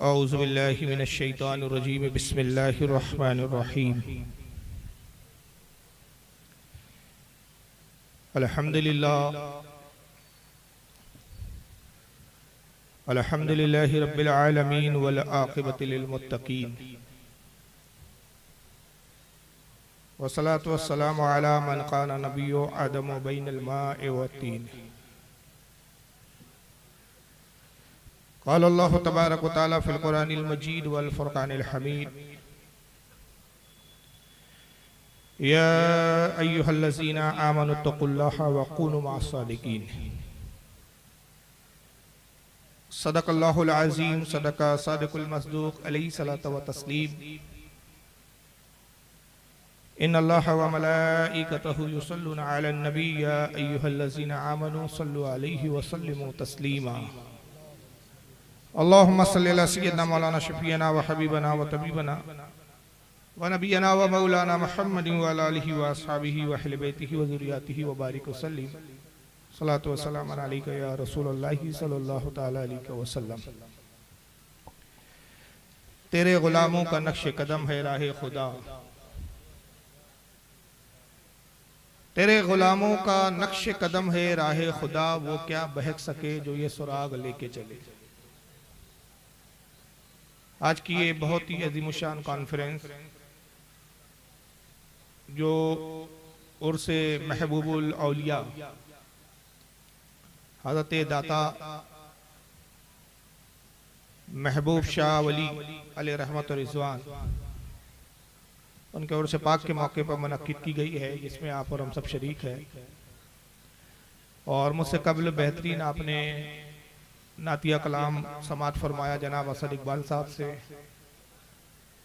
औज़ु बिल्लाहि मिनश शैतानिर रजीम बिस्मिल्लाहिर रहमानिर रहीम अल्हम्दुलिल्लाहि रब्बिल आलमीन वल आक़िबतु लिल मुत्तक़ीन वस्सलातु वस्सलामु अला मन काना नबिय्यु आदमु बैनल माइ वत्तीन क़ाल अल्लाहु तबारक व तआला फ़िल क़ुरानिल मजीद वल फ़ुरक़ानिल हमीद या अय्युहल्लज़ीना आमनुत्तक़ुल्लाहा व कूनू मअस्सादिक़ीन सदक़ल्लाहुल अज़ीम सदक़ा सादिक़ुल मस्दूक़ अलैहि सलातो व तस्लीम इन्नल्लाहा व मलाइकतहु युसल्लूना अलन नबी या अय्युहल्लज़ीना आमनू सल्लु अलैहि व सल्लिमू तस्लीमा अल्लाहुम्मा सल्लि अला सय्यिदिना मौलाना शफ़ीअना व हबीबना व तबीबना व नबियना व मौलाना मुहम्मदिन व अला आलिहि व अस्हाबिहि व अहले बैतिहि व ज़ुर्रिय्यतिहि व बारिक व सल्लिम सलातु व सलाम अलैका या रसूलल्लाहि सल्लल्लाहु तआला अलैहि व सल्लम। तेरे गुलामों का नक्श कदम है राह खुदा, तेरे गुलामों का नक्श कदम है राह खुदा, वो क्या बहक सके जो ये सुराग लेके चले। आज की ये बहुत ही अज़ीमुशान कॉन्फ्रेंस जो उर्से महबूबुल औलिया हज़रत दाता महबूब शाह वली अलैहि रहमत व रिज़वान उनके उर्स पाक के मौके पर मुनक्किद की गई है, जिसमें आप और हम सब शरीक हैं। और मुझसे कबल बेहतरीन आपने नातिया कलाम समात फरमाया जनाब असद इकबाल साहब से,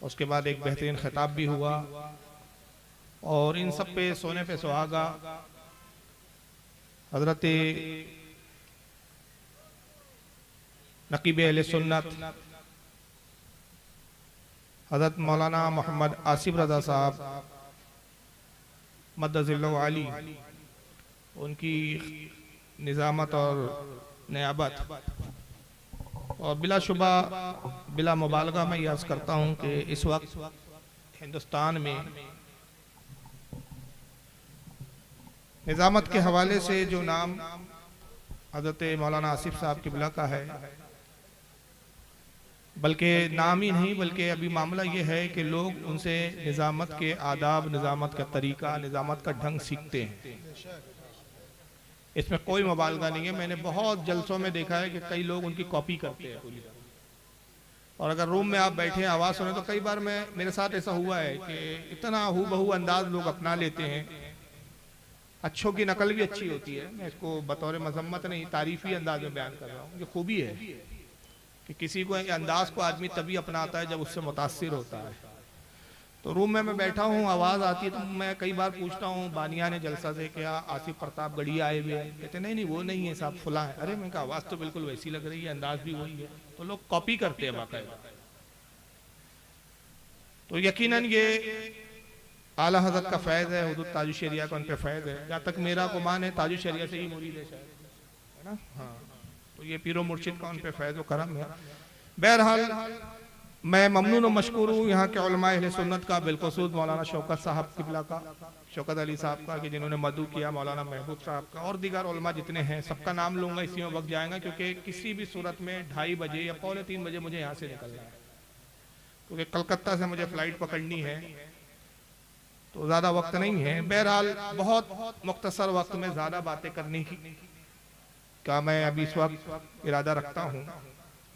उसके बाद एक बेहतरीन खिताब भी हुआ और इन सब पे सोने पे सुहागा हजरत नकीब अहले सुन्नत हजरत मौलाना मोहम्मद आसिफ रज़ा साहब मद्दज़िल्लहु आली, उनकी निज़ामत और नियाबत और बिलाशुबा बिला मुबालगा मैं याद करता हूँ कि इस वक्त हिंदुस्तान में निज़ामत के हवाले से जो नाम हज़रत मौलाना आसिफ साहब किबला का है, बल्कि नाम ही नहीं बल्कि अभी मामला ये है कि लोग उनसे निज़ामत के आदाब, निज़ामत का तरीका, निज़ामत का ढंग सीखते हैं। इसमें कोई मुबालगा नहीं है। मैंने बहुत जलसों में देखा है कि कई लोग उनकी कॉपी करते हैं और अगर रूम में आप बैठे आवाज़ सुने तो कई बार मेरे साथ ऐसा हुआ है कि इतना हू बहू अंदाज लोग अपना लेते हैं। अच्छों की नकल भी अच्छी होती है, मैं इसको बतौर मजम्मत नहीं तारीफी अंदाज में बयान कर रहा हूँ। ये खूबी है कि किसी को अंदाज को आदमी तभी अपनाता है जब उससे मुतासिर होता है। तो रूम में मैं बैठा हूँ, आवाज़ आती है तो मैं कई बार पूछता हूँ बानिया ने जलसा से, क्या आसिफ प्रताप गढ़ी आए हुए हैं? कहते नहीं वो नहीं है साहब, फुला है। अरे मैं कहा आवाज़ तो बिल्कुल वैसी लग रही है, अंदाज भी वही है। तो लोग कॉपी करते हैं बाकायदा। तो यकीनन ये आला हज़रत का फैज़ है, हुज़ूर ताजुश शरिया का उन पे फैज़ है। जहाँ तक मेरा गुमान है ताजुश शरिया से ही मुरीद है शायद, है ना? हाँ, तो ये पीरो मुर्शिद का उन पे फैज़ व करम है। बहरहाल मैं ममनून व मशकूर हूँ यहाँ के उलमा अहले सुन्नत का, बिलखुसूस मौलाना शौकत साहब किबला का, शौकत अली साहब का, कि जिन्होंने मदू किया, मौलाना महबूब साहब का, और दीगर उलमा जितने हैं सबका नाम लूँगा, इसी में वक्त जाएगा क्योंकि किसी भी सूरत में 2:30 बजे या 2:45 बजे मुझे यहाँ से निकलना है, क्योंकि कलकत्ता से मुझे फ़्लाइट पकड़नी है, तो ज़्यादा वक्त नहीं है। बहरहाल बहुत मुख्तसर वक्त में ज़्यादा बातें करने की का मैं अभी इस वक्त इरादा रखता हूँ,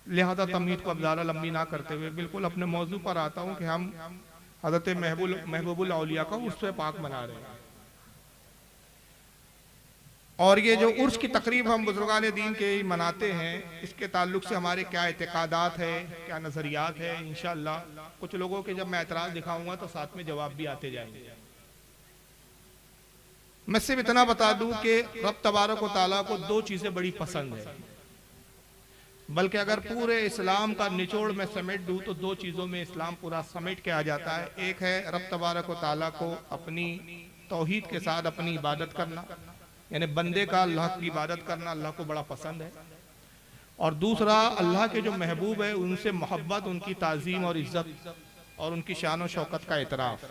लिहाजा तमहीद को अब ज़्यादा लंबी ना करते हुए बिल्कुल अपने मौजू पर आता हूँ कि हम हज़रत महबूबुल औलिया का उर्स पाक मना रहे हैं। और ये जो उर्स की तकरीब हम बुजुर्गान दीन के मनाते हैं, इसके ताल्लुक से हमारे क्या एतकादात है, क्या नज़रियात है, इंशाअल्लाह कुछ लोगों के जब मैं एतराज़ दिखाऊंगा तो साथ में जवाब भी आते जाएंगे। मैं सिर्फ इतना बता दूं कि रब तबारक व तआला को 2 चीज़ें बड़ी पसंद है, बल्कि अगर पूरे इस्लाम का निचोड़ में समेट दूं तो 2 चीज़ों में इस्लाम पूरा समेट के आ जाता है। एक है रब तबारक व तआला को अपनी तौहीद के साथ अपनी इबादत करना, यानी बंदे का अल्लाह की इबादत करना अल्लाह को बड़ा पसंद है। और दूसरा अल्लाह के जो महबूब है उनसे मोहब्बत, उनकी ताज़ीम और इज्जत और उनकी शान और शौकत का एतराफ़।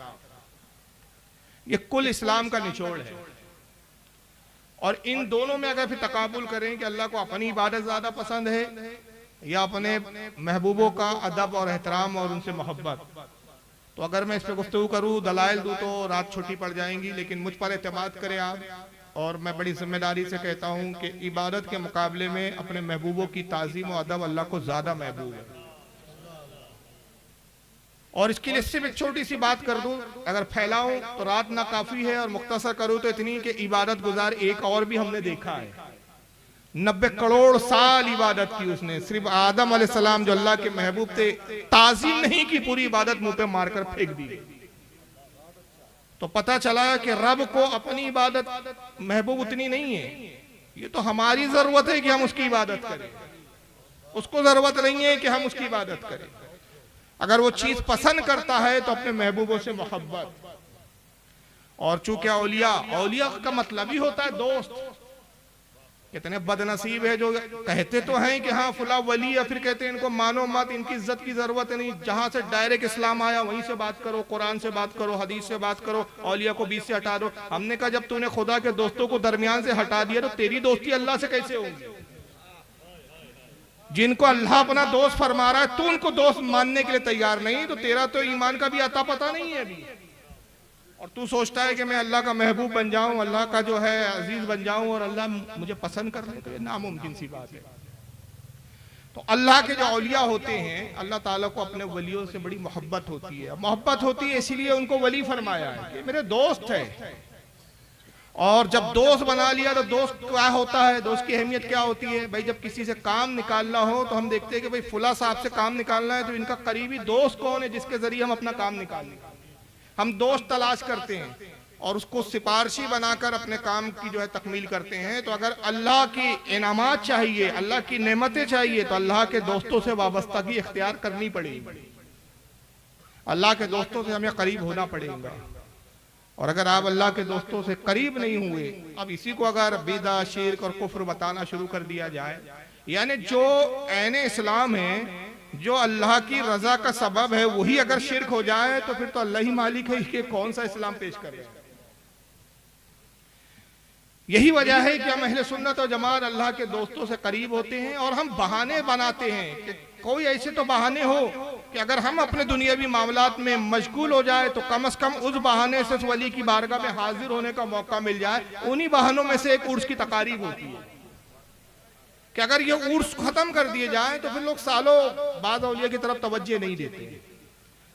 ये कुल इस्लाम का निचोड़ है। और इन दोनों में अगर फिर तकाबुल करें कि अल्लाह को अपनी इबादत ज़्यादा पसंद है या अपने महबूबों का अदब और एहतराम और उनसे मोहब्बत, तो अगर मैं इस पर गुफ्तगू करूँ, दलाइल दूँ तो रात छोटी पड़ जाएंगी। लेकिन मुझ पर एतमाद करें आप, और मैं बड़ी जिम्मेदारी से कहता हूँ कि इबादत के मुकाबले में अपने महबूबों की ताज़ीम और अदब अल्लाह को ज़्यादा महबूब है। और इसके लिए सिर्फ एक छोटी सी बात कर दूं, अगर फैलाऊं तो रात ना काफी है, और मुख्तसर करूं तो इतनी कि इबादत गुजार एक और भी हमने देखा है। 90 करोड़ साल इबादत की उसने। सिर्फ आदम अलैहिस्सलाम जो अल्लाह के महबूब थे, ताज़ीम नहीं की, पूरी इबादत मुंह पे मारकर फेंक दी। तो पता चला कि रब को अपनी इबादत महबूब उतनी नहीं है। ये तो हमारी जरूरत है कि हम उसकी इबादत करें, उसको जरूरत नहीं है कि हम उसकी इबादत करें। अगर वो चीज पसंद करता है तो अपने महबूबों से मोहब्बत। और चूंकि औलिया, औलिया का मतलब ही होता है दोस्त। कितने बदनसीब है जो कहते तो हैं कि हाँ फुला वली, या फिर कहते हैं इनको मानो मत, इनकी इज्जत की जरूरत नहीं। जहां से डायरेक्ट इस्लाम आया वहीं से बात करो, कुरान से बात करो, हदीस से बात करो, औलिया को बीच से हटा दो। हमने कहा जब तूने खुदा के दोस्तों को दरमियान से हटा दिया तो तेरी दोस्ती अल्लाह से कैसे होगी? जिनको अल्लाह अपना दोस्त फरमा रहा है, तू उनको दोस्त मानने के लिए तैयार नहीं, तो तेरा तो ईमान का भी अता पता नहीं है अभी। और तू सोचता है कि मैं अल्लाह का महबूब बन जाऊं, अल्लाह का जो है अजीज बन जाऊं और अल्लाह मुझे पसंद कर ले, तो ये नामुमकिन सी बात है। तो अल्लाह के जो औलिया होते हैं, अल्लाह ताला को अपने वलियों से बड़ी मोहब्बत होती है। मोहब्बत होती है इसीलिए उनको वली फरमाया है कि मेरे दोस्त है। और जब दोस्त बना लिया तो दोस्त क्या होता है, दोस्त की अहमियत क्या होती है? भाई जब किसी से काम निकालना हो तो हम देखते हैं कि भाई फुला साहब से काम निकालना है तो इनका करीबी दोस्त कौन है जिसके जरिए हम अपना काम निकाल लें। हम दोस्त तलाश करते हैं और उसको सिफारशी बनाकर अपने काम की जो है तकमील करते हैं। तो अगर अल्लाह की इनामात चाहिए, अल्लाह की नेमतें चाहिए, तो अल्लाह के दोस्तों से वाबस्तगी इख्तियार करनी पड़ेगी। अल्लाह के दोस्तों से हमें करीब होना पड़ेगा। और अगर आप अल्लाह के दोस्तों से करीब नहीं हुए, अब इसी को अगर बिदा, शिर्क और कुफ्र बताना शुरू कर दिया जाए, यानी जो ऐने इस्लाम है, जो अल्लाह की रजा का सबब है, वही अगर शिर्क हो जाए तो फिर तो अल्लाह ही मालिक है कि कौन सा इस्लाम पेश कर रहे हैं। यही वजह है कि हम अहले सुन्नत और जमात अल्लाह के दोस्तों से करीब होते हैं। और हम बहाने बनाते हैं कि कोई ऐसे तो बहाने हो कि अगर हम अपने दुनियावी मामलात में मशगूल हो जाए तो कम से कम उस बहाने से उस वली की बारगाह में हाजिर होने का मौका मिल जाए। उन्हीं बहानों में से एक उर्स की तकारीब होती है कि अगर ये उर्स खत्म कर दिए जाए तो फिर लोग सालों बाद औलिया की तरफ तवज्जो नहीं देते।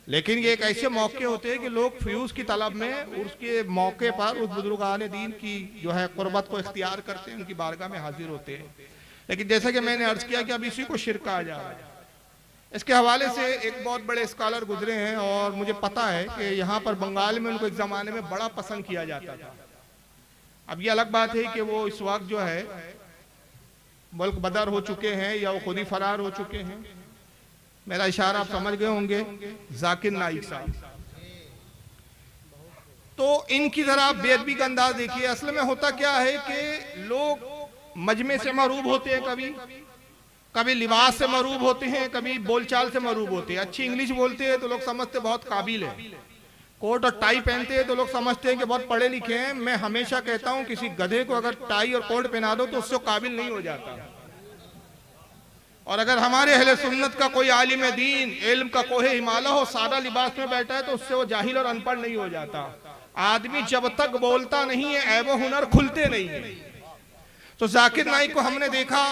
लेकिन ये एक ऐसे मौके होते हैं कि लोग फ्यूज की तलब में उर्स के मौके पर उस बुजुर्गान दीन की जो है कुर्बत को इख्तियार करते हैं, उनकी बारगाह में हाजिर होते हैं। लेकिन जैसा कि मैंने अर्ज किया कि अब इसी को शिर्क कहा जा रहा है। इसके हवाले से एक बहुत बड़े स्कॉलर गुजरे हैं और मुझे पता है कि यहाँ पर बंगाल में उनको एक ज़माने में बड़ा पसंद किया जाता था। अब ये अलग बात है कि वो इस वक्त जो है मुल्क बदर हो चुके हैं या वो खुद ही फरार हो चुके हैं। मेरा इशारा आप समझ गए होंगे, जाकिर नाइक साहब। तो इनकी जरा आप बेअदबी का अंदाज देखिए। असल में होता क्या है कि लोग मजमे से मरूब होते हैं, कभी लिबास से मरूब होते हैं, कभी बोलचाल से मरूब होते हैं। अच्छी इंग्लिश बोलते हैं तो लोग समझते बहुत काबिल है, कोट और टाई पहनते हैं तो लोग समझते हैं कि बहुत पढ़े लिखे हैं। मैं हमेशा कहता हूं किसी गधे को अगर टाई और कोट पहना दो तो उससे काबिल नहीं हो जाता। और अगर हमारे अहले सुन्नत का कोई आलिम दीन इल्म का कोहे हिमालय हो, सादा लिबास में बैठा है तो उससे वो जाहिल और अनपढ़ नहीं हो जाता। आदमी जब तक बोलता नहीं है ऐब हुनर खुलते नहीं है। तो जाकिर नाइक को हमने देखा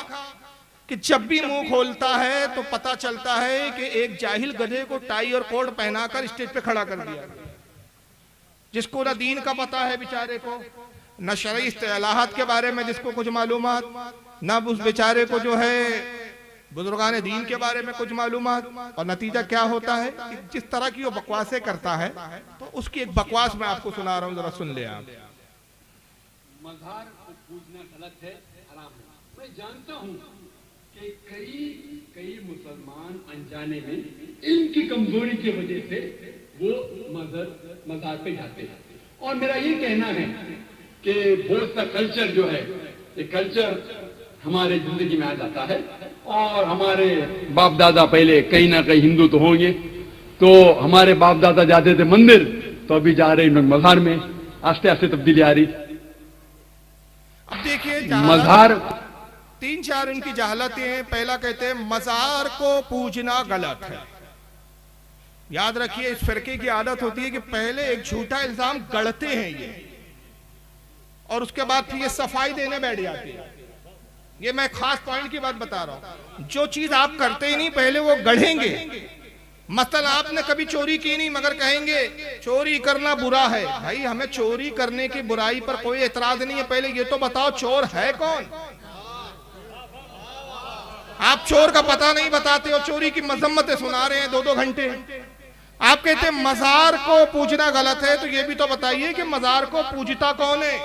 कि जब भी मुंह खोलता है तो पता चलता है कि एक जाहिल गधे को टाई और कोट पहनाकर स्टेज पे खड़ा कर दिया, जिसको ना दीन का पता है बेचारे को, न शरई इस्तिलाहात के बारे में जिसको कुछ मालूमात, न उस बेचारे को जो है बुजुर्गान दीन के बारे में कुछ मालूमात। और नतीजा क्या होता है कि जिस तरह की वो बकवासें करता है, तो उसकी एक बकवास मैं आपको सुना रहा हूँ, जरा सुन ले आप। मज़ार को पूजना गलत है, हराम है। मैं जानता हूँ कि कई मुसलमान अनजाने में इनकी कमजोरी की वजह से वो मज़ार पे जाते हैं। और मेरा ये कहना है कि बहुत सा कल्चर जो है, ये कल्चर हमारे जिंदगी में आ जाता है और हमारे बाप दादा पहले कहीं ना कहीं हिंदू तो होंगे, तो हमारे बाप दादा जाते थे मंदिर, तो अभी जा रहे हैं मजार में, आस्ते आस्ते तब्दीली आ रही। अब देखिए मजार 3-4 इनकी जहालतें हैं। पहला कहते हैं मजार को पूजना गलत है। याद रखिए, इस फिरके की आदत होती है कि पहले एक झूठा इल्जाम गढ़ते हैं ये, और उसके बाद फिर ये सफाई देने बैठ जाते हैं। ये मैं खास पॉइंट की बात बता रहा हूं। जो चीज आप करते ही नहीं पहले वो गढ़ेंगे। मसलन आपने कभी चोरी की नहीं मगर कहेंगे चोरी करना बुरा है। भाई हमें चोरी करने की बुराई पर कोई एतराज नहीं है, पहले ये तो बताओ चोर है कौन। आप चोर का पता नहीं बताते हो, चोरी की मजम्मतें सुना रहे हैं 2-2 घंटे। आप कहते हैं मजार को पूजना गलत है, तो ये भी तो बताइए कि मजार को पूजता कौन है।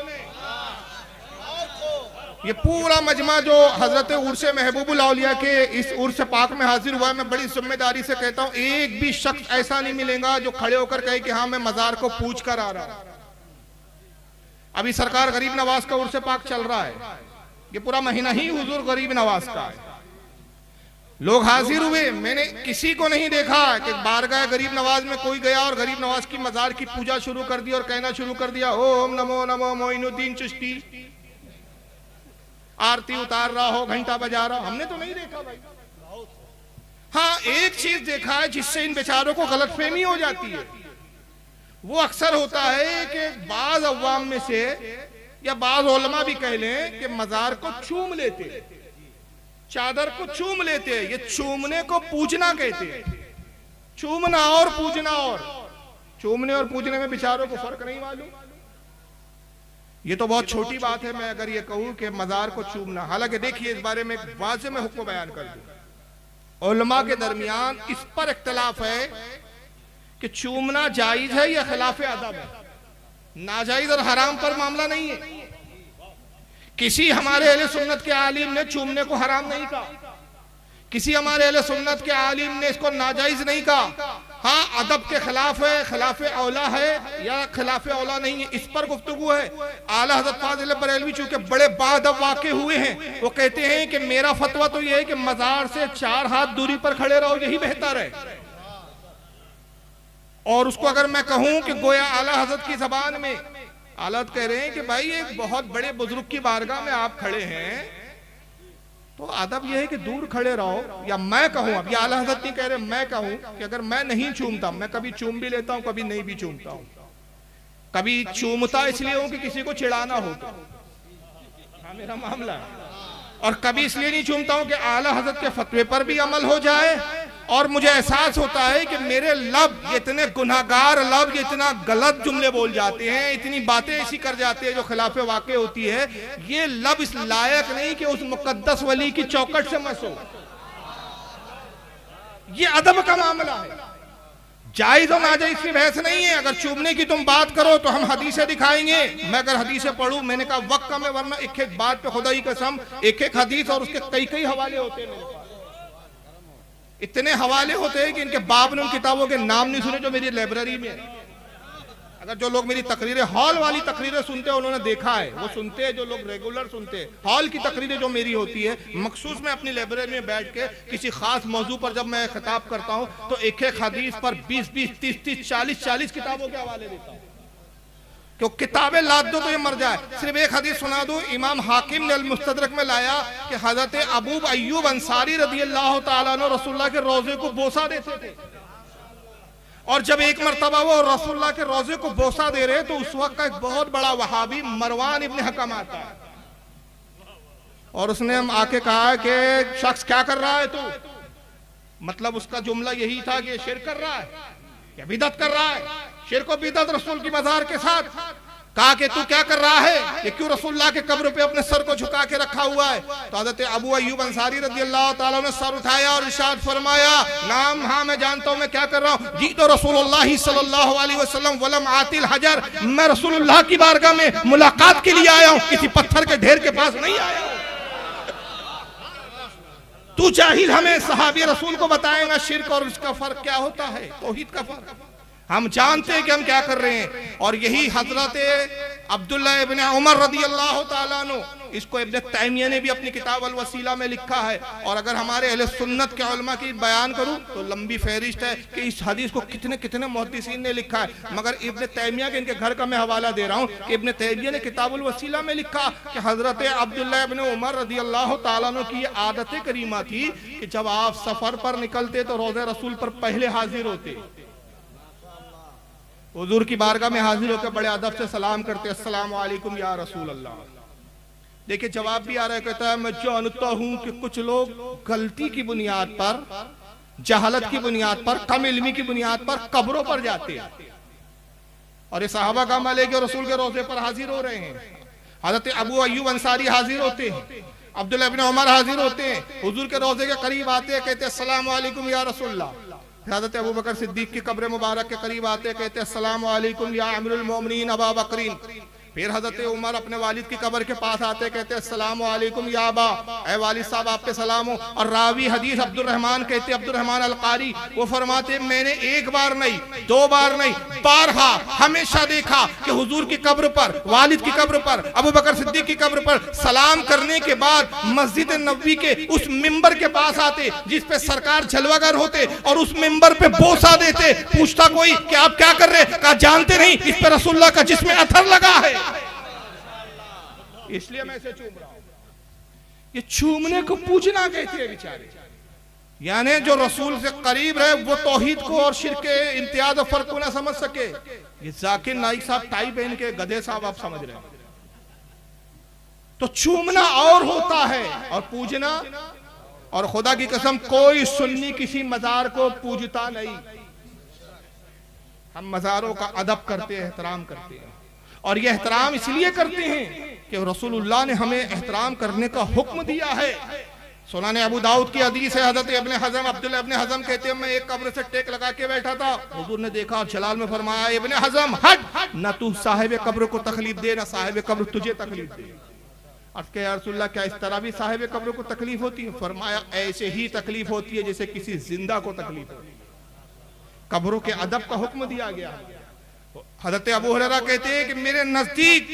ये पूरा मजमा जो हजरत उर्स महबूबुल औलिया के इस उर्स पाक में हाजिर हुआ है, मैं बड़ी जिम्मेदारी से कहता हूं, एक भी शख्स ऐसा नहीं मिलेगा जो खड़े होकर कहे कि हाँ मैं मजार को पूज कर आ रहा। अभी सरकार गरीब नवाज का उर्स पाक चल रहा है, ये पूरा महीना ही हुजूर गरीब नवाज का है। लोग हाजिर हुए, मैंने किसी को नहीं देखा कि बारगाह गरीब नवाज में कोई गया और गरीब नवाज की मजार की पूजा शुरू कर दी और कहना शुरू कर दिया ओम नमो नमो मोइनुद्दीन चिश्ती, आरती उतार रहा हो, घंटा बजा रहा हो। हमने तो नहीं देखा भाई। हाँ एक चीज देखा है जिससे इन बेचारों को गलतफहमी हो जाती है। वो अक्सर होता है कि बाज अवाम में से या बाज उलमा भी कह लें कि मजार को चूम लेते, चादर को चूम लेते हैं। ये चूमने को पूजना कहते हैं। चूमना और पूजना, और चूमने और पूजने में बेचारों को फर्क नहीं मालूम। ये तो बहुत छोटी बात है मैं अगर ये कहूं कि मजार को चूमना। हालांकि देखिए इस बारे में एक वाज़ेह में हुक्म बयान कर दूं, उलमा के दरमियान इस पर इख्तिलाफ है कि चूमना जायज है या खिलाफ अदब है। नाजायज और हराम पर मामला नहीं है। किसी हमारे अहले सुन्नत के आलिम ने चूमने को हराम नहीं कहा, किसी हमारे अहले सुन्नत के आलिम ने इसको नाजायज नहीं कहा। हाँ अदब के खिलाफ है, खिलाफ औला है या खिलाफ औला नहीं है, इस पर गुफ्तगू है। आला हज़रत फाज़िल बरेलवी चूंकि बड़े बाअदब वाक़े हुए हैं, वो कहते हैं कि मेरा फतवा तो ये है कि मजार से 4 हाथ दूरी पर खड़े रहो, यही बेहतर है। और उसको अगर मैं कहूं कि गोया आला हज़रत की जबान में आला कह रहे हैं कि भाई एक बहुत बड़े बुजुर्ग की बारगाह में आप खड़े हैं, तो अदब यह है कि दूर खड़े रहो। या मैं कहूं, अब ये आला हज़रत नहीं कह रहे, मैं कहूं कि अगर मैं नहीं चूमता, मैं कभी चूम भी लेता हूं कभी नहीं भी चूमता हूं। कभी चूमता इसलिए हूं कि किसी को चिढ़ाना हो तो, हाँ मेरा मामला है, और कभी इसलिए नहीं चूमता हूं कि आला हज़रत के फतवे पर भी अमल हो जाए। और मुझे एहसास होता है कि मेरे लब ये इतने गुनाहगार लब, ये इतना गलत जुमले बोल जाते हैं, इतनी बातें ऐसी कर जाते हैं जो खिलाफे वाक़े होती है, ये लब इस लायक नहीं कि उस मुकद्दस वली की चौकट से मसो। ये अदब का मामला है। जायज और नाजायज की बहस नहीं है। अगर चूमने की तुम बात करो तो हम हदीसें दिखाएंगे। मैं अगर हदीसें पढ़ूं, मैंने कहा वक्त कम है, वरना एक एक बात पे खुदा की कसम एक एक हदीस और उसके कई कई हवाले होते हैं। इतने हवाले होते हैं कि इनके बाप ने उन किताबों के नाम नहीं सुने जो मेरी लाइब्रेरी में है। अगर जो लोग मेरी तकरीरें, हॉल वाली तकरीरें सुनते हैं, उन्होंने देखा है, वो सुनते हैं जो लोग रेगुलर सुनते हैं। हॉल की तकरीरें जो मेरी होती है, मखसूस मैं अपनी लाइब्रेरी में बैठ के किसी खास मौजू पर जब मैं खिताब करता हूँ तो एक एक हदीस पर 20-20, 30-30, 40-40 किताबों के हवाले देता हूँ। क्यों किताबें लाद दो तो ये मर जाए। सिर्फ एक हदीस सुना दूं, इमाम हाकिम ने अल-मुस्तदरक में लाया कि हजरत अबू अय्यूब अंसारी रज़ियल्लाहु ताला अन्हु रसूलुल्लाह के रोजे को बोसा देते थे, और जब एक मरतबा वो रसूलुल्लाह के रोजे को बोसा दे रहे तो उस वक्त का एक बहुत बड़ा वहाबी मरवान इब्न हकम आता है, और उसने आके कहा कि शख्स क्या कर रहा है तू। मतलब उसका जुमला यही था कि शिरक कर रहा है या बिदअत कर रहा है, शिरक और बिदअत रसूल की मज़ार के साथ। कहा कि तू क्या कर रहा है, ये क्यों रसूलुल्लाह के कब्र पे अपने सर को झुका के रखा हुआ है। तो हज़रत अबू अय्यूब अंसारी रज़ियल्लाहु ताला ने सर उठाया और इरशाद फरमाया, नाम हाँ मैं जानता हूँ मैं क्या कर रहा हूँ। जी तो रसूलुल्लाह सल्लल्लाहु अलैहि वसल्लम वलम आतिल हजर, मैं रसूलुल्लाह की बारगाह में मुलाकात के लिए आया हूँ, किसी पत्थर के ढेर के पास नहीं आया हूँ। तू जाहिल हमें सहाबी रसूल को बताएगा शिर्क और इसका फर्क क्या होता है, तौहीद का फर्क। हम जानते हैं कि हम क्या कर रहे हैं। और यही हजरत अब्दुल्ला इब्न उमर रदियल्लाहु ताला अन्हु, इसको इब्न तैमिया ने भी अपनी किताब अल वसीला में लिखा है। और अगर हमारे अहले सुन्नत के उलमा की बयान करूं तो लंबी फहरिस्त है कि इस हदीस को कितने कितने मुहद्दिसीन ने लिखा है, मगर इब्न तैमिया के इनके घर का मैं हवाला दे रहा हूं कि इब्न तैमिया ने किताब अल वसीला में लिखा कि हजरत अब्दुल्ला इब्न उमर रदियल्लाहु ताला अन्हु की आदत करीमा थी कि जब आप सफर पर निकलते तो रोज़े रसूल पर पहले हाजिर होते, हुजूर की बारगाह में हाजिर होकर बड़े अदब से सलाम करते, अस्सलाम वालेकुम या रसूल अल्लाह। देखिए जवाब भी आ रहा है, कहता है मैं जानता हूं कि कुछ लोग गलती की बुनियाद पर, जहालत की बुनियाद पर, कम इल्मी की बुनियाद पर कब्रों पर जाते हैं और ये सहाबा का अमल है कि रसूल के रोजे पर हाजिर हो रहे हैं। हजरत अबू अय्यूब अंसारी हाजिर होते हैं, अब्दुल्ला इब्न उमर हाजिर होते हैं, हुजूर के रोजे के करीब आते हैं, कहते हैं अस्सलाम वालेकुम या रसूलल्लाह। हज़रत अबू बकर सिद्दीक की कब्र मुबारक के करीब आते कहते अस्सलाम वालेकुम या अमीरुल मोमिनीन अबा बकरीन। फिर हज़रत उमर अपने वालिद की कब्र के पास आते कहते अस्सलाम वालेकुम या अबा, ऐ वालिद साहब आप पे सलाम हो। और रावी हदीस अब्दुल रहमान कहते, अब्दुल रहमान अल कारी, वो फरमाते मैंने एक बार नहीं, दो बार नहीं, बारहा हमेशा देखा कि हुजूर की कब्र पर, वालिद की कब्र पर, अबू बकर सिद्दीक की कब्र पर सलाम करने के बाद मस्जिद नबवी के उस मिंबर के पास आते जिस पे सरकार जलवागर होते और उस मिंबर पे बोसा देते। पूछता कोई कि आप क्या कर रहे, कहा जानते नहीं इस पे रसूलुल्लाह का जिस्म अथर लगा है, इसलिए मैं इसे चूम रहा हूं। ये चूमने को पूजना कहते हैं बेचारे, यानी जो रसूल से करीब रहे वो तौहीद को और शिर्क के इम्तियाज और फर्क को ना समझ सके। ये जाकिर नाइक साहब टाई पहन के गधे साहब आप समझ रहे हैं। तो चूमना और होता है और पूजना, और खुदा की कसम कोई सुन्नी किसी मजार को पूजता नहीं। हम मजारों का अदब करते हैं, एहतराम करते हैं, और यह एहतराम इसलिए करते हैं कि रसूलुल्लाह ने हमें एहतराम करने का हुक्म दिया है। सुनान अबू दाऊद की हदीस है, हज़रत इब्न हज़म, अब्दुल्लाह इब्न हज़म कहते हैं मैं एक कब्र से टेक लगा के बैठा था, हुजूर ने देखा जलाल में फरमाया इब्न हज़म हट, न तू साहिब कब्र को तकलीफ दे, न साहिब कब्र तुझे तकलीफ दे। अर्ज़ किया या रसूलल्लाह क्या इस तरह भी साहिब कब्र को तकलीफ होती है? फरमाया ऐसे ही तकलीफ होती है जैसे किसी जिंदा को तकलीफ होती है। कब्रों के अदब का हुक्म दिया गया। हज़रत अबू हुरैरा कहते हैं कि मेरे नजदीक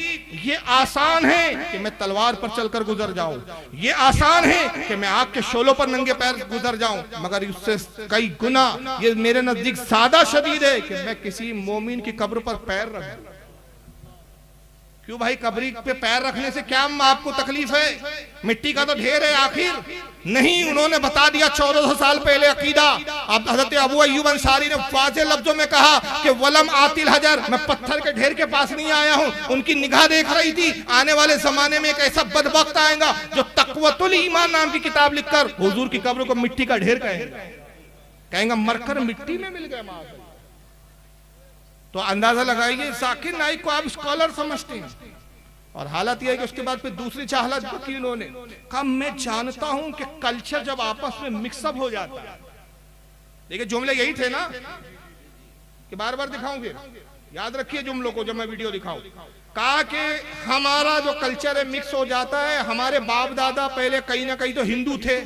ये आसान है कि मैं तलवार पर चलकर गुजर जाऊं, ये आसान है कि मैं आग के शोलों पर नंगे पैर गुजर जाऊं, मगर उससे कई गुना ये मेरे नजदीक ज्यादा शदीद है कि मैं किसी मोमिन की कब्र पर पैर रख दूं। क्यों भाई, कब्री पे पैर रखने से क्या आपको तकलीफ है? मिट्टी का तो ढेर है आखिर। नहीं, उन्होंने बता दिया 1400 साल पहले अकीदा। अब हज़रत अबू अय्यूब अंसारी ने वाज़े लफ्जों में कहा कि वलम आतिल हजर, मैं पत्थर के ढेर के पास नहीं आया हूँ। उनकी निगाह देख रही थी आने वाले जमाने में एक ऐसा बदबख्त आएगा जो तक़वतुल ईमान नाम की किताब लिखकर हुजूर की कब्र को मिट्टी का ढेर कहेंगे मरकर मिट्टी में मिल गए। तो अंदाजा लगाइए जाकिर नाइक को आप स्कॉलर समझते हैं, और हालत यह है कि उसके बाद फिर दूसरी चाहलत की उन्होंने कहा मैं जानता हूं कि कल्चर जब आपस में मिक्सअप हो जाता है। देखिए जुमले यही थे ना कि बार बार दिखाऊं, फिर याद रखिए जुमलों को जब मैं वीडियो दिखाऊं। कहा कि हमारा जो कल्चर है मिक्स हो जाता है। हमारे बाप दादा पहले कहीं ना कहीं तो हिंदू थे,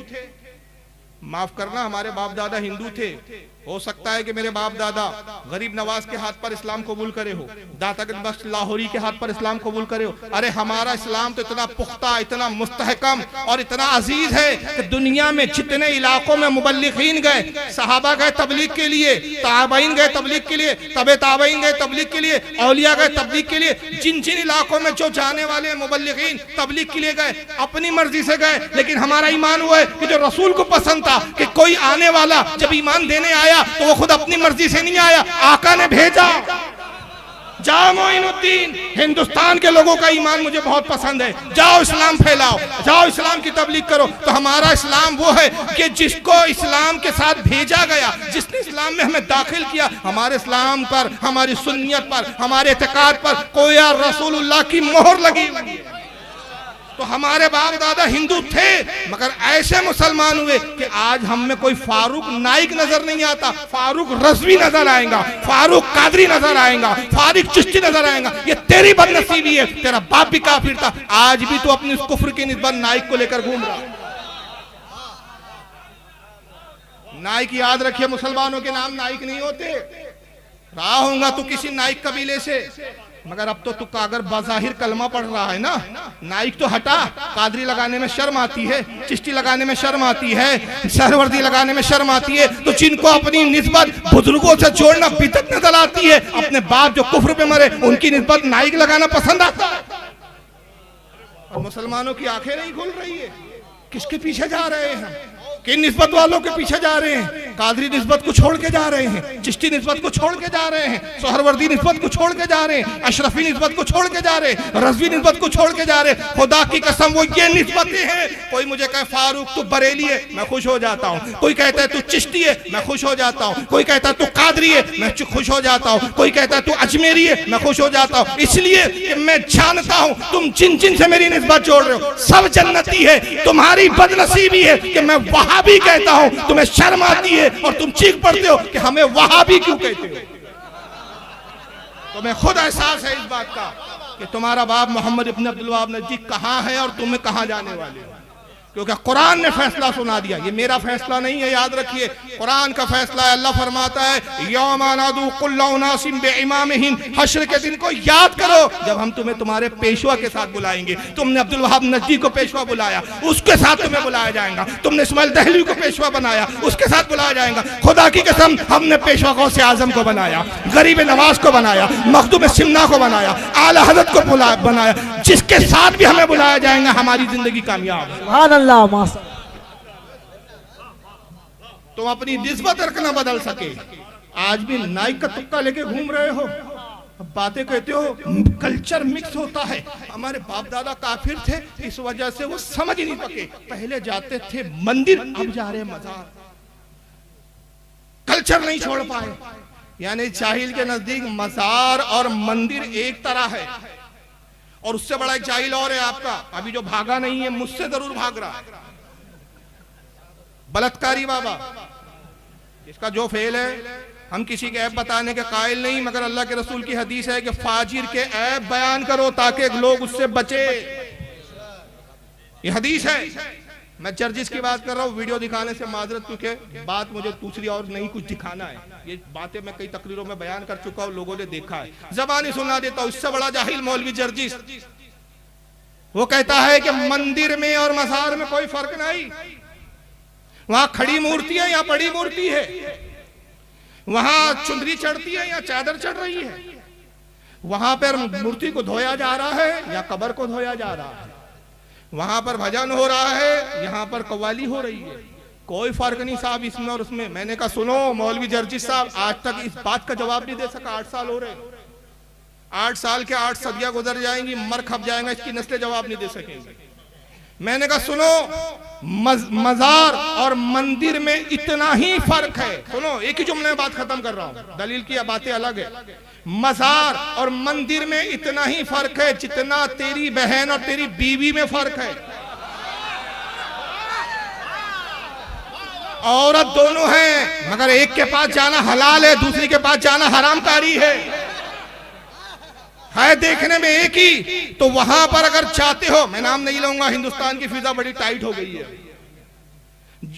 माफ करना हमारे बाप दादा हिंदू थे। हो सकता है कि मेरे बाप दादा गरीब नवाज के हाथ पर इस्लाम कबूल करे हो, दातागंज बख्श लाहौरी के हाथ पर इस्लाम कबूल करे हो। अरे हमारा इस्लाम तो इतना पुख्ता, इतना मुस्तहकम और इतना अजीज है कि दुनिया में जितने इलाकों में मुबल्लिगीन गए, सहाबा गए तबलीग के लिए, ताबईन गए तबलीग के लिए, तबे ताबईन गए तबलीग के लिए, औलिया गए तबलीग के लिए, जिन जिन इलाकों में जो जाने वाले मुबल्लिगीन तबलीग के लिए गए अपनी मर्जी से गए। लेकिन हमारा ईमान हुआ है कि जो रसूल को पसंद था कि कोई आने वाला जब ईमान देने आया तो वो खुद अपनी मर्जी से नहीं आया, आका ने भेजा। जाओ मोइनुद्दीन, हिंदुस्तान के लोगों का ईमान मुझे बहुत पसंद है, जाओ इस्लाम फैलाओ, जाओ इस्लाम की तबलीग करो। तो हमारा इस्लाम वो है कि जिसको इस्लाम के साथ भेजा गया, जिसने इस्लाम में हमें दाखिल किया, हमारे इस्लाम पर, हमारी सुन्नियत पर, हमारे इत्तेकाद पर कोई रसूलुल्लाह की मोहर लगी हुई है। तो हमारे बाप दादा हिंदू थे, मगर ऐसे मुसलमान हुए कि आज हम में कोई फारूक नाइक नजर नहीं आता, फारूक रज़वी नजर आएगा, फारूक कादरी नजर आएगा, फारूक चिश्ती नजर आएगा। ये तेरी बदनसीबी है, तेरा बाप भी काफिर था, आज भी तो अपनी उस कुफ्र की निस्बत नाइक को लेकर घूम रहा। नाइक याद रखिए, मुसलमानों के नाम नाइक नहीं होते। रहा होगा तू किसी नाइक कबीले से, मगर अब तो तू अगर बाज़ाहिर कलमा पढ़ रहा है ना, नाइक तो हटा, कादरी लगाने में शर्म आती है, चिश्ती लगाने में शर्म आती है, सहरवर्दी लगाने में शर्म आती है, तो जिनको अपनी निस्बत बुजुर्गों से जोड़ना बिदअत नजर आती है, अपने बाप जो कुफ्र पे मरे उनकी निस्बत नाइक लगाना पसंद आता है। और मुसलमानों की आंखें नहीं खुल रही है, किसके पीछे जा रहे हैं, किन निस्बत वालों के पीछे जा रहे हैं। कादरी निस्बत को छोड़ के जा रहे हैं, चिश्ती निस्बत को छोड़ के जा रहे हैं, सोहरवर्दी निस्बत को छोड़ के जा रहे हैं, अशरफी निस्बत को छोड़ के जा रहे हैं, रज़वी निस्बत को छोड़ के जा रहे हैं। खुदा की कसम वो ये निस्बतें हैं। कोई मुझे कहे फारूक तू बरेली है, मैं खुश हो जाता हूँ। कोई कहता है तू चिश्ती है, मैं खुश हो जाता हूँ। कोई कहता है तू कादरी है, मैं खुश हो जाता हूँ। कोई कहता है तू अजमेरी है, मैं खुश हो जाता हूँ। इसलिए कि मैं जानता हूँ तुम जिन जिन से मेरी निस्बत जोड़ रहे हो सब जन्नती है। तुम्हारी बदनसीबी है कि मैं वहाबी कहता हूं, तुम्हें शर्म आती है और तुम चीख पड़ते हो कि हमें वहाबी क्यों कहते हो। तुम्हें खुद एहसास है इस बात का कि तुम्हारा बाप मोहम्मद इब्न अब्दुल वहाब नजदीक कहां है और तुम्हें कहां जाने वाले हो, क्योंकि कुरान ने फैसला सुना दिया। ये मेरा फैसला नहीं है, याद रखिए, कुरान का फैसला है। अल्लाह फरमाता है यौमा नादू कुल्लु उनासिम बिइमामिहिम, हश्र के दिन को याद करो जब हम तुम्हें तुम्हारे पेशवा के साथ बुलाएंगे। तुमने अब्दुल वहाब नजदी को पेशवा बुलाया, उसके साथ तुम्हें बुलाया जाएगा। तुमने इस्माइल दहलवी को पेशवा बनाया, उसके साथ बुलाया जाएगा। खुदा की कसम हमने पेशवा गौसे आजम को बनाया, गरीब नवाज को बनाया, मखदूम सिमना को बनाया, आला हज़रत को बनाया। जिसके साथ भी हमें बुलाया जाएगा हमारी जिंदगी कामयाब है। तुम अपनी निस्बत रखना बदल सके। आज भी नाइक का तुक्का लेके घूम रहे हो, बातें कहते हो, कल्चर मिक्स होता है। हमारे बाप दादा काफिर थे, इस वजह से वो समझ ही नहीं सके। पहले जाते थे मंदिर, अब जा रहे मजार। कल्चर नहीं छोड़ पाए। यानी जाहिल के नजदीक मजार और मंदिर एक तरह है। और उससे बड़ा एक जाहिल और है आपका, अभी जो भागा नहीं है, मुझसे जरूर भाग रहा है, बलात्कारी बाबा। इसका जो फेल है, हम किसी के ऐब बताने के कायल नहीं, मगर अल्लाह के रसूल की हदीस है कि फाजिर के ऐब बयान करो ताकि लोग उससे बचे। ये हदीस है। मैं जर्जिस की बात कर रहा हूँ, वीडियो दिखाने से माजरत, क्योंकि बात मुझे दूसरी और नहीं कुछ दिखाना है। ये बातें मैं कई तकरीरों में बयान कर चुका हूँ, लोगों ने देखा है, ज़बानी सुना देता हूँ। इससे बड़ा जाहिल मौलवी जर्जिस, वो कहता है कि मंदिर में और मज़ार में कोई फर्क नहीं। वहां खड़ी मूर्ति है या बड़ी मूर्ति है, वहां चुंदरी चढ़ती है या चादर चढ़ रही है, वहां पर मूर्ति को धोया जा रहा है या कब्र को धोया जा रहा है, वहां पर भजन हो रहा है, यहाँ पर कव्वाली हो रही है। कोई फर्क नहीं साहब इसमें और उसमें। मैंने कहा सुनो मौलवी जर्जिस साहब, आज तक इस बात का जवाब नहीं दे सका। 8 साल हो रहे, 8 साल के 8 सदियां गुजर जाएंगी, मर खप जाएगा, इसकी नस्लें जवाब नहीं दे सकेंगी। मैंने कहा सुनो, मजार और मंदिर में इतना ही फर्क है। सुनो, एक ही जुमले में बात खत्म कर रहा हूं, दलील की बातें अलग है। मजार और मंदिर में इतना ही फर्क है जितना तेरी बहन और तेरी बीवी में फर्क है। औरत दोनों हैं, मगर एक के पास जाना हलाल है, दूसरी के पास जाना हरामकारी है देखने में एक ही। तो वहां पर अगर चाहते हो, मैं नाम नहीं लूंगा, हिंदुस्तान की फिजा बड़ी टाइट हो गई है।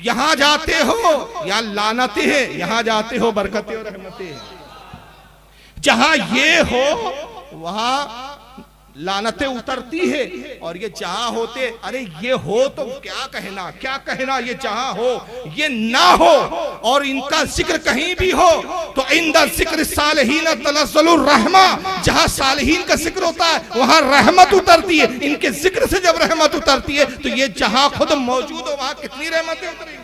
यहां जाते हो या लानतें है, यहां जाते हो बरकतें और रहमतें है। जहां ये हो वहां लानतें उतरती है, और ये जहां होते, अरे ये हो तो क्या कहना, क्या कहना, ये जहां हो ये ना हो, और इनका जिक्र कहीं भी हो तो इंदा जिक्र सालिहीन तनज़्ज़लुर रहमा, जहां सालिहीन का जिक्र होता है वहां रहमत उतरती है। इनके जिक्र से जब रहमत उतरती है तो ये जहां खुद मौजूद हो वहां कितनी रहमतें उतरेंगी,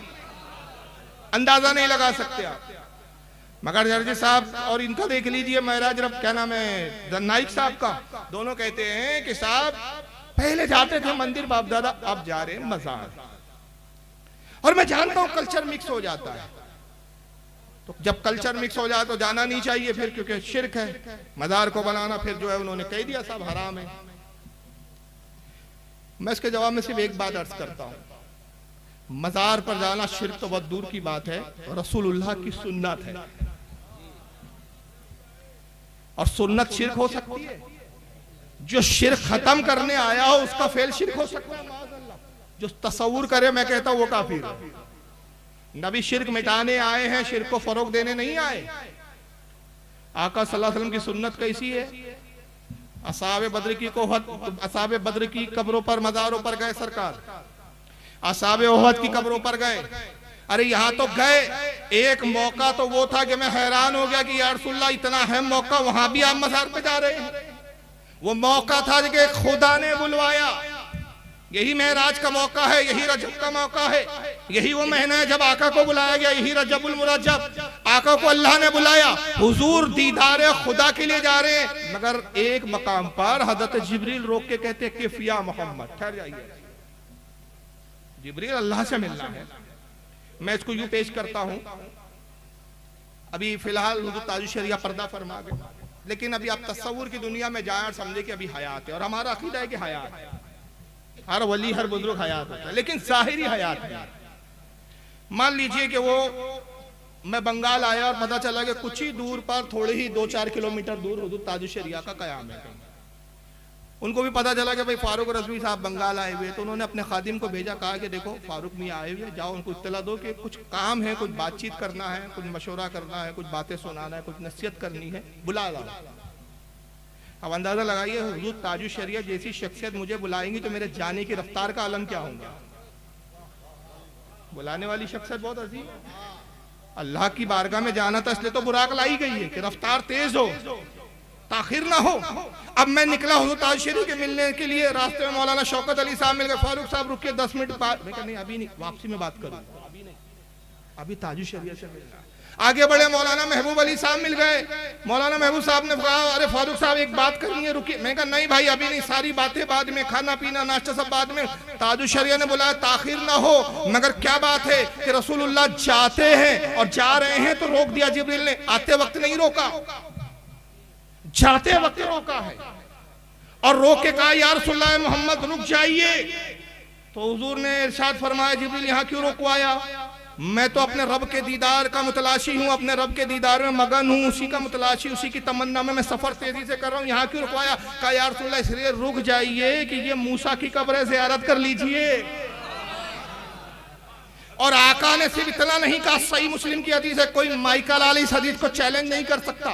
अंदाजा नहीं लगा सकते आप। मगर जर्जी साहब और इनका देख लीजिए, महराज रब क्या नाम है, नाइक साहब का, दोनों कहते हैं कि साहब पहले जाते थे मंदिर बाप दादा, अब जा रहे हैं मजार। और मैं जानता हूं कल्चर मिक्स हो जाता है, तो जब कल्चर मिक्स हो जाए तो जाना नहीं चाहिए फिर, क्योंकि शिर्क है। मजार को बनाना फिर जो है उन्होंने कह दिया साहब हराम है। मैं इसके जवाब में सिर्फ एक बात अर्ज करता हूं, मजार पर जाना शिर्क तो बहुत दूर की बात है, रसूलुल्लाह की सुन्नत है। और सुन्नत शिर्क हो सकती है, जो शिर्क खत्म करने आया हो उसका फेल शिर्क हो सकता है। जो तसव्वुर करे, मैं कहता हूं वो काफिर है। नबी शिर्क मिटाने आए हैं, शिर्क को फरोग देने नहीं आए। आका सल्लल्लाहु अलैहि वसल्लम की सुन्नत कैसी है? असहाबे बद्र की कब्रों पर, मज़ारों पर गए सरकार, असहाबे ओहद की कब्रों पर गए। अरे यहाँ तो गए, एक मौका तो वो था कि मैं हैरान हो गया कि या रसूलल्लाह इतना अहम मौका, वहां भी आप मज़ार पे जा रहे हैं। वो मौका था कि खुदा ने बुलवाया। यही मेराज का मौका है, यही रजब का मौका है, यही वो महीना है जब आका को बुलाया गया, यही रजबुल मुरज्जब। आका को अल्लाह ने बुलाया, हुजूर दीदारे खुदा के लिए जा रहे हैं। मगर एक मकाम पर हजरत जिब्रील रोक के कहते हैं कि या मोहम्मद ठहर जाइए, जिब्रील अल्लाह से मिलना है। मैं इसको यूं पेश करता हूं, अभी फिलहाल हुजूर ताजुल शरिया पर्दा फरमा गए, लेकिन अभी आप तस्वुर की दुनिया में जाए और समझे कि अभी हयात है, और हमारा अकीदा है कि हयात है, हर वली हर बुजुर्ग हयात होता है, लेकिन ज़ाहिरी हयात है। मान लीजिए कि वो मैं बंगाल आया और पता चला कि कुछ ही दूर पर, थोड़े ही 2-4 किलोमीटर दूर हुजूर ताजुल शरिया का कयाम है। उनको भी पता चला कि भाई फारूक रज़वी साहब बंगाल आए हुए, तो उन्होंने अपने खादिम को भेजा, कहा कि देखो फारूक मियाँ आए हुए, जाओ उनको इत्तला दो कि कुछ काम है, कुछ बातचीत करना है, कुछ मशवरा करना है, कुछ बातें सुनाना है, कुछ नसीहत करनी है, बुला लाओ। अब अंदाजा लगाइए, हुजूर ताजुल शरिया जैसी शख्सियत मुझे बुलाएंगी तो मेरे जाने की रफ्तार का आलम क्या होगा? बुलाने वाली शख्सियत बहुत अजीम है। अल्लाह की बारगाह में जाना था, इसलिए तो बुराक लाई गई है कि रफ्तार तेज हो, ताखिर ना हो। अब मैं निकला हुजूर ताजुल शरीफ के मिलने के लिए, रास्ते में मौलाना शौकत अली साहब मिल गए। फारूक साहब रुकिए 10 मिनट बाद। मैं कहा नहीं अभी नहीं, वापसी में बात करूँ, अभी नहीं, अभी ताजुल शरिया से मिलना। आगे बढ़े, मौलाना महबूब अली साहब मिल गए। मौलाना महबूब साहब ने कहा अरे फारूक साहब एक बात करनी है, रुकिए। मैं कहा नहीं भाई अभी नहीं, सारी बातें बाद में, खाना पीना नाश्ता सब बाद में। ताजुल शरिया ने बुलाया, ताखिर ना हो। मगर क्या बात है कि रसूलुल्लाह जाते हैं और जा रहे हैं तो रोक दिया जिब्रील ने, आते वक्त नहीं रोका, जाते वक्त रोका है, और रोक के कहा या रसूलुल्लाह मोहम्मद रुक जाइए। तो हुजूर ने इरशाद फरमाया जिब्रील यहाँ क्यों रुकवाया? मैं तो अपने रब के दीदार का मुतलाशी हूँ, अपने रब के दीदार में मगन हूँ, उसी का मुतलाशी, उसी की तमन्ना में मैं सफर तेजी से कर रहा हूँ, यहाँ क्यों रुकवाया? कहा या रसूलुल्लाह इसलिए रुक जाइए कि ये मूसा की कब्र ज़ियारत कर लीजिए। और आका ने सिर्फ इतना नहीं कहा, सही मुस्लिम की हदीस है, कोई माइकल आली इस हदीस को चैलेंज नहीं कर सकता,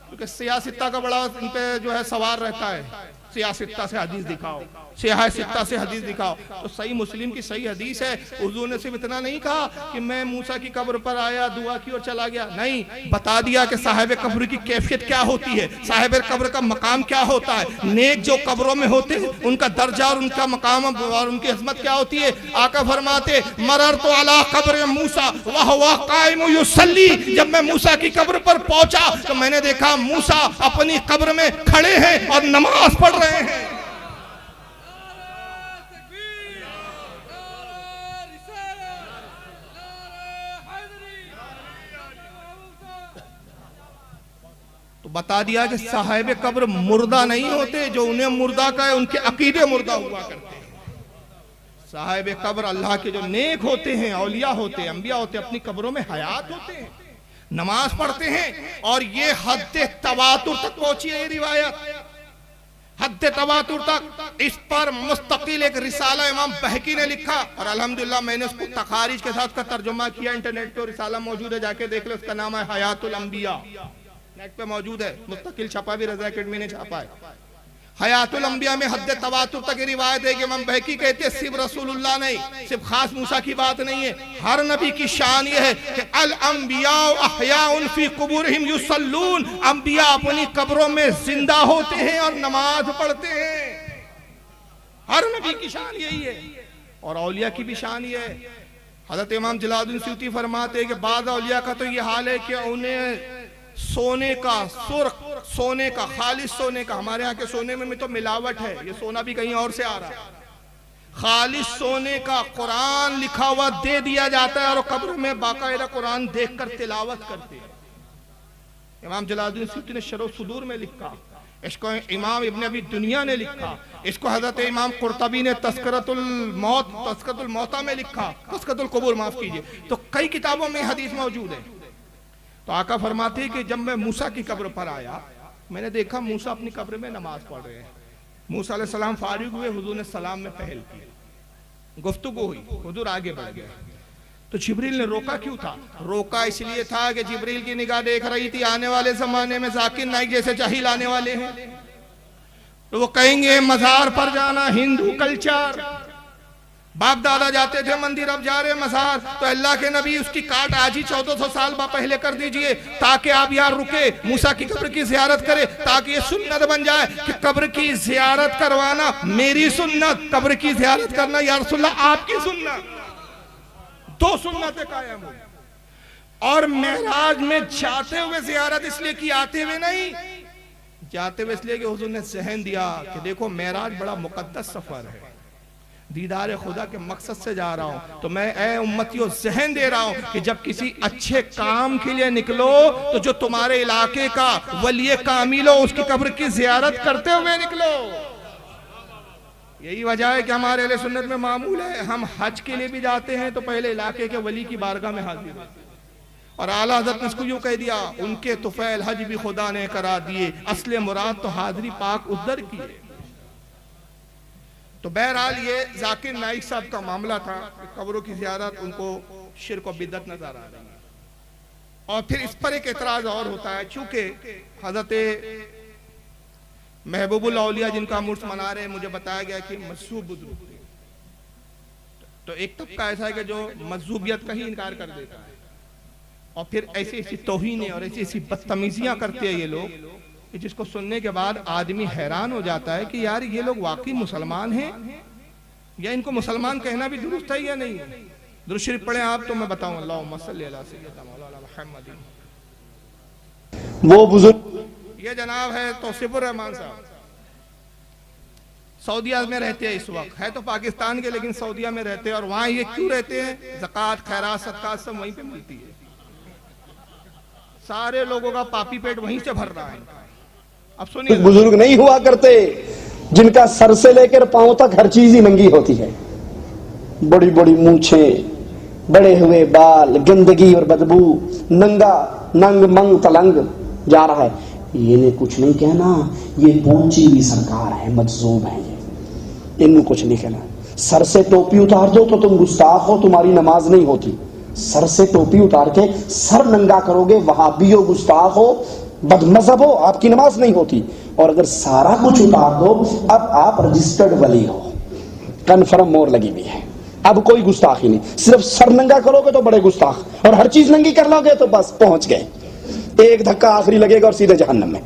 क्योंकि सियासत्ता का बड़ा इन पे जो है सवार रहता है, सियासत्ता से हदीस दिखाओ, सियासत्ता से हदीस दिखाओ। तो सही मुस्लिम की सही हदीस है, हुजूर ने सिर्फ इतना नहीं कहा कि मैं मूसा की कब्र पर आया, दुआ की और चला गया, नहीं, बता दिया कि साहिब कब्र की कैफियत क्या होती है, साहिब कब्र का मकाम क्या होता है, नेक जो कब्रों में होते हैं उनका दर्जा और उनका मकाम और उनकी अज़मत क्या होती है। आका फरमाते मरर तो अला कब्र मूसा वह कायम युसल्ली, जब मैं मूसा की कब्र पर पहुंचा तो मैंने देखा मूसा अपनी कब्र में खड़े हैं और नमाज पढ़ रहे हैं। तो बता दिया कि साहिब कब्र मुर्दा नहीं होते, जो उन्हें मुर्दा का है उनके अकीदे मुर्दा हुआ करते हैं। साहिब कब्र अल्लाह के जो नेक होते हैं, औलिया होते हैं, अंबिया होते हैं, अपनी कब्रों में हयात होते हैं, नमाज पढ़ते हैं। और ये हद तवातुर तक पहुंची है ये रिवायत, हद तवातुर तक। इस पर मुस्तकिल एक रिसाला इमाम बहकी ने लिखा, और अल्हम्दुलिल्लाह मैंने उसको तखारिज के साथ का तर्जुमा किया, इंटरनेट पे रिसाला मौजूद है, जाके देख ले, उसका नाम है हयातुल अंबिया, नेट पे मौजूद है, मुस्तकिल छपा भी रज़ा अकेडमी ने छपा है। हयातुल अंबिया में हद तवातुर तक की रिवायत है कि इमाम बहकी कहते हैं सिर्फ रसूलुल्लाह नहीं, सिर्फ खास मूसा की बात नहीं है, हर नबी की शान यह है कि अल अंबिया अहयाउन फी कुबूरिहिम युसल्लून, अंबिया अपनी कब्रों में जिंदा होते हैं और नमाज पढ़ते हैं। हर नबी की शान यही है, और औलिया की भी शान यह है। हजरत इमाम जलालुद्दीन सूती फरमाते हैं कि बाद औलिया का तो यह हाल है कि उन्हें सोने का, सुर्ख सोने का, खालिस सोने का, हमारे यहाँ के सोने में तो मिलावट है, ये सोना भी कहीं और से आ रहा है, खालिस सोने का कुरान लिखा हुआ दे दिया जाता है, और कब्र में बाकायदा कुरान देखकर तिलावत करते हैं। इमाम जलालुद्दीन सूती ने शरह सुदूर में लिखा, इसको इमाम इब्न अबी दुनिया ने लिखा, इसको हजरत इमाम कुर्तबी ने तस्करतुल मौता में लिखा, तस्करतुल कुबूर माफ कीजिए। तो कई किताबों में हदीस मौजूद है। तो आका फरमाते हैं कि जब मैं मूसा की कब्र पर आया, मैंने देखा मूसा अपनी कब्र में नमाज पढ़ रहे हैं। मूसा अलैहि सलाम फारिग हुए, हुजूर ने सलाम में पहल की, गुफ्तगू हुई, हुजूर आगे बढ़ गए। तो जिब्रील ने रोका क्यों था? रोका इसलिए था कि जिब्रील की निगाह देख रही थी आने वाले जमाने में जाकिर नाइक जैसे जाहिल आने वाले हैं, तो वो कहेंगे मजार पर जाना हिंदू कल्चर, बाप दादा जाते थे मंदिर अब जा रहे मजार, तो अल्लाह के नबी उसकी काट आज ही 1400 साल पहले कर दीजिए ताकि आप यार रुके, मूसा की कब्र की जियारत करे, ताकि ये सुन्नत बन जाए कि कब्र की जियारत करवाना मेरी सुन्नत, कब्र की जियारत करना या रसूलल्लाह आपकी सुन्नत, दो सुन्नतें कायम हुई। और मेराज में जाते हुए जियारत इसलिए की, आते हुए नहीं, जाते हुए इसलिए कि हुजूर ने जहन दिया कि देखो मेराज बड़ा मुकद्दस सफर है, दीदार खुदा के मकसद से जा रहा हूं, तो मैं ए उम्मतियों जहन दे रहा हूं कि जब किसी अच्छे काम के लिए निकलो तो जो तुम्हारे इलाके का वली कामिल हो उसकी कब्र की जियारत करते हुए निकलो। यही वजह है कि हमारे अहले सुन्नत में मामूल है, हम हज के लिए भी जाते हैं तो पहले इलाके के वली की बारगाह में हाजिर होते हैं। और आला हज़रत ने इसको यूं कह दिया, उनके तुफैल हज भी खुदा ने करा दिए, असले मुराद तो हाजिरी पाक उधर की है। तो बहरहाल ये जाकिर नाइक साहब का मामला था, कब्रों की ज़ियारत उनको शिर्क और बिदअत नजर आ रही है। और फिर इस पर एक एतराज और होता है, चूंकि हजरत महबूबुल औलिया जिनका मुर्स मना रहे हैं, मुझे बताया गया कि मजसूब बुजुर्ग थे, तो एक तबका ऐसा है कि जो मजसूबियत का ही इनकार कर देता है, और फिर ऐसी ऐसी तौहीनें और ऐसी ऐसी बदतमीजियां करते हैं ये लोग, जिसको सुनने के बाद आदमी हैरान हो जाता है कि यार ये लोग वाकई मुसलमान हैं या इनको मुसलमान कहना भी दुरुस्त है या नहीं। दुरूद शरीफ पढ़े आप तो मैं बताऊं, अल्लाहुम्मा सल्ली अला सय्यिदना मौलाना मुहम्मद। वो बुजुर्ग ये जनाब है तौसीफुर रहमान साहब, सऊदीया में रहते हैं इस वक्त, है तो पाकिस्तान के लेकिन सऊदीया में रहते हैं। और वहां ये क्यों रहते हैं? ज़कात खैरात सदकात सब वहीं पे मिलती है, सारे लोगों का पापी पेट वहीं से भर रहा है। अब सुनिए, बुजुर्ग नहीं हुआ करते जिनका सर से लेकर पांव तक हर चीज ही नंगी होती है, बड़ी बड़ी मूंछें, बड़े हुए बाल, गंदगी और बदबू, नंगा नंग मंग तलंग जा रहा है। ये ने कुछ नहीं कहना, ये पहुंची हुई सरकार है, मजजूब है, ये इनको कुछ नहीं कहना। सर से टोपी उतार दो तो तुम गुस्ताख हो, तुम्हारी नमाज नहीं होती। सर से टोपी उतार के सर नंगा करोगे, वहाबी हो, गुस्ताख हो, बदमजहब हो, आपकी नमाज नहीं होती। और अगर सारा कुछ उतार दो, अब आप रजिस्टर्ड वली हो, कन्फर्म मोहर लगी हुई है, अब कोई गुस्ताखी नहीं। सिर्फ सर नंगा करोगे तो बड़े गुस्ताख, और हर चीज नंगी कर लोगे तो बस पहुंच गए, एक धक्का आखिरी लगेगा और सीधे जहन्नम में।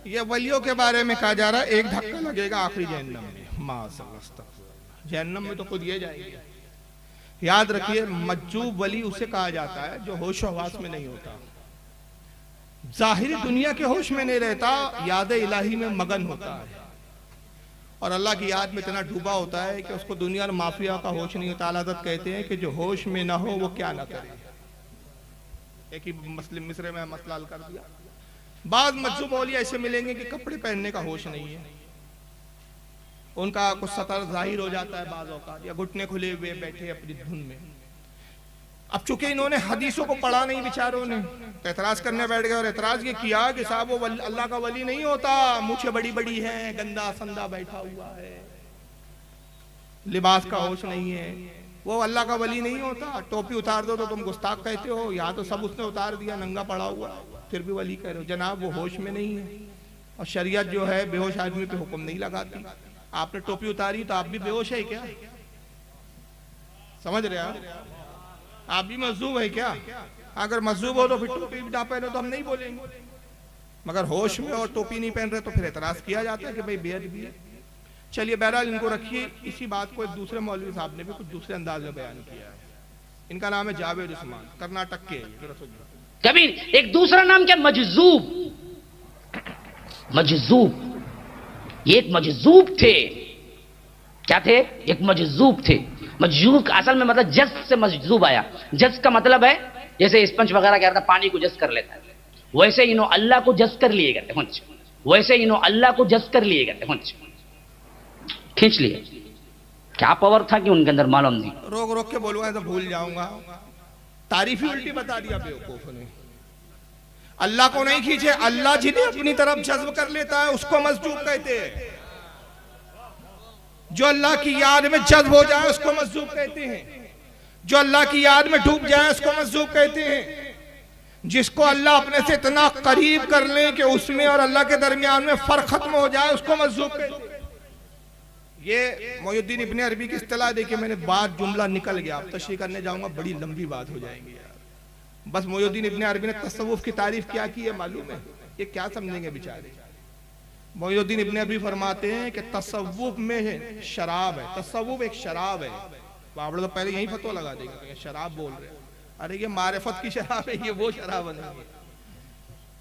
ये वलियों के बारे में कहा जा रहा है, एक धक्का लगेगा आखिरी जहन्नम में। माशाअल्लाह, जहन्नम में तो खुद ये जाएगी। याद रखिए, मज्जूब वली उसे कहा जाता है जो होश हवास में नहीं होता, जाहिरी दुनिया के होश में नहीं रहता, याद इलाही में मगन होता है, और अल्लाह की याद में इतना डूबा होता है कि उसको दुनिया और माफिया का होश नहीं होता। आला हज़रत कहते हैं कि जो होश में ना हो वो क्या ना करे। एक ही मुस्लिम मिसरे में मसला हल कर दिया। बाद मज्जूब औलिया ऐसे मिलेंगे कि कपड़े पहनने का होश नहीं है, उनका कुछ सतर जाहिर हो जाता है बाज़ औक़ात, या घुटने खुले हुए बैठे अपनी धुन में। अब चूंकि इन्होंने हदीसों को पढ़ा नहीं बेचारों ने, तो एतराज करने बैठ गए, और एतराज ये किया कि साहब वो अल्लाह का वली नहीं होता, मूछें बड़ी बड़ी हैं, गंदा संदा बैठा हुआ है, लिबास का होश नहीं है, वो अल्लाह का वली नहीं होता। टोपी उतार दो तो तुम गुस्ताख कहते हो, यहाँ तो सब उसने उतार दिया, नंगा पड़ा हुआ, फिर भी वली कह रहे हो। जनाब वो होश में नहीं है, और शरीयत जो है बेहोश आदमी पे हुक्म नहीं लगाती। आपने टोपी उतारी तो आप भी बेहोश है क्या? समझ रहे आप? आप भी मजदूब है क्या? अगर मजदूब हो तो फिर टोपी ना पहनो तो हम नहीं बोलेंगे, मगर होश में और टोपी नहीं पहन रहे तो फिर एतराज किया जाता है कि भाई बेअदबी है। चलिए बहरहाल इनको रखिए। इसी बात को एक दूसरे मौलवी साहब ने भी कुछ दूसरे अंदाज में बयान किया है। इनका नाम है जावेद उस्मान, कर्नाटक के। कभी एक दूसरा नाम क्या? मजजूब। मजजूब, ये एक मजजूब थे। क्या थे? एक मजजूब थे। मजजूब का असल में मतलब जज से मजजूब आया। जज का मतलब है जैसे स्पंज वगैरह क्या था, पानी को जज कर लेता है, वैसे इन्हों अल्लाह को जज कर लिए गए, वैसे इन्हों अल्लाह को जज कर लिए गए, खींच लिए। क्या पावर था कि उनके अंदर मालूम नहीं। रोक रोक के बोलूंगा तो भूल जाऊंगा। तारीफ ही उल्टी बता दिया बेवकूफ ने। अल्लाह को नहीं खींचे, अल्लाह जिन्हें अपनी तरफ जज्ब कर लेता है उसको मजजूब कहते हैं। जो अल्लाह की याद में जज्ब हो जाए उसको मजजूब कहते हैं। जो अल्लाह की याद में डूब जाए उसको मजजूब कहते हैं। जिसको अल्लाह अपने से इतना करीब कर ले कि उसमें और अल्लाह के दरमियान में फर्क खत्म हो जाए उसको मजजूब कहते हैं। ये मोहिउद्दीन इब्ने अरबी की इस्तिलाह देखिए, मैंने बात जुमला निकल गया, अब तशरीह करने जाऊंगा बड़ी लंबी बात हो जाएगी यार। बस मोहिउद्दीन इब्ने अरबी ने तसव्वुफ की तारीफ क्या की है मालूम है? ये क्या समझेंगे बेचारे। मोहिउद्दीन इब्ने अरबी फरमाते हैं कि तसव्वुफ में शराब है, तसव्वुफ एक शराब है। बाबड़ तो पहले यही फतवा लगा देगा शराब बोल रहे हैं, अरे ये मारिफत की शराब है, ये वो शराब नहीं।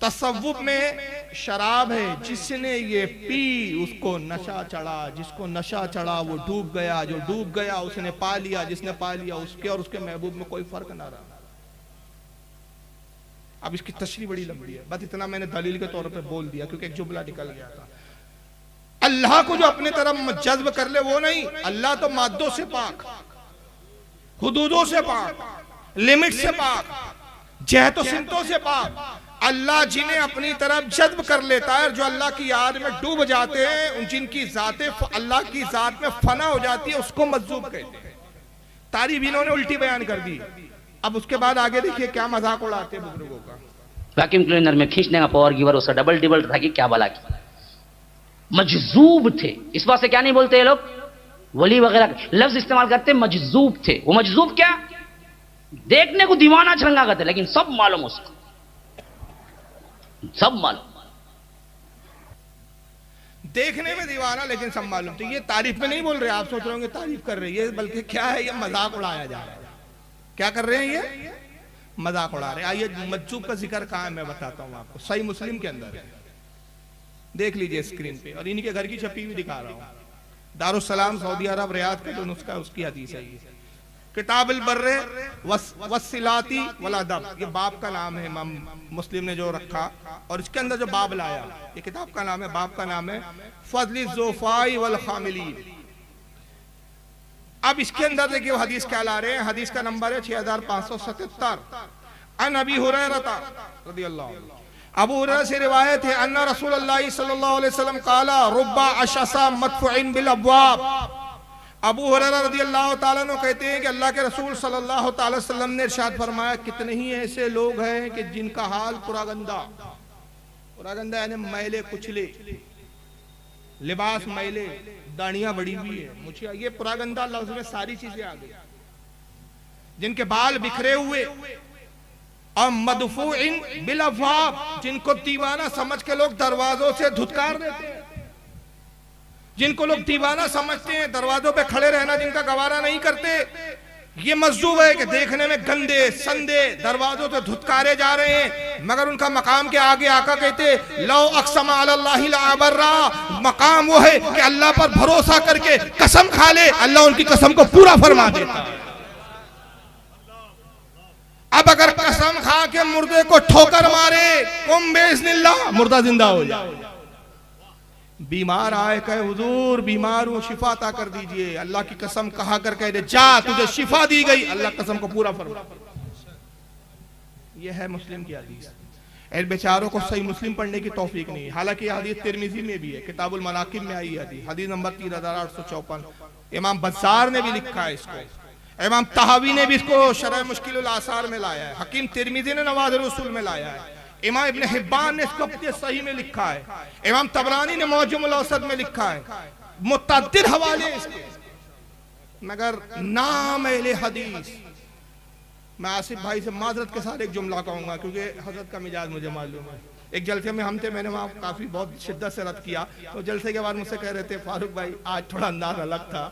तसव्वुफ में शराब है, जिसने ये पी उसको नशा चढ़ा, जिसको नशा चढ़ा वो डूब गया, जो डूब गया उसने पा लिया, जिसने पा लिया उसके और उसके महबूब में कोई फर्क ना रहा। अब इसकी तशरीह बड़ी लंबी है, बस इतना मैंने दलील के तौर पे बोल दिया क्योंकि एक जुमला निकल गया था। अल्लाह को जो अपने तरफ जज्ब कर ले वो नहीं, अल्लाह तो मादों से पाक, हुदूदों से पाक, लिमिट से पाक, जहतो सिमतों से पाक। अल्लाह जिन्हें अपनी तरफ जज्ब कर लेता है, जो अल्लाह की याद में डूब जाते हैं, जिनकी जाते अल्लाह की जात में फना हो जाती है, उसको मजजूब कहते हैं। तारीफ इन्होंने उल्टी बयान कर दी। अब उसके बाद आगे देखिए क्या मजाक उड़ाते हैं बुजुर्गों का। वैक्यूम क्लीनर में खींचने का पावर गिवर उसका डबल टिबल था कि क्या भला की मजजूब थे। इस बात से क्या नहीं बोलते ये लोग, वली वगैरह लफ्ज इस्तेमाल करते, मजजूब थे। वो मजजूब क्या, देखने को दीवाना छरंगा करते, लेकिन सब मालूम उसको, सब मालूम, देखने में दीवाना लेकिन सब मालूम। तो ये तारीफ में नहीं बोल रहे, आप सोच रहे होंगे तारीफ कर रहे हैं, ये बल्कि क्या है, ये मजाक उड़ाया जा रहा है। क्या कर रहे हैं ये, मजाक उड़ा रहे हैं। आइए मजजूब का जिक्र कहाँ है मैं बताता हूँ आपको, सही मुस्लिम के अंदर है, देख लीजिए स्क्रीन पे, और इन्हीं के घर की छपी हुई दिखा रहा हूँ। दारुस्सलाम सऊदी अरब रियाद का जो नुस्खा उसकी हदीस है। किताब अल बर्रे वस्सिलाती वल अदब, ये बाप का नाम है, इमाम मुस्लिम ने जो रखा, और इसके अंदर जो बाब लाया, ये किताब का नाम है, बाप का नाम है फज़्ल ज़ुफ़ाई वल खामिलीन। अब इसके अंदर देखिए हदीस क्या ला रहे हैं, हदीस का नंबर है 6577। अन अबी हुरैरा रज़ियल्लाहु अन्हु, अबू हुरैरा से रिवायत है, अन्ना रसूलुल्लाह सल्लल्लाहु अलैहि वसल्लम काला रुब्बा अशसा मदफुइन बिल अब्वाब। अबू हुरैरा रज़ियल्लाहु ताला अन्हु कहते हैं कि अल्लाह के रसूल सल्लल्लाहु ताला अलैहि वसल्लम ने इरशाद फरमाया, कितने ही ऐसे लोग हैं कि जिनका हाल पुरागंदा, पुरागंदा यानी मैले कुचले, लिबास मैले, दाढ़ियां बड़ी हुई है, मुझे ये पुरागंदा लफ्ज में सारी चीजें आ गई, जिनके बाल बिखरे हुए, और मदफूइन बिल अब्वाब, जिनको दीवाना समझ के लोग दरवाजों से धुतकार देते हैं, जिनको लोग दीवाना समझते हैं, दरवाजों पे खड़े रहना जिनका गवारा नहीं करते, ये मजदूब है कि देखने में गंदे संदे दरवाजों से धुतकारे जा रहे हैं, मगर उनका मकाम के आगे आका कहते लो अक़सम अलल्लाहि लअबर्रा, मकाम वो है कि अल्लाह पर भरोसा करके कसम खा ले, अल्लाह उनकी कसम को पूरा फरमा देता है। अब अगर कसम खा के मुर्दे को ठोकर मारे, कुम बिइज़्निल्लाह, मुर्दा जिंदा हो जाए। बीमार आए कहे हुजूर बीमार हूं, शिफा अता कर दीजिए, अल्लाह की कसम कहा कर कह दे जा तुझे शिफा दी गई, अल्लाह कसम को पूरा फरमा। यह है मुस्लिम की हदीस। इन बेचारों को सही मुस्लिम पढ़ने की तौफीक नहीं, हालांकि यह हदीस तिरमिज़ी में भी है, किताबुल मनाकिब में आई है हदीस नंबर 3854। इमाम बज़्ज़ार ने भी लिखा है इसको, इमाम तहावी ने भी इसको शरह मुश्किल आसार में लाया है, हकीम तिरमिज़ी ने नवाज़िर उसूल में लाया है, इमाम इब्ने हिब्बान ने इसको अपने सही में लिखा है, इमाम तबरानी ने मौजमुल औसत में लिखा है, मुतअद्दिद हवाले इसके, मगर नाम अहले हदीस। मैं आसिफ भाई से माजरत के साथ एक जुमला कहूंगा क्योंकि हजरत का मिजाज मुझे मालूम है। एक जलसे में हम थे, मैंने वहाँ काफी बहुत शिद्दत से रद्द किया, तो जलसे के बाद मुझसे कह रहे थे फारूक भाई आज थोड़ा अंदाज अलग था,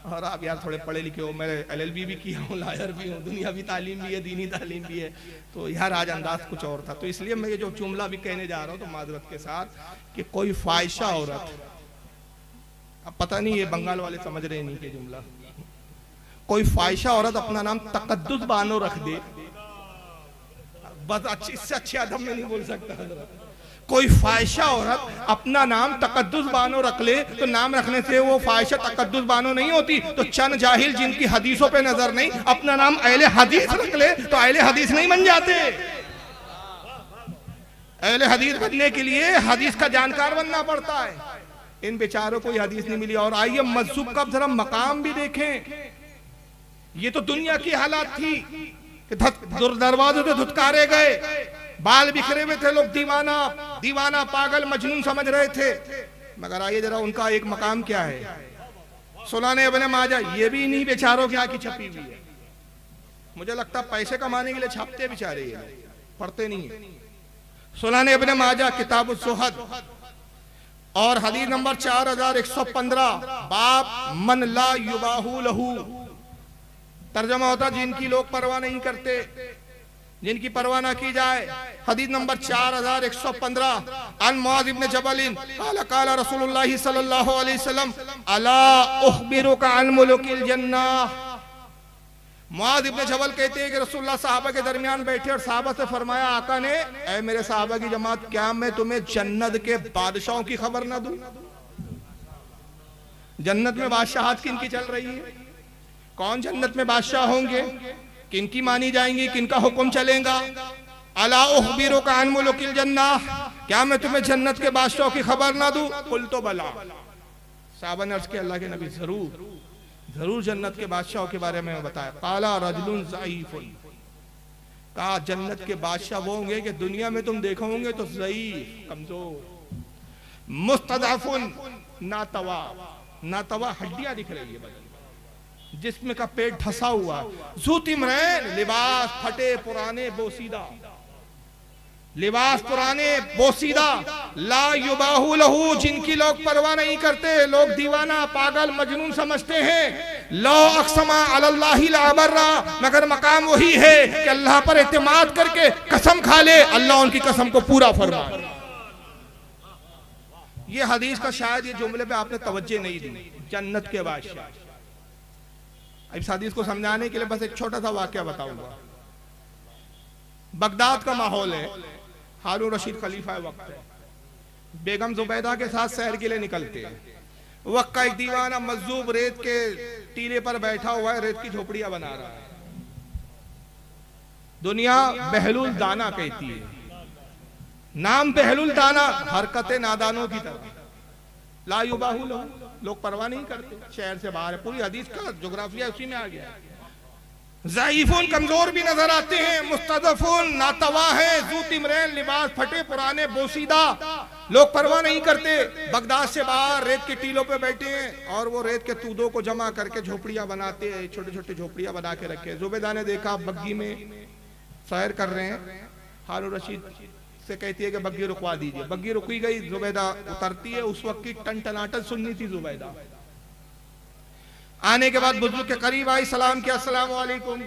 और आप यार थोड़े पढ़े लिखे हो, मैं LLB भी किया हूँ, लायर भी हूँ, दुनियावी तालीम भी है, दीनी तालीम भी है, तो यार आज अंदाज कुछ और था। तो इसलिए मैं ये जो जुमला भी कहने जा रहा हूँ तो माजरत के साथ कि कोई फाहिशा औरत, अब पता नहीं ये बंगाल वाले समझ रहे नहीं कि जुमला, कोई फाहिशा औरत अपना नाम तकद्दुस बानो रख दे, बस अच्छी इससे अच्छे अदब में नहीं बोल सकता। कोई फाहिशा औरत अपना नाम तकद्दुस बानो रख ले तो नाम रखने से वो फाहिशा तकद्दुस बानो नहीं होती। तो चंद जाहिल जिनकी हदीसों पे नजर नहीं अपना नाम अहले हदीस रख ले तो अहले हदीस नहीं बन जाते। अहले हदीस बनने के लिए हदीस का जानकार बनना पड़ता है। इन बेचारों को हदीस नहीं मिली। और आइए मजहब का जरा मकाम भी देखें ये तो दुनिया की हालात थी कि दरवाजे से धुतकारे गए, बाल बिखरे हुए थे, लोग दीवाना दीवाना पागल मजनून समझ रहे थे। मगर आइए जरा उनका एक मकाम क्या है। सुनाने इब्ने माजा, ये भी इन्हीं बेचारों की आंखें छपी हुई है। मुझे लगता पैसे कमाने के लिए छापते बेचारे, ये पढ़ते नहीं है। सुनाने इब्ने माजा किताब ज़ुहद और हदीस नंबर 4115, बाब मन ला युबाहु लहू। तर्जमा होता जिनकी लोग परवाह नहीं करते, जिनकी परवाह ना की जाए। हदीस नंबर 4115, अन मुआज़ इब्न जबल क़ाल क़ाल रसूलुल्लाह सल्लल्लाहु अलैहि वसल्लम अला उख़बिरुका अन मुलुकिल जन्नह। मुआज़ इब्न जबल कहते हैं कि रसूलुल्लाह सहाबा के दरमियान बैठे और सहाबा से फरमाया, आका ने, ऐ मेरे सहाबा की जमात, क्या मैं तुम्हें जन्नत के बादशाहों की खबर ना दूं? जन्नत में बादशाहत किनकी चल रही है? कौन जन्नत में बादशाह होंगे? किनकी मानी जाएंगी? किनका हुक्म चलेगा? अला उख़बिरुका अन मुलुकिल जन्नह, क्या मैं तुम्हें जन्नत के बादशाहों की खबर ना दूं? कुल तो बला। सहाबा ने अर्ज़ किया, अल्लाह के नबी जरूर जरूर जन्नत के बादशाहों के बारे में बताया। काला रजुलुन ज़ईफ़ुन, कहा जन्नत के बादशाह वो होंगे कि दुनिया में तुम देखोगे तो ज़ईफ़, कमजोर, मुस्तज़अफ़ुन, नातवा, नातवा हड्डियां दिख रही है, जिस्म का पेट धसा हुआ, ज़ुतिमरैन, लिबास फटे पुराने बोसीदा, लिबास पुराने बोसीदा, ला युबाहु लहू, जिनकी लोग परवाह नहीं करते, लोग दीवाना पागल मजनून समझते हैं। लो अक़समा अलल्लाहि ला अबर्रा, मगर मकाम वही है कि अल्लाह पर एतमाद करके कसम खा ले, अल्लाह उनकी कसम को पूरा फरमाए। ये हदीस का शायद ये जुमले पे आपने तवज्जो नहीं दी, जन्नत के बादशाह। इस हदीस को समझाने के लिए बस एक छोटा सा वाकया बताऊंगा। बगदाद का माहौल है, हारून रशीद खलीफा वक्त है, बेगम जुबैदा के साथ सैर के लिए निकलते हैं। वक्त का एक दीवाना मजजूब रेत के टीले पर बैठा हुआ है, रेत की झोपड़ियां बना रहा है। दुनिया बहलुल दाना कहती है, नाम बहलुल दाना, हरकतें नादानों की तरह। ला युबाहु लहू, लोग परवाह नहीं करते, शहर से बाहर है। पूरी हदीस का जोग्राफिया उसी में आ गया। ज़ईफ़ुन, कमजोर भी नजर आते हैं, मुस्तज़अफ़ुन, नातवा है, ज़ुतिमरैन, लिबास फटे पुराने बोसीदा, लोग परवाह नहीं करते। बगदाद से बाहर रेत के टीलों पे बैठे हैं और वो रेत के तूदों को जमा करके झोपड़ियां बनाते हैं, छोटे छोटे झोपड़ियां बना के रखे। जुबैदा ने देखा बग्गी में सैर कर रहे हैं, हारून रशीद से कहती है कि बग्गी रुकवा दीजिए। बग्गी रुकी गई, जुबैदा उतरती है। उस वक्त की टनटनाटन सुननी थी जुबैदा। आने के बाद बुजुर्ग के करीब आई, सलाम किया, अस्सलाम वालेकुम।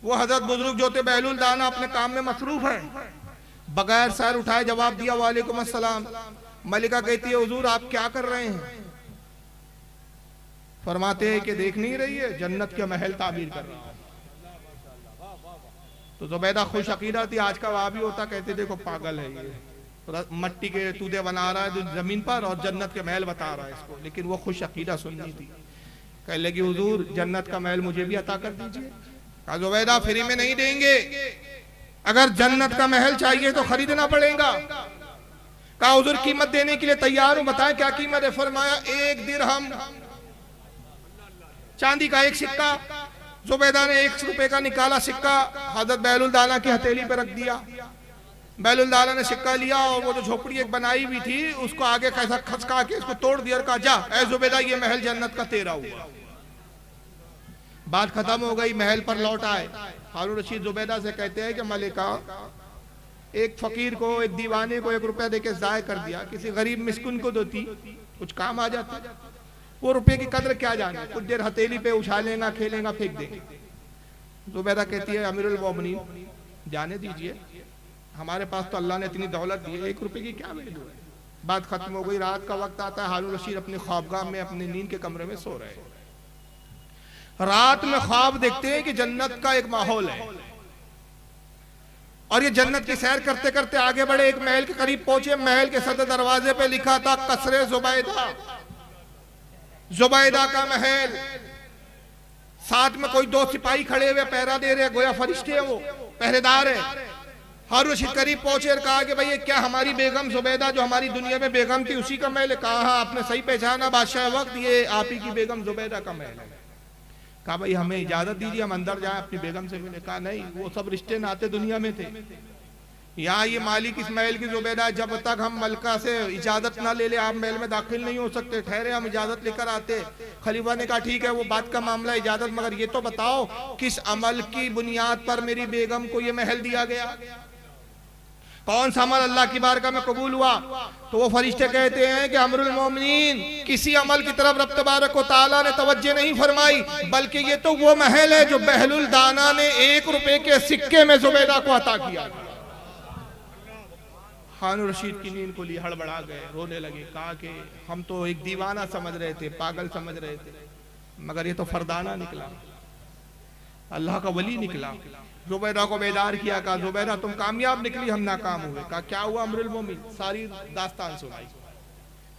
वो हजरत बुजुर्ग जो थे बहलुल दाना अपने काम में मसरूफ है, बगैर सर उठाए जवाब दिया, वालेकुम अस्सलाम। मलिका कहती है, हुजूर आप क्या कर रहे हैं? फरमाते हैं कि देख नहीं रही है, जन्नत के महल ताबीर कर रहा है। तो जुबैदा खुश अकीदा थी, आज का वाबी होता कहते देखो पागल है ये, मट्टी के तूदे बना रहा है जमीन पर और जन्नत के महल बता रहा है इसको। लेकिन वो खुश अकीदा सुननी थी। कह लगी, हुजूर जन्नत का महल मुझे भी अता कर दीजिए। कहा जुबैदा फ्री में नहीं देंगे, अगर जन्नत का महल चाहिए तो खरीदना पड़ेगा। कहा हुजूर कीमत देने के लिए तैयार हूं, बताएं क्या कीमत है? फरमाया 1 दिरहम, चांदी का 1 सिक्का। जुबैदा ने 1 रुपए का निकाला सिक्का, हजरत बहलुल दाना की हथेली पे रख दिया। बहलुल दाना ने सिक्का लिया और वो जो झोपड़ी एक बनाई हुई थी उसको आगे कैसा खसका के इसको तोड़ दिया और कहा, जा ऐ जुबैदा ये महल जन्नत का तेरा हुआ। बात खत्म हो गई, महल पर लौट आए। हारून रशीद जुबैदा से कहते हैं कि मलिका, एक फकीर को, एक दीवाने को 1 रुपया देके ज़ाय कर दिया, किसी गरीब मिस्किन को देती कुछ काम आ जाता। वो रुपये की कदर क्या जाने, कुछ देर हथेली पे उछालेगा, खेलेगा, फेंक देंगे। जुबैदा कहती है, अमीरुल मोमिनीन जाने दीजिए, हमारे पास तो अल्लाह ने इतनी दौलत दी है, 1 रुपये की क्या वैल्यू है। बात खत्म हो गई। रात का वक्त आता है, हारून रशीद अपने ख्वाबगाह में अपनी नींद के कमरे में सो रहे हैं। रात में ख्वाब देखते हैं कि जन्नत का एक माहौल है और ये जन्नत की सैर करते करते आगे बढ़े, एक महल के करीब पहुंचे। महल के सदर दरवाजे पे लिखा था कसरे जुबैदा, जुबैदा का महल। साथ में कोई 2 सिपाही खड़े हुए पहरा दे रहे, गोया फरिश्ते हैं, वो पहरेदार है। हारून रशीद करीब पहुंचे और कहा कि भाई ये क्या हमारी बेगम जुबैदा जो हमारी दुनिया में बेगम थी उसी का महल है? कहा हाँ आपने सही पहचाना बादशाह वक्त, ये आप ही की बेगम जुबैदा का महल है। कहा भाई हमें इजाजत दीजिए, हम अंदर जाएं अपनी बेगम से मिले। कहा नहीं, वो सब रिश्ते नाते दुनिया में थे, यहाँ ये मालिक इस्माइल की जुबैदा, जब तक हम मलका से इजाजत ना ले ले आप महल में दाखिल नहीं हो सकते। ठहरे, हम इजाजत लेकर आते। खलीफा ने कहा ठीक है, वो बात का मामला इजाजत, मगर ये तो बताओ किस अमल की बुनियाद पर मेरी बेगम को ये महल दिया गया, कौन सा अमल अल्लाह की बारगाह में कबूल हुआ? तो वो फरिश्ते कहते हैं कि अमरुल मोमिनीन, किसी अमल की तरफ रब तबारक व तआला ने तवज्जो नहीं फरमाई, बल्कि ये तो वो महल है जो बहलुल दाना ने 1 रुपए के सिक्के में जुबैदा को अता किया। खान रशीद की नींद को लिए हड़बड़ा गए, रोने लगे। कहा कि हम तो एक दीवाना समझ रहे थे, पागल समझ रहे थे, मगर ये तो फरदाना निकला, अल्लाह का वली निकला। जुबैदा को बेदार किया। कहा जुबैदा तुम कामयाब निकली, हम नाकाम हुए। कहा क्या हुआ अमरुल मोमिन? सारी दास्तान सुनाई।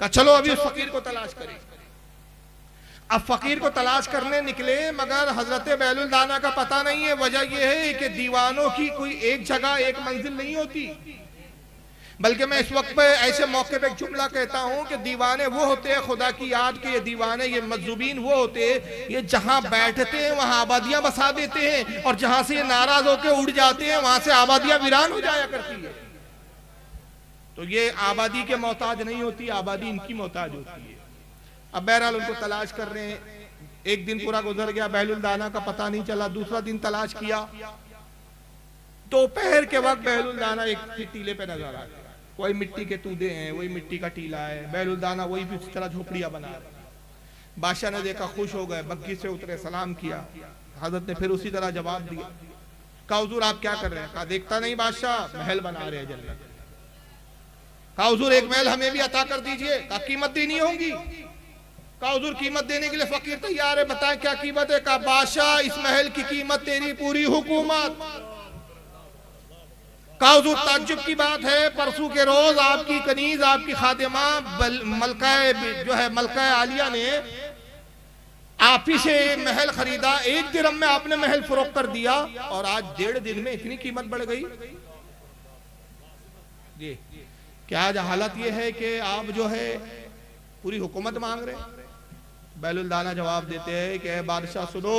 कहा चलो अभी उस फकीर को तलाश करें। अब फकीर को तलाश करने निकले, मगर हजरत बहलुल दाना का पता नहीं है। वजह यह है कि दीवानों की कोई एक जगह एक मंजिल नहीं होती, बल्कि मैं इस वक्त पे ऐसे मौके पे एक जुमला कहता हूँ कि दीवाने वो होते हैं खुदा की याद के, ये दीवाने, ये मजजूबीन वो होते हैं ये जहाँ बैठते हैं वहाँ आबादियाँ बसा देते हैं, और जहाँ से ये नाराज होकर उड़ जाते हैं वहाँ से आबादियाँ वीरान हो जाया करती है। तो ये आबादी के मोहताज नहीं होती, आबादी इनकी मोहताज होती है। अब बहरहाल उनको तलाश कर रहे हैं। एक दिन पूरा गुजर गया, बहलुल दाना का पता नहीं चला। दूसरा दिन तलाश किया, दोपहर के वक्त बहलुल दाना एक टीले पे नजर आ गया। वही मिट्टी के तूदे हैं, वही मिट्टी का टीला है, बहलुल दाना वही भी उस तरह झोपड़ियां बना रहे। बादशाह ने देखा, खुश हो गए, बग्घी से उतरे, सलाम किया। हजरत ने फिर उसी तरह जवाब दिया। कहा हुजूर आप क्या कर रहे हैं? कहा देखता नहीं बादशाह, महल बना रहे हैं जन्नत। कहा हुजूर एक महल हमें भी अता कर दीजिए। कहा कीमत देनी होगी। कहा हुजूर कीमत देने के लिए फकीर तैयार है, बताएं क्या कीमत है? कहा बादशाह इस महल की कीमत तेरी पूरी हुकूमत। कहा हुजूर ताज्जुब की बात है, परसों के रोज आपकी कनीज, आपकी खादिमा मलका जो है मलका आलिया ने आप ही से महल खरीदा, 1 दिरहम में आपने महल फरोख्त कर दिया, और आज 1.5 दिन में इतनी कीमत बढ़ गई। जी क्या आज हालत ये है कि आप जो है पूरी हुकूमत मांग रहे? बहलुल दाना जवाब देते हैं कि बादशाह सुनो,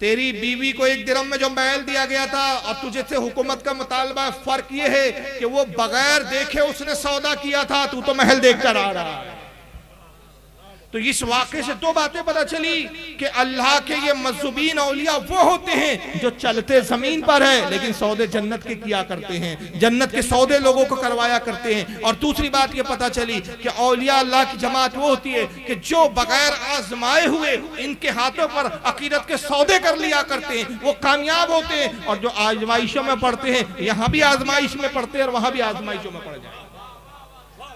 तेरी बीवी को 1 दिरहम में जो महल दिया गया था और तुझे से हुकूमत का मुतालबा, फर्क ये है कि वो बगैर देखे उसने सौदा किया था, तू तो महल देखकर आ रहा है। तो इस वाक़े से 2 बातें पता चली कि अल्लाह के ये मज़्ज़ूबीन औलिया वो होते हैं जो चलते जमीन पर है लेकिन सौदे जन्नत के किया करते हैं, जन्नत के सौदे लोगों को करवाया करते हैं। और दूसरी बात ये पता चली कि औलिया अल्लाह की जमात वो होती है कि जो बगैर आजमाए हुए इनके हाथों पर अकीदत के सौदे कर लिया करते हैं, वो कामयाब होते हैं। और जो आजमाइशों में पड़ते हैं, यहाँ भी आजमाइश में पड़ते हैं और वहाँ भी आजमाइशों में पड़ जाए।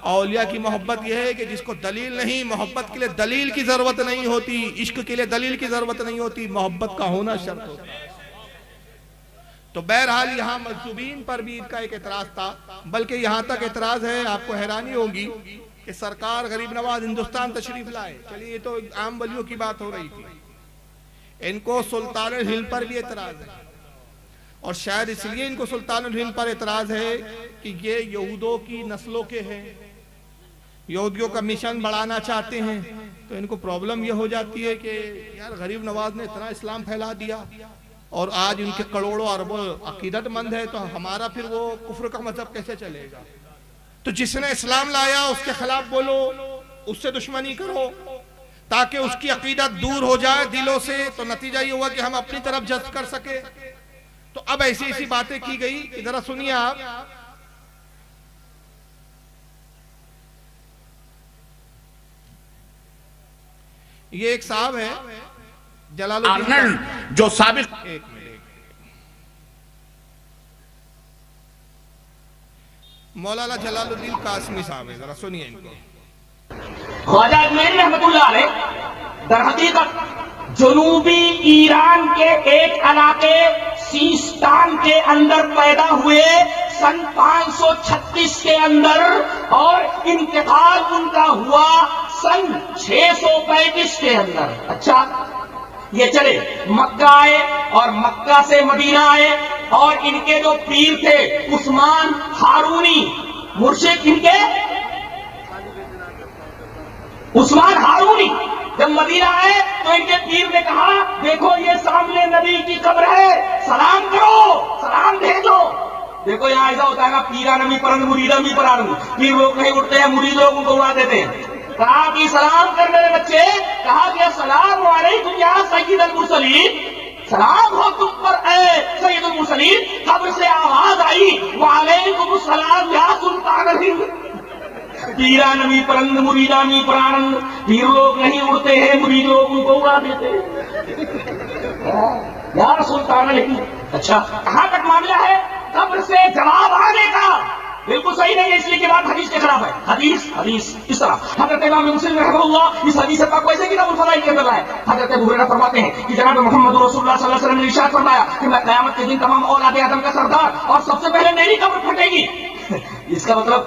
औलिया की मोहब्बत यह है कि जिसको दलील नहीं, मोहब्बत के लिए दलील की जरूरत नहीं होती, इश्क के लिए दलील की जरूरत नहीं होती, मोहब्बत का होना शर्त होता है। तो बहरहाल यहाँ मज़्ज़ूबीन पर भी इनका एक एतराज था, बल्कि यहाँ तक एतराज है, आपको हैरानी होगी कि सरकार गरीब नवाज हिंदुस्तान तशरीफ लाए। चलिए ये तो आम वलियों की बात हो रही थी, इनको सुल्तानुल हिंद पर भी एतराज है, और शायद इसलिए इनको सुल्तानुल हिंद पर एतराज है कि ये यहूदों की नस्लों के हैं, यहूदियों का मिशन बढ़ाना चाहते हैं। तो इनको प्रॉब्लम ये हो जाती है कि यार गरीब नवाज ने इतना इस्लाम फैला दिया और आज उनके करोड़ों अरबों अकीदतमंद है, तो हमारा फिर वो कुफ्र का मजहब कैसे चलेगा? तो जिसने इस्लाम लाया उसके खिलाफ बोलो, उससे दुश्मनी करो ताकि उसकी अकीदत दूर हो जाए दिलों से। तो नतीजा ये हुआ कि हम अपनी तरफ जज्ब कर सके। तो अब ऐसी ऐसी बातें की गई। जरा सुनिए आप, ये एक साहब है जलालुद्दीन जो साबिक, एक मिनट, मौलाना जलालुद्दीन कासमी साहब है, जरा सुनिए इनको। ख्वाजा अजमेरी रहमतुल्लाह अलैह दर हकीकत जनूबी ईरान के एक इलाके सीस्तान के अंदर पैदा हुए सन 536 के अंदर, और इंतकाल उनका हुआ सन 635 के अंदर। अच्छा ये चले, मक्का आए और मक्का से मदीना आए, और इनके जो पीर थे उस्मान हारूनी, मुर्शिद इनके उस्मान हारूनी, जब मदीना आए तो इनके पीर ने कहा, देखो ये सामने नबी की कब्र है, सलाम करो, सलाम भेजो। देखो यहाँ ऐसा होता है ना, पीरा नबी परंग मुरीदा भी परान, पीर लोग नहीं उठते हैं, मुरीद लोग उनको उड़ा देते हैं। कहा कि सलाम कर मेरे बच्चे, कहा कि अस्सलाम वालेकुम या सय्यिदुल मुरसलीन, सलाम हो तुम पर ऐ सय्यिदुल मुरसलीन। कब्र से आवाज आई, वालेकुम सलाम या सुल्तान हिंद। पीरा नबी परंग मुरीदा नबी परान, पीर लोग नहीं उड़ते हैं, मुरीद लोग उनको उड़ा देते हैं या सुल्तान हिंद। अच्छा, कहां तक मामला है? कब्र से जवाब आने का बिल्कुल सही नहीं है, इसलिए कि बात हदीस के खिलाफ है। हदीस इस तरह हजरत इमाम मुस्लिम रहमतुल्लाह इस हदीस पाक को ऐसे किताबुल फज़ाइल के अंदर लाए। हजरत अबू हुरैरा फरमाते हैं कि जनाब मोहम्मद रसूलुल्लाह सल्लल्लाहु अलैहि वसल्लम ने इरशाद फरमाया कि मैं क़यामत के दिन तमाम औलाद आदम का सरदार और सबसे पहले मेरी कब्र फटेगी। इसका मतलब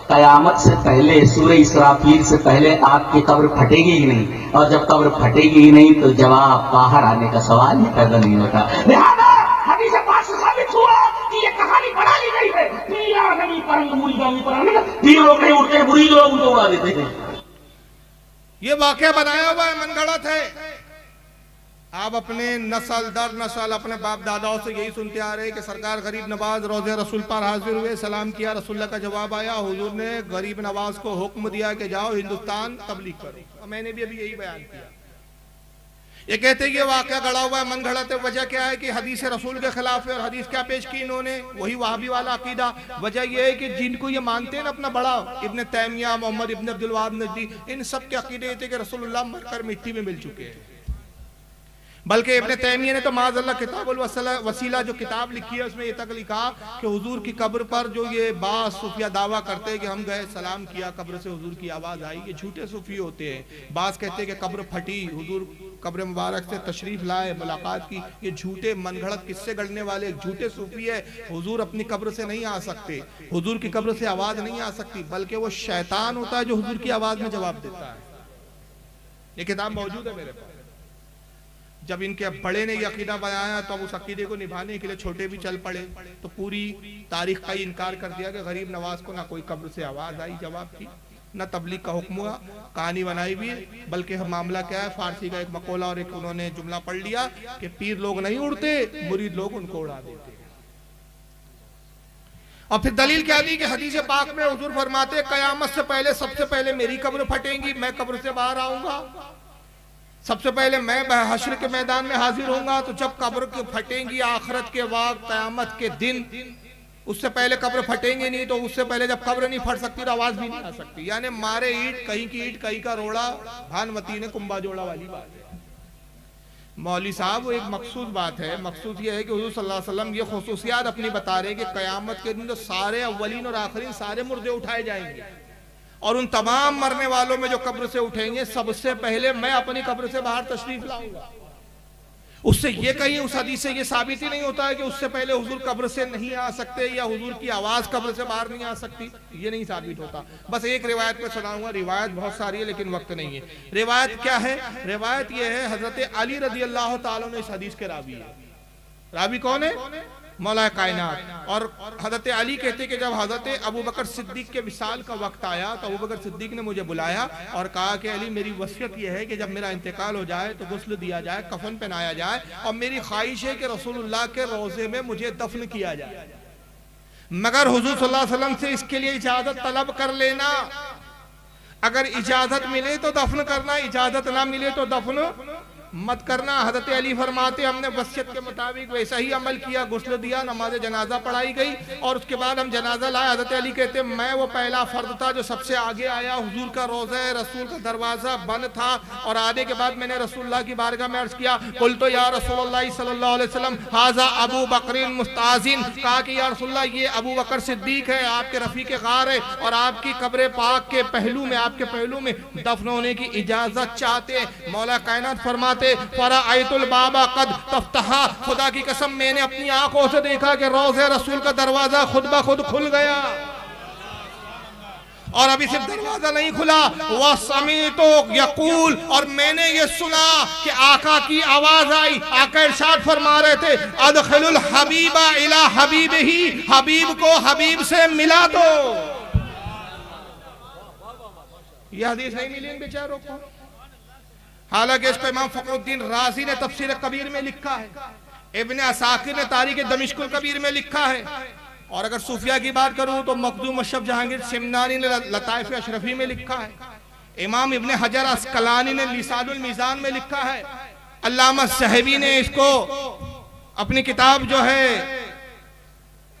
कयामत से पहले, सूरह इसराफील से पहले आपकी कब्र फटेगी ही नहीं, और जब कब्र फटेगी ही नहीं तो जवाब बाहर आने का सवाल ही पैदा नहीं होता। लिहाजा हदीस पाक से साबित हुआ कि ये कहानी बना ली गई है। पीरा नबी परंग मुरीदा नबी परान, पीर लोग नहीं उठते, मुरीद लोग उनको उड़ा देते हैं। ये वाकया बनाया हुआ है, मनगढ़ंत है। आप अपने नस्ल दर नस्ल अपने बाप दादाओं से यही सुनते आ रहे हैं कि सरकार गरीब नवाज रोज़े रसूल पर हाजिर हुए, सलाम किया, रसूलुल्लाह का जवाब आया, हुजूर ने गरीब नवाज को हुक्म दिया कि जाओ हिंदुस्तान तबलीग करो। और मैंने भी अभी यही बयान किया। ये कहते हैं ये वाकया गढ़ा हुआ है, मन गढ़ंत है। वजह क्या है कि हदीस रसूल के खिलाफ है। और हदीस क्या पेश की इन्होंने? वही वहाबी वाला अकीदा। वजह यह है कि जिनको ये मानते हैं ना अपना बड़ा, इब्न तैमिया, मोहम्मद इब्न अब्दुल वहाब नजदी, इन सब के अकीदे थे कि रसूलुल्लाह मरकर मिट्टी में मिल चुके हैं। बल्कि इब्न तैमिया ने तो माज़अल्लाह किताबुल वसीला जो किताब लिखी है उसमें ये तक लिखा कि हुजूर की कब्र पर जो ये बास सूफिया दावा करते हैं कि हम गए सलाम किया, कब्र से हुजूर की आवाज़ आई, ये झूठे सूफी होते हैं। बास कहते हैं कि कब्र फटी, हुजूर कब्र मुबारक से तशरीफ लाए, मुलाकात की। ये झूठे मनगढ़ंत किस्से गढ़ने वाले झूठे सूफी है। हुजूर अपनी कब्र से नहीं आ सकते, हुजूर की कब्र से आवाज़ नहीं आ सकती, बल्कि वो शैतान होता है जो हुजूर की आवाज़ में जवाब देता है। ये किताब मौजूद है मेरे पास। जब इनके बड़े ने ये अकीदा बनाया तो अब उस अकीदे को निभाने के लिए छोटे भी चल पड़े, तो पूरी तारीख का ही इनकार कर दिया कि गरीब नवाज को ना कोई कब्र से आवाज़ आई जवाब की, ना तबलीग का हुक्म हुआ, कहानी बनाई भी। बल्कि मामला क्या है, फारसी का एक मकोला और एक उन्होंने जुमला पढ़ लिया कि पीर लोग नहीं उड़ते, मुरीद लोग उनको उड़ा देते। और फिर दलील क्या दी कि हदीस पाक में हुजूर फरमाते कयामत से पहले सबसे पहले मेरी कब्र फटेगी, मैं कब्र से बाहर आऊंगा, सबसे पहले मैं हश्र के मैदान में हाजिर होऊंगा। तो जब कब्र की फटेंगी आखिरत के वक्त कयामत के दिन, उससे पहले कब्र फटेंगे नहीं, तो उससे पहले जब कब्र नहीं फट सकती तो आवाज भी नहीं आ सकती। यानी मारे ईंट कहीं की ईंट कहीं का रोड़ा, भानवती ने कुंभा जोड़ा वाली बात है। मौलवी साहब वो एक मकसूद बात है, मकसूद ये है कि हुजूर सल्लल्लाहु अलैहि वसल्लम ये खुसूसियात अपनी बता रहे हैं कि कयामत के दिन तो सारे अव्वलीन और आखिरीन सारे मुर्दे उठाए जाएंगे, और उन तमाम मरने वालों में जो कब्र से उठेंगे सबसे पहले मैं अपनी कब्र से बाहर तशरीफ लाऊंगा। उससे ये कहीं उस हदीस से ये साबित ही नहीं होता है कि उससे पहले हुजूर कब्र से नहीं आ सकते या हुजूर की आवाज कब्र से बाहर नहीं आ सकती, ये नहीं साबित होता। बस एक रिवायत पे सुनाऊंगा, रिवायत बहुत सारी है लेकिन वक्त नहीं है। रिवायत क्या है? रिवायत ये है हजरत अली रजी अल्लाह तआला ने इस हदीस के रावी है। रावी कौन है? मौला कायनात। और हजरत अली कहते कि जब हजरत अबू बकर सिद्दीक के विसाल का वक्त आया तो अबू बकर सिद्दीक ने मुझे बुलाया और कहा कि अली मेरी वसीयत यह है कि जब मेरा इंतकाल हो जाए तो गुस्ल दिया जाए, कफन पहनाया जाए, और मेरी ख्वाहिश है कि रसूलुल्लाह के रोजे में मुझे दफन किया जाए, मगर हुजूर सल्लल्लाहु अलैहि वसल्लम से इसके लिए इजाजत तलब कर लेना। अगर इजाजत मिले तो दफन करना, इजाजत ना मिले तो दफन मत करना। हजरत अली फरमाते हमने वसीयत के मुताबिक वैसा ही अमल किया, गुस्ल दिया, नमाज जनाजा पढ़ाई गई और उसके बाद हम जनाजा लाए। हजरत अली कहते मैं वो पहला फर्द था जो सबसे आगे आया, हुजूर का रोज़ा रसूल का दरवाजा बंद था, और आने के बाद मैंने रसूलुल्लाह की बारगाह में अर्ज किया, कुल तो या रसूलुल्लाह सल्लल्लाहु अलैहि वसल्लम हाजा अबू बकरिन मुस्ताजिन, कहा कि या रसूलुल्लाह ये अबू बकर सिद्दीक है, आपके रफीक गार है और आपकी कब्र पाक के पहलू में, आपके पहलू में दफन होने की इजाजत चाहते। मौला कायनात फरमाते फराअयतुल बाबा कद तफ्तहा, खुदा की कसम मैंने अपनी आंखों से देखा कि रोज़े रसूल का दरवाजा खुद ब खुद खुल गया। और अभी सिर्फ दरवाजा नहीं खुला, वह समीतो यकूल, और मैंने ये सुना कि आका की आवाज आई। आका इरशाद फरमा रहे थे अदखिलुल हबीबा इला हबीबिही, हबीब को हबीब से मिला दो। ये हदीस नहीं मिली इन बेचारों को। हालांकि इसको इमाम फखरुद्दीन राजी ने तफसीर कबीर में लिखा है, इब्ने असाकिर ने तारीख दमिश्कुल कबीर में लिखा है, और अगर सूफिया की बात करूं तो मखदूम अशरफ जहांगीर सिमनानी ने लताइफ अशरफी में लिखा है, इमाम इब्ने हजर अस्कलानी ने लिसानुल मीज़ान में लिखा है, अल्लामा ज़हबी ने इसको अपनी किताब जो है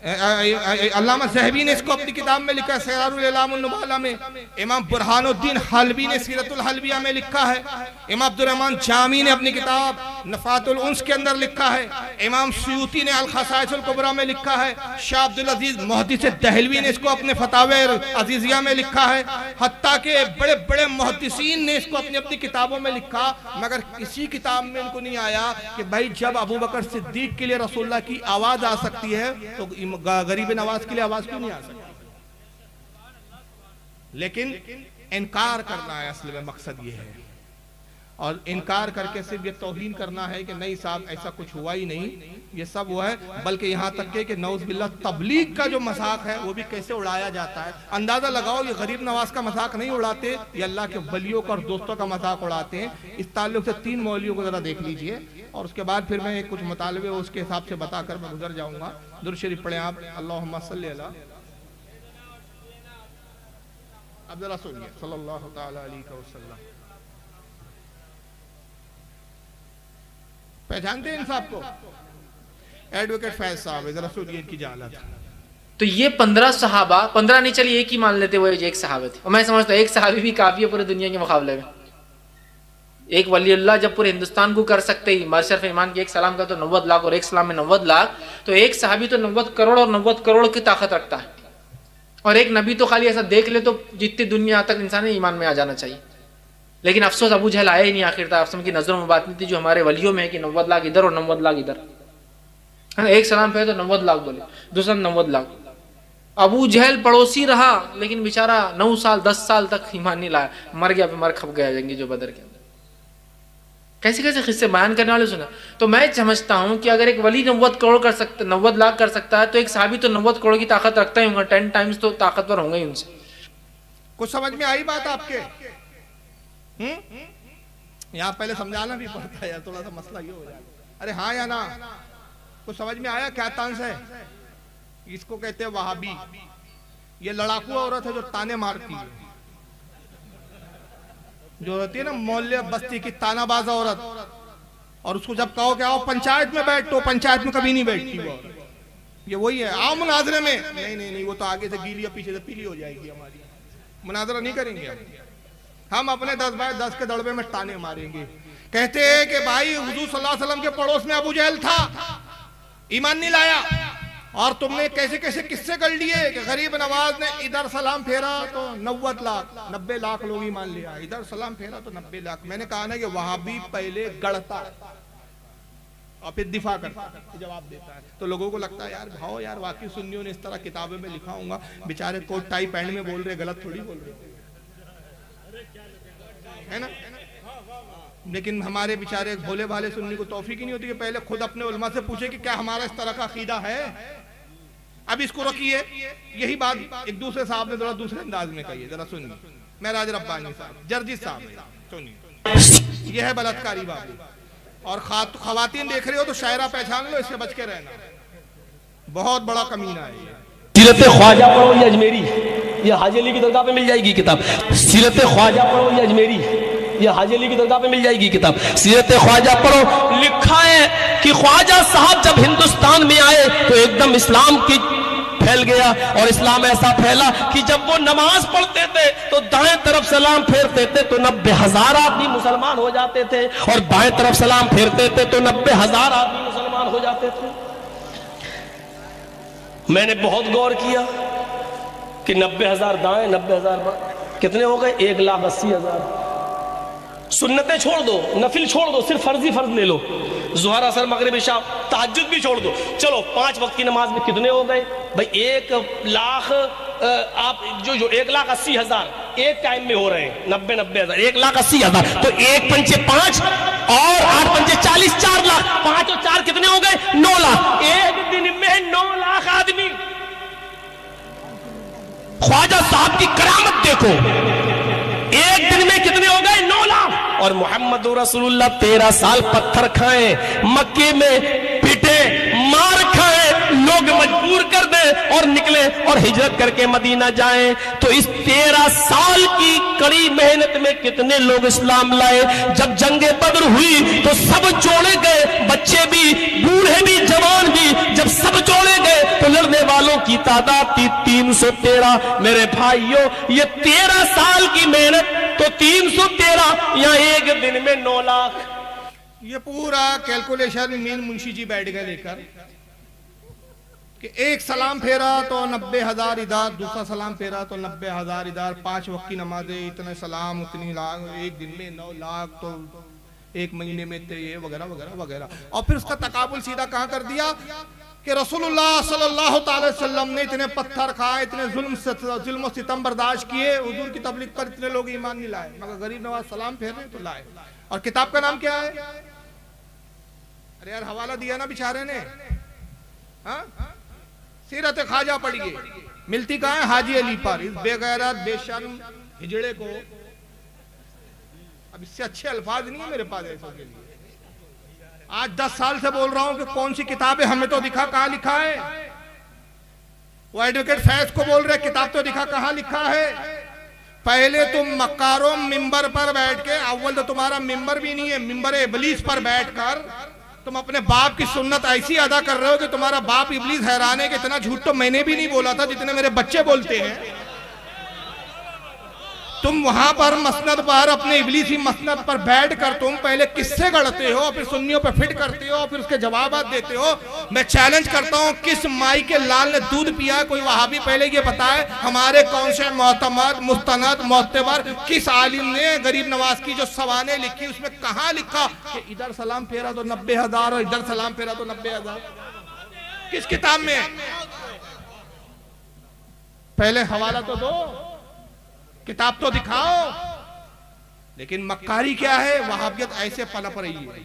अल्लामा ज़हबी ने इसको अपनी किताब में लिखा है सिरारुल इलाम उन नुबाला में, इमाम बुरहानुद्दीन हलबी ने सीरतुल हलबिया में लिखा है, इमाम अब्दुर्रहमान जामी ने अपनी किताब नफातुल उन्स के अंदर लिखा है, इमाम सुयूती ने अल खसाइसुल कुबरा में लिखा है, शाह अब्दुल अजीज मुहद्दिस दहलवी ने इसको अपने फतावे अजीजिया में लिखा है, हत्ता के बड़े बड़े मुहद्दिसीन ने इसको अपनी अपनी किताबों में लिखा, मगर किसी किताब में इनको नहीं आया कि भाई जब अबू बकर सिद्दीक के लिए रसूलुल्लाह की आवाज आ सकती है तो गरीब नवाज के लिए आवाज क्यों नहीं आ सकती। लेकिन इनकार करना है असल में मकसद ये है, और इनकार करके सिर्फ ये तौहीन करना है कि नहीं साहब ऐसा कुछ हुआ ही नहीं, ये सब हुआ है। बल्कि यहाँ तक के कि नौज बिल्लाह तबलीग का जो मजाक है वो भी कैसे उड़ाया जाता है। अंदाजा लगाओ, ये गरीब नवाज का मजाक नहीं उड़ाते, ये अल्लाह के वलियों का और दोस्तों का मजाक उड़ाते हैं। इस ताल्लुक से 3 मौलियों को जरा देख लीजिए, और उसके बाद फिर मैं कुछ मुतालबे उसके हिसाब से बताकर मैं गुजर जाऊंगा। दुरूद शरीफ पढ़ें आप, अल्लाहुम्मा सल्ली अला अब जरा सुनिए सल्लल्लाहु तआला अलैहि वसल्लम। पहचानते हैं इन साहब को? एडवोकेट फैज साहब है, जरा सुनिए इनकी जालत। तो ये 15 सहाबा, 15 नहीं चलिए एक ही मान लेते, वो एक सहाबे थे। और मैं समझता हूँ एक सहाबी भी काफी है पूरी दुनिया के मुकाबले में। एक वली अल्लाह जब पूरे हिंदुस्तान को कर सकते ही मशरफ ईमान की एक सलाम का तो 90 लाख और एक सलाम में 90 लाख, तो एक सहाबी तो 90 करोड़ और 90 करोड़ की ताकत रखता है। और एक नबी तो खाली ऐसा देख ले तो जितनी दुनिया तक इंसान ईमान में आ जाना चाहिए। लेकिन अफसोस अबू जहल आया ही नहीं आखिर तक। अफसोस की नजरों में बात नहीं थी जो हमारे वलियों में है कि 90 लाख इधर और 90 लाख इधर। एक सलाम पे तो 90 लाख बोले, दूसरा 90 लाख। अबू जहल पड़ोसी रहा लेकिन बेचारा 9 साल 10 साल तक ईमान नहीं लाया, मर गया, बीमार खप गया जंगी जो बदर के अंदर। कैसे कैसे किस्से बयान करने वाले सुना। तो मैं समझता हूं कि अगर एक वली 90 करोड़ कर सकता, 90 लाख कर सकता है, तो एक साहबी तो 90 करोड़ की ताकत रखता ही होगा, 10 टाइम्स तो ताकतवर होंगे उनसे। कुछ समझ में आई बात आपके? यहाँ पहले समझाना भी पड़ता है यार, थोड़ा सा मसला ये हो जाए। अरे हाँ या ना, कुछ समझ में आया क्या तांस है? इसको कहते हैं वहाबी। ये लड़ाकू औरत है जो ताने मारती है, जो होती है ना मोहल्ले बस्ती की तानाबाज औरत, और उसको जब कहो कि आओ पंचायत में बैठ, तो पंचायत में कभी नहीं बैठती वो। ये वही है, आओ मुनाजरे में, नहीं नहीं नहीं, वो तो आगे से गीली और पीछे से पीली हो जाएगी हमारी, मुनाजरा नहीं करेंगे हम अपने 10 बाय 10 के दड़बे में ताने मारेंगे। कहते हैं कि भाई हुजूर सल्लल्लाहु अलैहि वसल्लम के पड़ोस में अबू जहल था, ईमान नहीं लाया, और तुमने कैसे कैसे किस्से कर लिए कि गरीब नवाज ने इधर सलाम फेरा तो 90 लाख 90 लाख लोग ईमान लिया, इधर सलाम फेरा तो 90 लाख। मैंने कहा ना कि वहाबी पहले गढ़ता और फिर दिफा करता, जवाब देता है, तो लोगों को लगता है यार भाव यार वाकई सुन्नियों ने इस तरह किताबें में लिखा होगा, बेचारे कोट टाई पैंट में बोल रहे, गलत थोड़ी बोल रहे है ना। लेकिन हमारे बेचारे भोले भाले सुन्नी को तौफीक ही नहीं होती कि पहले खुद अपने उलमा से पूछे कि क्या हमारा इस तरह का अकीदा है। अब इसको रखिए, यही बात एक दूसरे साहब ने थोड़ा दूसरे अंदाज में कही है, जरा सुनिए। महराज रब्बानी साहब, जर्जिस साहब, सुनिए। यह है बलात्कारी बाबू। और खवातीन देख रहे हो तो शायरा पहचान लो, इससे बच के रहना, बहुत बड़ा कमीना है। सीरत ख्वाजा पढ़ो ये अजमेरी, ये हाजी अली की दरगाह पे मिल जाएगी किताब। सीरत ख्वाजा पढ़ो ये अजमेरी, ये हाजी अली की दरगाह पे मिल जाएगी किताब। सीरत ख्वाजा पढ़ो, लिखा है कि ख्वाजा साहब जब हिंदुस्तान में आए तो एकदम इस्लाम की फैल गया, और इस्लाम ऐसा फैला कि जब वो नमाज पढ़ते थे तो दाएं तरफ सलाम फेरते थे तो 90,000 आदमी मुसलमान हो जाते थे, और बाएं तरफ सलाम फेरते थे तो 90,000 आदमी मुसलमान हो जाते थे। मैंने बहुत गौर किया कि 90,000 दाएं 90,000 कितने हो गए? 1,80,000। सुन्नतें छोड़ दो, नफिल छोड़ दो, सिर्फ फर्जी फर्ज ले लो, ज़ुहर असर मगरिब इशा तहज्जुद भी छोड़ दो, चलो 5 वक्त की नमाज में कितने हो गए भाई? 1,00,000 आप जो 1,80,000 एक टाइम में हो रहे हैं, 90,000 1,80,000, तो 1 पंचे 5 और 8 पंचे 40, 4 लाख, 5 और 4 कितने हो गए? 9 लाख। एक दिन में 9 लाख आदमी। ख्वाजा साहब की करामत देखो, एक दिन में कितने हो गए? 9 लाख। और मोहम्मद रसूलुल्लाह 13 साल पत्थर खाए, मक्के में पिटे, मार खाए, लोग मजबूर कर दे और निकले और हिजरत करके मदीना जाएं। तो इस 13 साल की कड़ी मेहनत में कितने लोग इस्लाम लाए। जब जंगे बद्र हुई तो सब जोड़े गए, बच्चे भी, बूढ़े भी, जवान भी। जब सब जोड़े गए तो लड़ने वालों की तादाद थी 313। मेरे भाइयों, ये 13 साल की मेहनत तो 313 या एक दिन में 9 लाख। ये पूरा कैलकुलेशन मीर मुंशी जी बैठ गए लेकर कि एक सलाम फेरा तो 90,000 इधर, दूसरा सलाम फेरा तो 90,000 इधर, 5 वक्त की नमाजें, इतने सलाम, उतनी लाख, एक दिन में 9 लाख, तो एक महीने में ये वगैरह वगैरह वगैरह। और फिर उसका तकाबुल सीधा कहाँ कर दिया कि रसूलुल्लाह सल्लल्लाहु अलैहि वसल्लम ने इतने पत्थर खाए, इतने जुल्म सितम बर्दाश्त किए, हुजूर की तबलीग पर इतने लोग ईमान नहीं लाए, मगर गरीब नवाज सलाम फेर रहे तो लाए। और किताब का नाम क्या है? अरे यार हवाला दिया ना बेचारे ने, हाँ? सीरत ख्वाजा पढ़िए, मिलती कहाँ है? हाजी अली पर। इस बेगैरत बेशर्म हिजड़े को, अब इससे अच्छे अल्फाज नहीं है मेरे पास ऐसों के लिए। आज 10 साल से बोल रहा हूं कि कौन सी किताब है, हमें तो दिखा कहां लिखा है। वो एडवोकेट फैज को बोल रहे किताब तो दिखा, कहां लिखा है। पहले तुम मक्कारों मिंबर पर बैठ के, अव्वल तो तुम्हारा मिंबर भी नहीं है, मिंबर इबलीस पर बैठकर तुम अपने बाप की सुन्नत ऐसी अदा कर रहे हो कि तुम्हारा बाप इबलीस हैरान है कि इतना झूठ तो मैंने भी नहीं बोला था जितने मेरे बच्चे बोलते हैं। तुम वहां पर मसनद पर, अपने इबलीसी मसनद पर बैठकर तुम पहले किस्से गढ़ते हो, फिर सुन्नियों पे फिट करते हो, फिर उसके जवाब देते हो। मैं चैलेंज करता हूं, किस माई के लाल ने दूध पिया? कोई वहाबी पहले ये बताए हमारे कौन से मोतमद, मुस्तनद, मोतबर, किस आलिम ने गरीब नवाज की जो सवाने लिखी उसमें कहां लिखा कि इधर सलाम फेरा तो 90,000 और इधर सलाम फेरा तो 90,000? किस किताब में? पहले हवाला तो दो, किताब तो दिखाओ। लेकिन मक्कारी क्या है? वहाबियत ऐसे पनप रही है।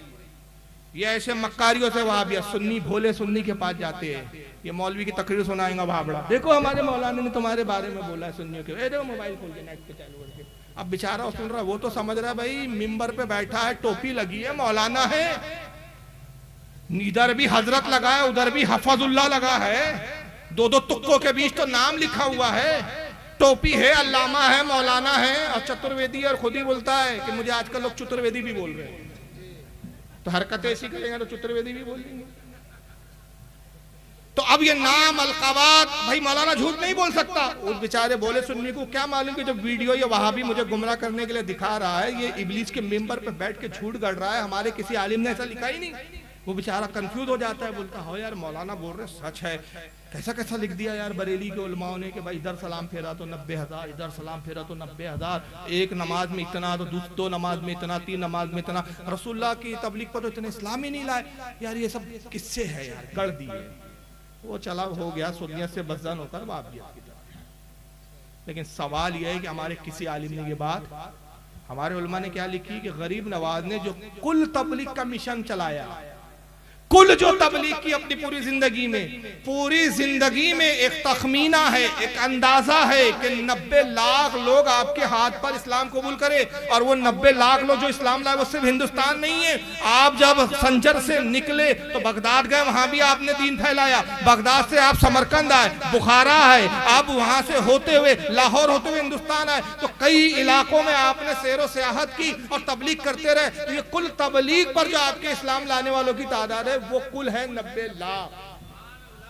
ये ऐसे मक्कारियों से वहाबियत, सुन्नी भोले सुन्नी के पास जाते हैं, ये मौलवी की तकरीर सुनाएंगा भाबड़ा, देखो हमारे मौलाना ने तुम्हारे बारे में बोला है सुन्नियों के, देखो मोबाइल खोल के नेट पे चालू करके। अब बेचारा सुन रहा, वो तो समझ रहा है भाई मिंबर पे बैठा है, टोपी लगी है, मौलाना है, इधर भी हजरत लगा है, उधर भी हफजुल्लाह लगा है, दो दो तुक्कों के बीच तो नाम लिखा हुआ है, टोपी है, अल्लामा है, मौलाना है, और चतुर्वेदी, और खुद ही बोलता है कि मुझे आजकल लोग चतुर्वेदी भी बोल रहे हैं। तो हरकतें ऐसी करेंगे तो चतुर्वेदी भी बोलेंगे। तो अब ये नाम अलकाबात, भाई मौलाना झूठ नहीं बोल सकता। उस बेचारे बोले सुन्नी को क्या मालूम कि जो वीडियो ये वहाबी मुझे गुमराह करने के लिए दिखा रहा है, ये इबलीस के मेंबर पे बैठ के झूठ गढ़ रहा है, हमारे किसी आलिम ने ऐसा लिखा ही नहीं। वो बेचारा कंफ्यूज हो जाता है, बोलता हो यार मौलाना बोल रहे सच है, कैसा कैसा लिख दिया यार बरेली के उलमाओं ने कि भाई इधर सलाम फेरा तो 90,000, इधर सलाम फेरा तो 90,000, एक नमाज में इतना, तो दो नमाज में इतना, 3 नमाज में इतना, रसूलुल्लाह की तबलीग पर तो इतने इस्लाम ही नहीं लाए। यार ये सब किससे है यार, गढ़ दिए। वो चला हो गया सुन्नियत से बदजन होकर वाबियत की तरफ। लेकिन सवाल यह है कि हमारे किसी आलिम ने ये बात, हमारे उलमा ने क्या लिखी कि गरीब नवाज ने जो कुल तबलीग का मिशन चलाया, कुल जो तबलीग की अपनी पूरी जिंदगी में एक तखमीना है, एक अंदाजा है कि 90 लाख लोग आपके हाथ पर इस्लाम कबूल करे। और वो 90 लाख लोग जो इस्लाम लाए वो सिर्फ हिंदुस्तान नहीं है। आप जब संजर से निकले तो बगदाद गए, वहां भी आपने दीन फैलाया। बगदाद से आप समरकंद आए, बुखारा है, आप वहां से होते हुए लाहौर होते हुए हिंदुस्तान आए, तो कई इलाकों में आपने सैरो सियाहत की और तबलीग करते रहे। तो ये कुल तबलीग पर जो आपके इस्लाम लाने वालों की तादाद है वो कुल है 90 लाख।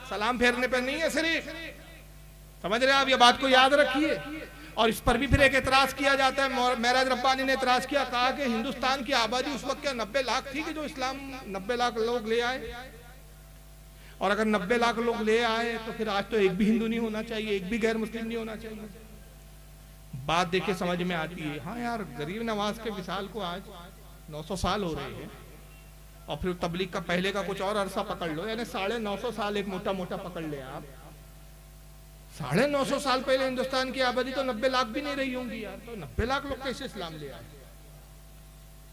सलाम फेरने पर नहीं है सिर्फ, समझ रहे हैं आप? ये बात को याद रखिए। और इस पर भी फिर एक एतराज किया जाता है। महराज रब्बानी ने एतराज किया, कहा कि हिंदुस्तान की आबादी उस वक्त क्या 90 लाख थी कि जो इस्लाम 90 लाख लोग ले आए? और अगर 90 लाख लोग ले आए तो फिर आज तो एक भी हिंदू नहीं होना चाहिए, एक भी गैर मुस्लिम नहीं होना चाहिए। बात देखिए समझ में आती है। हाँ यार, गरीब नवाज के विशाल को आज 900 साल हो रहे हैं, और फिर तबलीग का पहले का कुछ और अरसा पकड़ लो, यानी 950 साल एक मोटा मोटा पकड़ ले आप। 950 साल पहले हिंदुस्तान की आबादी तो 90 लाख भी नहीं रही होंगी यार, तो 90 लाख लोग कैसे इस्लाम ले आए?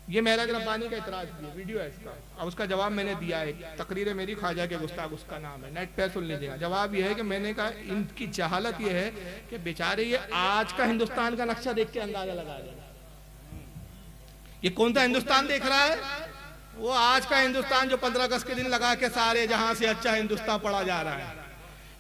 ये महराज रब्बानी का इतराज दिया, वीडियो है इसका। अब उसका जवाब मैंने दिया है, तकरीर मेरी ख्वाजा के गुस्ताख उसका नाम है, नेट पे सुन लीजिएगा। जवाब यह है कि मैंने कहा इनकी जहालत यह है कि बेचारे ये आज का हिंदुस्तान का नक्शा देख के अंदाजा लगा रहे हैं ये कौन सा हिंदुस्तान देख रहा है? वो आज का हिंदुस्तान जो 15 अगस्त के दिन लगा के सारे जहां से अच्छा हिंदुस्तान पढ़ा जा रहा है।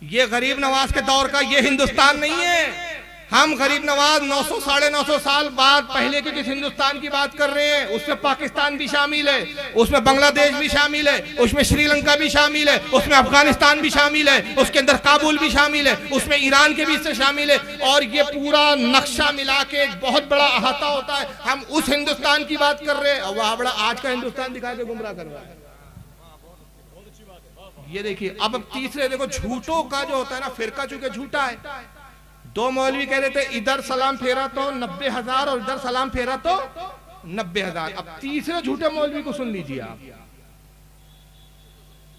ये गरीब नवाज के दौर का ये हिंदुस्तान नहीं है। हम गरीब नवाज 900 साढ़े 900 साल बाद पहले के किस हिंदुस्तान की बात कर रहे हैं। उसमें पाकिस्तान भी शामिल है, उसमें बांग्लादेश भी शामिल है, उसमें श्रीलंका भी शामिल है, उसमें अफगानिस्तान भी शामिल है, उसके अंदर काबुल भी शामिल है, उसमें ईरान के भी इससे शामिल है। और ये पूरा नक्शा मिला के एक बहुत बड़ा अहाता होता है। हम उस हिंदुस्तान की बात कर रहे हैं और वह बड़ा आज का हिंदुस्तान दिखा के गुमराह कर रहा है। ये देखिए, अब तीसरे देखो झूठों का जो होता है ना, फिरका चूंकि झूठा है। दो मौलवी कह रहे थे इधर सलाम फेरा तो 90,000 और इधर सलाम फेरा तो 90,000। अब तीसरे झूठे मौलवी को सुन लीजिए आप,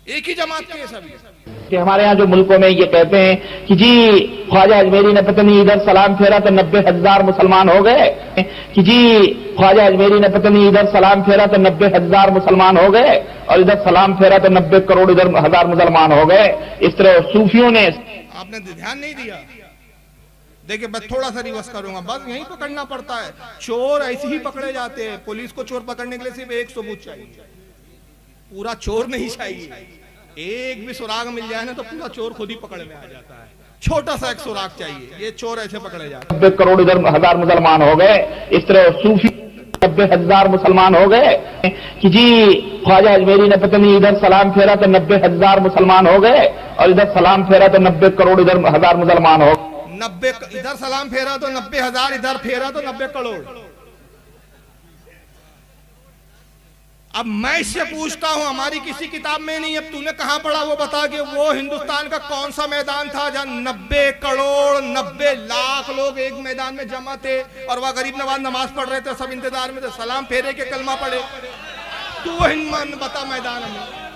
एक ही जमात के सभी। कि हमारे यहाँ जो मुल्कों में ये कहते हैं कि जी ख्वाजा अजमेरी ने पता नहीं इधर सलाम फेरा तो 90,000 मुसलमान हो गए, कि जी ख्वाजा अजमेरी ने पता नहीं इधर सलाम फेरा तो 90,000 मुसलमान हो गए और इधर सलाम फेरा तो 90 करोड़ इधर हजार मुसलमान हो गए। इस तरह सूफियों ने, आपने ध्यान नहीं दिया। देखिए बस थोड़ा सा रिवर्स करूंगा, बस यही पकड़ना पड़ता है। चोर ऐसे ही पकड़े जाते हैं। पुलिस को चोर पकड़ने के लिए सिर्फ एक सबूत चाहिए, पूरा चोर नहीं चाहिए। एक भी सुराग मिल जाए ना तो पूरा चोर खुद ही पकड़ में आ जाता है। छोटा सा एक सुराग चाहिए, ये चोर ऐसे पकड़े जाते हैं। 90 करोड़ इधर हजार मुसलमान हो गए। इस तरह सूफी 90,000 मुसलमान हो गए, कि जी ख्वाजा अजमेरी ने पता नहीं इधर सलाम फेरा तो 90,000 मुसलमान हो गए और इधर सलाम फेरा तो 90 करोड़ इधर हजार मुसलमान हो गए। 90 इधर सलाम फेरा तो 90,000, इधर फेरा तो 90 करोड़। अब मैं इससे पूछता हूं, हमारी किसी किताब में नहीं, अब तूने कहां पढ़ा वो बता के। वो हिंदुस्तान का कौन सा मैदान था जहां 90 करोड़ 90 लाख लोग एक मैदान में जमा थे और वह गरीब नवाज नमाज पढ़ रहे थे, सब इंतजार में थे, सलाम फेरे के कलमा पढ़े। तू वो हिंदुस्तान बता मैदान में।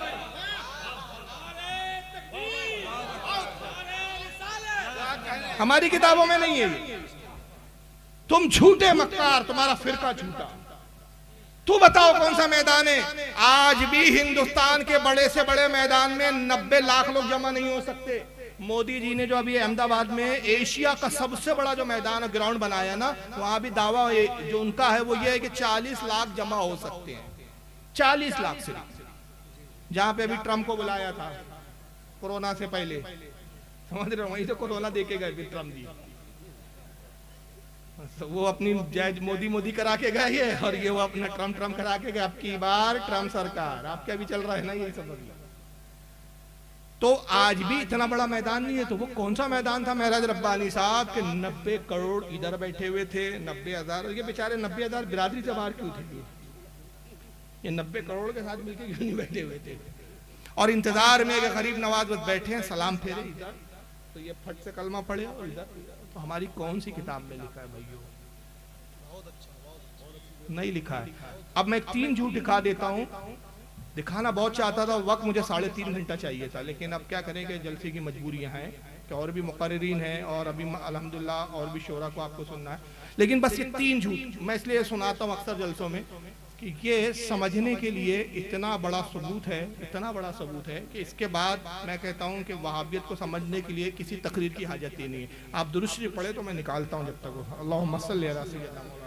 हमारी किताबों में नहीं है। तुम झूठे मक्कार, तुम्हारा फिरका झूठा। तू बताओ कौन सा मैदान है। आज भी हिंदुस्तान के बड़े से बड़े मैदान में 90 लाख लोग जमा नहीं हो सकते। मोदी जी ने जो अभी अहमदाबाद में एशिया का सबसे बड़ा जो मैदान ग्राउंड बनाया ना, वहां भी दावा जो उनका है वो ये है कि 40 लाख जमा हो सकते हैं। 40 लाख से, जहां पे अभी ट्रंप को बुलाया था कोरोना से पहले, समझ रहे हो, वहीं से कोरोना देके गए ट्रम्प जी। तो वो अपनी जय मोदी करा के गए और ये वो अपना ट्रम्प करा के गए। अब की बार ट्रम्प सरकार, आपका भी चल रहा है ना, यही समझ लो। तो आज भी इतना बड़ा मैदान नहीं है। तो वो कौन सा मैदान था महराज रब्बानी साहब के 90 करोड़ इधर बैठे हुए थे, 90,000। ये बेचारे 90,000 बिरादरी से बाहर क्यों थे? ये 90 करोड़ के साथ मिलकर क्यों नहीं बैठे हुए थे? और इंतजार में गरीब नवाज बस बैठे हैं, सलाम फेरे इधर तो ये फट से कलमा पढ़े और इधर। तो हमारी कौन सी किताब में लिखा है भाइयों? नहीं लिखा है। अब मैं 3 झूठ दिखा देता हूं। दिखाना बहुत चाहता था, वक्त मुझे 3.5 घंटा चाहिए था, लेकिन अब क्या करेंगे, जलसे की मजबूरियां हैं कि और भी मुकर्रिरीन हैं और अभी अल्हम्दुलिल्लाह और भी शोरा को आपको सुनना है। लेकिन बस ये 3 झूठ मैं इसलिए सुनाता हूँ अक्सर जलसों में कि ये समझने के लिए इतना बड़ा सबूत है, इतना बड़ा सबूत है कि इसके बाद मैं कहता हूं कि वहाबियत को समझने के लिए किसी तकरीर की हाजत ही नहीं है। आप दुरुस्त शरीफ पढ़े तो मैं निकालता हूं जब तक वो। अल्लाहुम्मा सल्ली अला सय्यिदना मौलाना।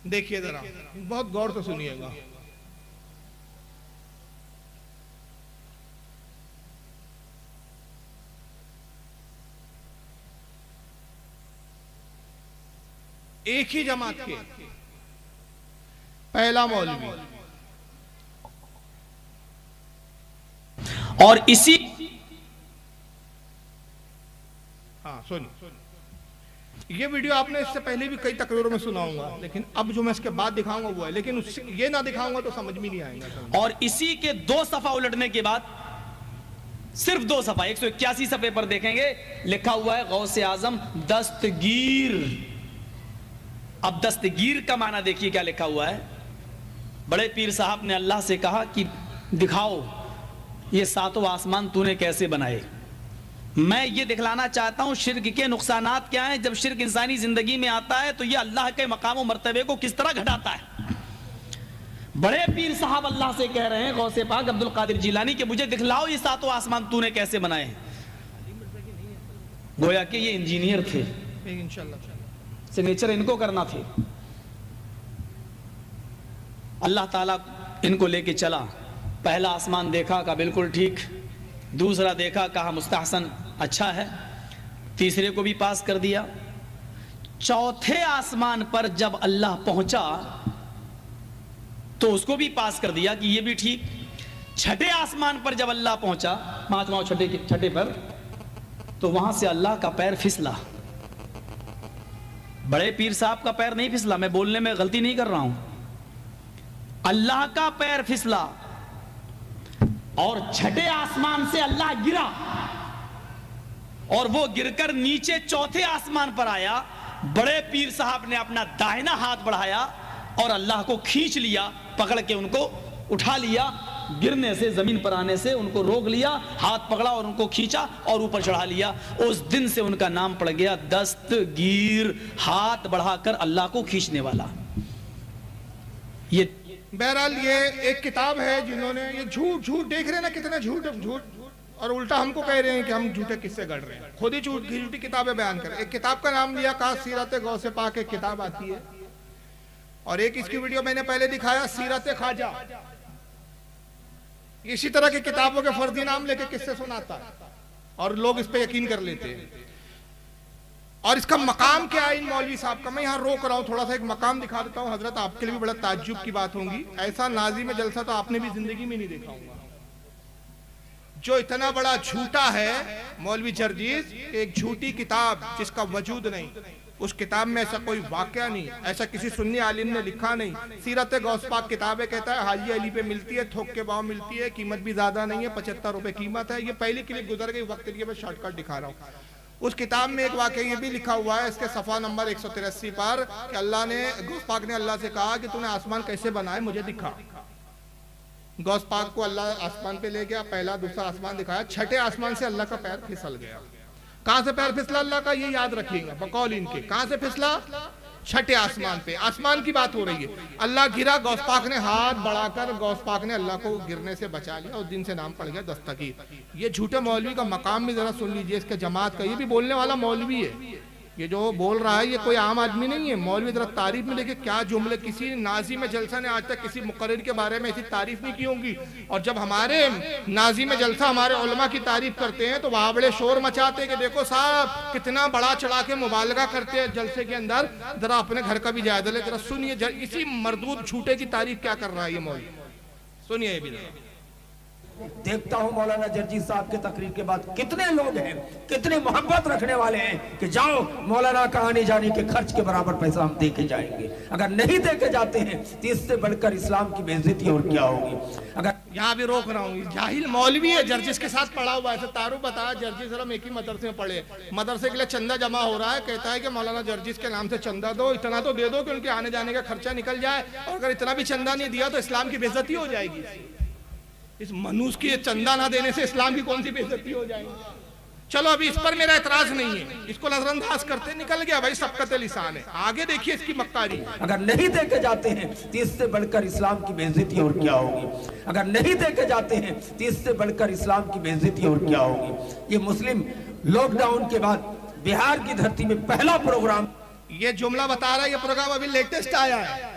देखिए जरा, बहुत गौर से सुनिएगा। एक ही जमात के पहला मौलवी और इसी, हाँ सुन, ये वीडियो आपने इससे पहले भी कई तकरीरों में सुना होगा, लेकिन अब जो मैं इसके बाद दिखाऊंगा वो है, लेकिन उससे ये ना दिखाऊंगा तो समझ में नहीं आएगा। और इसी के 2 सफा उलटने के बाद, सिर्फ 2 सफा 181 सफे पर देखेंगे लिखा हुआ है गौसे आजम दस्तगीर। अब दस्तगीर का माना देखिए क्या लिखा हुआ है। बड़े पीर साहब ने अल्लाह से कहा कि दिखाओ ये 7वां आसमान तूने कैसे बनाए। मैं ये दिखलाना चाहता हूं शिर्क के नुकसानात क्या हैं। जब शिर्क इंसानी जिंदगी में आता है तो ये अल्लाह के मकाम और मर्तबे को किस तरह घटाता है। बड़े पीर साहब अल्लाह से कह रहे हैं, गौसे पाक अब्दुल कादिर जिलानी, के मुझे दिखलाओ ये सातों आसमान तूने कैसे बनाए हैं। गोया कि ये इंजीनियर थे, इंशाल्लाह सिग्नेचर इनको करना थे। अल्लाह ताला इनको लेके चला। पहला आसमान देखा, कहा बिल्कुल ठीक। दूसरा देखा, कहा मुस्तहसन, अच्छा है। तीसरे को भी पास कर दिया। चौथे आसमान पर जब अल्लाह पहुंचा तो उसको भी पास कर दिया कि ये भी ठीक। छठे आसमान पर जब अल्लाह पहुंचा, पांचवा छठे पर, तो वहां से अल्लाह का पैर फिसला। बड़े पीर साहब का पैर नहीं फिसला, मैं बोलने में गलती नहीं कर रहा हूं, अल्लाह का पैर फिसला। और छठे आसमान से अल्लाह गिरा और वो गिरकर नीचे चौथे आसमान पर आया। बड़े पीर साहब ने अपना दाहिना हाथ बढ़ाया और अल्लाह को खींच लिया, पकड़ के उनको उठा लिया। गिरने से, जमीन पर आने से उनको रोक लिया, हाथ पकड़ा और उनको खींचा और ऊपर चढ़ा लिया। उस दिन से उनका नाम पड़ गया दस्तगीर, हाथ बढ़ाकर अल्लाह को खींचने वाला। ये बहरहाल ये एक किताब है जिन्होंने ये झूठ देख रहे हैं ना, कितना झूठ और उल्टा हमको कह रहे हैं कि हम झूठे किससे गढ़ रहे हैं। खुद ही झूठी किताबें बयान कर। एक किताब का नाम लिया का सीरत गौसे पाक, एक किताब आती है, और एक इसकी वीडियो मैंने पहले दिखाया सीरत ख्वाजा। इसी तरह की किताबों के फर्जी नाम लेके किससे सुनाता और लोग इस पे यकीन कर लेते हैं। और इसका मकाम क्या है इन मौलवी साहब का, मैं यहाँ रोक रहा हूँ, थोड़ा सा एक मकाम दिखा देता हूँ। हजरत आपके लिए भी बड़ा ताज्जुब की बात होगी, ऐसा नाजी में जलसा तो आपने भी जिंदगी में नहीं देखा होगा। जो इतना बड़ा झूठा है मौलवी जर्जीस, एक झूठी किताब जिसका वजूद नहीं, उस किताब में ऐसा कोई वाकया नहीं, ऐसा किसी सुन्नी आलिम ने लिखा नहीं। सीरत गौस पाक किताब है, कहता है हाजी अली पे मिलती है, थोक के भाव मिलती है, कीमत भी ज्यादा नहीं है, 75 रुपए कीमत है। ये पहली क्लिप गुजर गई, वक्त के लिए मैं शॉर्टकट दिखा रहा हूँ। उस किताब में एक वाकया ये भी लिखा हुआ है, इसके सफा नंबर 183 पर, कि अल्लाह ने, गौस पाक ने अल्लाह से कहा कि तूने आसमान कैसे बनाए मुझे दिखा। गौस पाक को अल्लाह आसमान पे ले गया, पहला दूसरा आसमान दिखाया, छठे आसमान से अल्लाह का पैर फिसल गया। कहां से पैर फिसला अल्लाह का, ये याद रखिएगा बकौल इनके। कहां से फिसला? छठे आसमान पे। आसमान की बात हो रही है। अल्लाह गिरा, गौस पाक ने हाथ बढ़ाकर गौस पाक ने अल्लाह को गिरने से बचा लिया। उस दिन से नाम पड़ गया दस्तगीर। ये झूठे मौलवी का मकाम भी जरा सुन लीजिए, इसके जमात का। ये भी बोलने वाला मौलवी है, ये जो बोल रहा है ये कोई आम आदमी नहीं है। मौलवी जरा तारीफ में देखिए क्या जुमले, किसी नाजी में जलसा ने आज तक किसी मुकर्रिर के बारे में ऐसी तारीफ नहीं की होगी। और जब हमारे नाजी में जलसा हमारे उलमा की तारीफ करते हैं तो वहां बड़े शोर मचाते हैं कि देखो साहब कितना बड़ा चढ़ा के मुबालगा करते हैं जलसे के अंदर। जरा अपने घर का भी जायजा ले, जरा सुनिए इसी मरदूद झूठे की तारीफ क्या कर रहा है ये मौलवी, सुनिए ये भी। देखता हूं मौलाना जर्जी साहब के तकरीर के बाद कितने लोग हैं, कितने मोहब्बत रखने वाले हैं कि जाओ मौलाना का आने जाने के खर्च के बराबर पैसा हम दे के जाएंगे। अगर नहीं दे के जाते हैं तो इससे बढ़कर इस्लाम की बेइज्जती और क्या होगी। अगर यहाँ भी रोक रहा हूँ, जाहिल मौलवी है, जर्जिस के साथ पढ़ा हुआ है। तारू बताया जर्जिस हम एक ही मदरसे में पढ़े, मदरसे के लिए चंदा जमा हो रहा है, कहता है कि मौलाना जर्जिस के नाम से चंदा दो, इतना तो दे दो कि उनके आने जाने का खर्चा निकल जाए, और अगर इतना भी चंदा नहीं दिया तो इस्लाम की बेइज्जती हो जाएगी। इस मनुष्य की चंदा ना देने से इस्लाम की कौन सी बेइज्जती हो जाएगी। चलो अभी इस पर मेरा एतराज नहीं है, इसको नजरअंदाज करते, निकल गया भाई, सबकत लिसान है। आगे देखिए इसकी मक्कारी। अगर नहीं दे के जाते हैं तो इससे बढ़कर इस्लाम की बेइज्जती और क्या होगी। अगर नहीं दे के जाते हैं तो इससे बढ़कर इस्लाम की बेइज्जती और क्या होगी। ये मुस्लिम लॉकडाउन के बाद बिहार की धरती में पहला प्रोग्राम, ये जुमला बता रहा है, ये प्रोग्राम अभी लेटेस्ट आया है।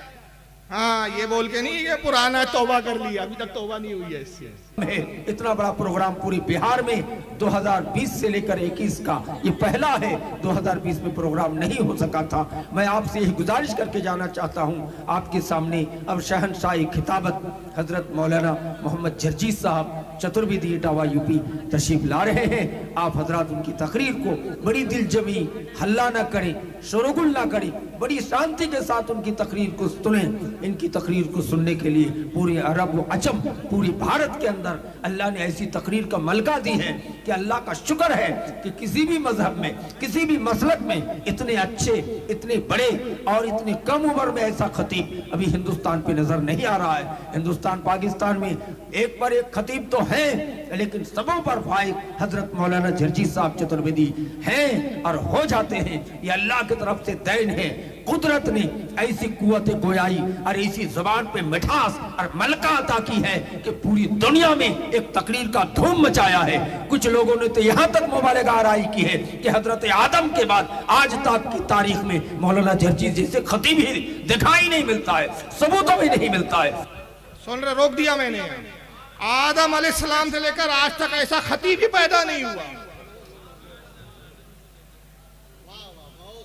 हाँ ये बोल के नहीं ये पुराना है, तौबा कर लिया, अभी तक तौबा नहीं हुई है इससे। इतना बड़ा प्रोग्राम पूरे बिहार में 2020 से लेकर 21 का ये पहला है। 2020 में प्रोग्राम नहीं हो सका था। मैं आपसे यही गुजारिश करके जाना चाहता हूँ आपके सामने अब शहनशाही खिताबत हजरत मौलाना मोहम्मद जर्जी साहब चतुर्वेदी इटावा यूपी तशरीफ ला रहे हैं। आप हजरात उनकी तकरीर को बड़ी दिलजमी, हल्ला ना करें, शोरगुल ना करें, बड़ी शांति के साथ उनकी तकरीर को सुनें। इनकी तकरीर को सुनने के लिए पूरे अरब व अजम, पूरी भारत के अंदर अल्लाह ने ऐसी तकरीर का मलका दी है कि अल्लाह का शुक्र है कि किसी भी मजहब में, किसी भी मसलक में इतने अच्छे, इतने बड़े और इतने कम उम्र में ऐसा खतीब अभी हिंदुस्तान पे नजर नहीं आ रहा है। हिंदुस्तान पाकिस्तान में एक पर एक खतीब तो हैं, लेकिन सबों पर फाइक हजरत मौलाना जर्जी साहब चतुर्वेदी हैं और हो जाते हैं। ये अल्लाह की तरफ से देन है। कुदरत ने ऐसी कुव्वत गोयाई और ऐसी जबान पे मिठास और मलका अता की है कि पूरी दुनिया में एक तकरीर का धूम मचाया है। कुछ लोगों ने तो यहाँ तक मुबारक आराई की है कि हजरत आदम के बाद आज तक की तारीख में मौलाना जर्जी जैसे खतीब ही दिखाई नहीं मिलता है, सबूतों में नहीं मिलता है। सुन रहे, रोक दिया मैंने। आदम अलैहिस्सलाम से लेकर आज तक ऐसा खतीब ही पैदा नहीं हुआ।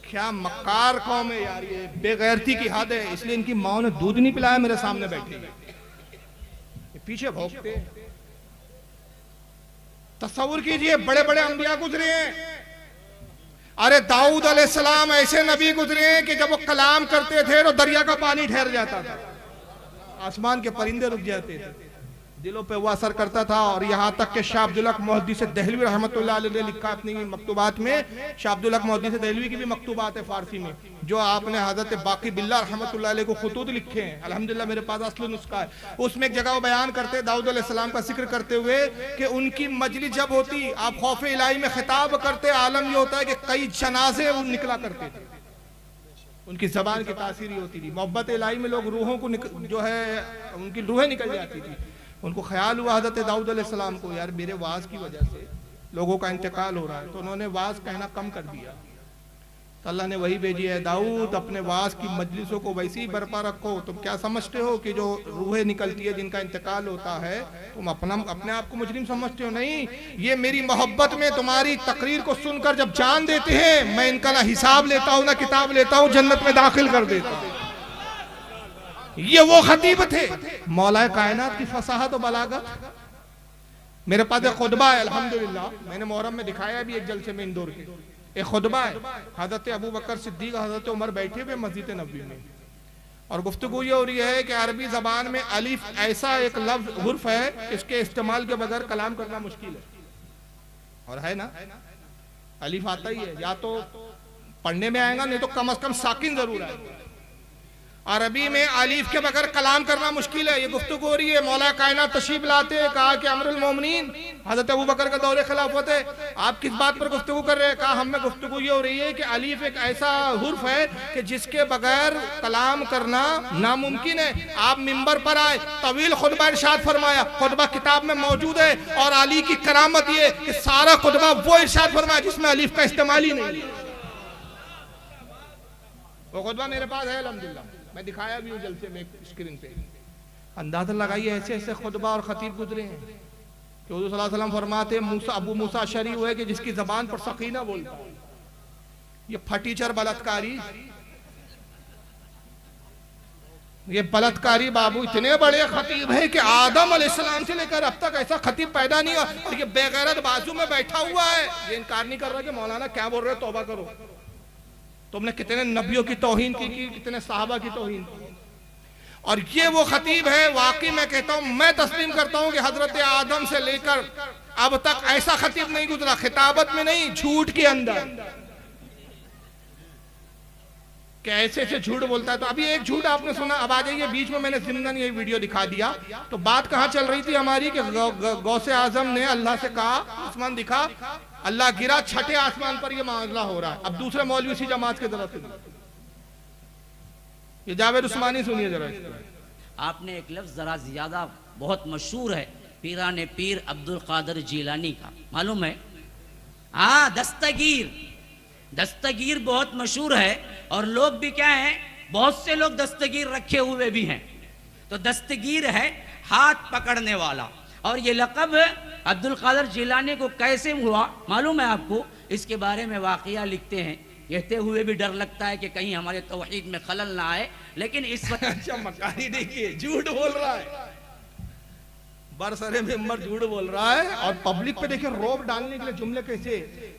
क्या मक्कार कौम है यार, ये बेगैरती की हद है। इसलिए इनकी माँ ने दूध नहीं पिलाया, मेरे सामने बैठे ये पीछे भौंकते। तस्वुर कीजिए, बड़े बड़े अंबिया गुजरे हैं। अरे दाऊद अलैहिस्सलाम ऐसे नबी गुजरे हैं कि जब वो कलाम करते थे तो दरिया का पानी ठहर जाता था, आसमान के परिंदे रुक जाते थे, दिलों पे वो असर करता था। और यहाँ तक कि शाह अब्दुल हक मुहद्दिस दहलवी रहमतुल्लाह अलैह ने लिखा अपनी मकतूबात में, शाह अब्दुल हक मुहद्दिस दहलवी की भी मकतूबात है फारसी में, जो आपने हजरत बाकी बिल्ला रहमतुल्लाह अलैह को खुतूत लिखे हैं। अल्हम्दुलिल्लाह मेरे पास असली नुस्खा है। उसमें एक जगह वो बयान करते दाऊद अलैहिस्सलाम का जिक्र करते हुए कि उनकी मजलिस जब होती, आप खौफ इलाही में खिताब करते, आलम ये होता है कि कई जनाजे निकला करते थे। उनकी जबान की तासीर होती थी। मोहब्बत इलाही में लोग रूहों को जो है उनकी रूहें निकल जाती थी। उनको ख्याल हुआ हज़रत दाऊद अलैहिस्सलाम को, यार मेरे वाज की वजह से लोगों का इंतकाल हो रहा है, तो उन्होंने वाज कहना कम कर दिया। तो अल्लाह ने वही भेजी है, दाऊद अपने वाज की मजलिसों को वैसे ही बरपा रखो। तुम क्या समझते हो कि जो रूहें निकलती है जिनका इंतकाल होता है, तुम अपने आप को मुजरिम समझते हो? नहीं, ये मेरी मोहब्बत में तुम्हारी तकरीर को सुनकर जब जान देते हैं, मैं इनका ना हिसाब लेता हूँ ना किताब लेता हूँ, जन्नत में दाखिल कर देता हूँ। ये वो खतीब थे, मौलाए कायनात की फसाहत और बलागत। मेरे पास एक खुतबा है अल्हम्दुलिल्लाह, मैंने मुहर्रम में दिखाया भी एक जलसे में इंदौर के। एक खुतबा है, हजरत अबू बकर सिद्दीक हजरत उमर बैठे हुए मस्जिद नबवी में, और गुफ्तगू ये हो रही है कि अरबी जबान में अलिफ ऐसा एक लफ्ज हुर्फ है, इसके इस्तेमाल के बगैर कलाम करना मुश्किल है। और है ना, अलिफ आता ही है, या तो पढ़ने में आएगा, नहीं तो कम से कम साकिन जरूर आएगा। अरबी में अलीफ के बगैर कलाम करना मुश्किल है। ये गुफ्तगू हो रही है, मौला कायनात तशरीफ लाते हैं, कहा कि अमरुल मोमिनीन हजरत अबू बकर का दौरे खिलाफत है, आप किस बात पर गुफ्तगू कर रहे हैं? कहा हम में गुफ्तगू ये हो रही है कि अलीफ एक ऐसा हुर्फ है कि जिसके बगैर कलाम करना नामुमकिन है। आप मिंबर पर आए, तवील खुतबा इरशाद फरमाया, खुतबा किताब में मौजूद है, और अली की करामत ये कि सारा खुतबा वो इरशाद फरमाया जिसमें अलीफ का इस्तेमाल ही नहीं। वो खुतबा मेरे पास है अल्हम्दुलिल्लाह, मैं दिखाया भी हूँ जलसे में स्क्रीन पे। अंदाजा लगाइए ऐसे ऐसे खुतबा और खतीब गुजरे हैं कि हुज़ूर सल्लल्लाहु अलैहि वसल्लम फरमाते अबू मूसा अशअरी हुए कि जिसकी जबान पर सकीना बोलता है, ये फटीचर बलात्कारी, ये बलात्कारी बाबू इतने बड़े खतीब है कि आदम अलैहिस्सलाम से लेकर अब तक ऐसा खतीब पैदा नहीं हुआ। और ये बेगैरत बाजू में बैठा हुआ है, ये इनकार नहीं कर रहा कि मौलाना क्या बोल रहे हो, तौबा करो, तुमने कितने नबियों की तौहीन की, कितने साहबा की तौहीन की। और ये वो खतीब है, वाकई मैं कहता हूं, मैं तस्लीम करता हूं कि हजरत आदम से लेकर अब तक ऐसा खतीब नहीं गुजरा, खिताबत में नहीं, झूठ के अंदर। कैसे ऐसे झूठ बोलता है। तो अभी एक झूठ आपने सुना, अब आ जाइए बीच में, मैंने जिम्मन ये वीडियो दिखा दिया। तो बात कहां चल रही थी हमारी कि गौसे आजम ने अल्लाह से कहा, आसमान दिखा, अल्लाह गिरा, छठे आसमान पर ये मामला हो रहा है। अब दूसरे मौलवी इसी जमात के तरफ से, ये जावेद उस्मानी सुनिए जरा। आपने एक लफ्ज जरा ज्यादा बहुत मशहूर है, पीराने पीर अब्दुल कादिर जीलानी का, मालूम है? हाँ, दस्तगीर, दस्तगीर बहुत मशहूर है, और लोग भी क्या हैं, बहुत से लोग दस्तगीर रखे हुए भी हैं। तो दस्तगीर है हाथ पकड़ने वाला, और ये लक़ब अब्दुल कादिर जिलानी को कैसे हुआ मालूम है आपको? इसके बारे में वाक़िया लिखते हैं, कहते हुए भी डर लगता है कि कहीं हमारे तौहीद में खलल ना आए, लेकिन इस वक्त अच्छा मकानी देखिए, झूठ बोल रहा है, बरसरे मिंबर झूठ बोल रहा है, और पब्लिक पे देखिए रौब डालने के लिए जुमले कैसे।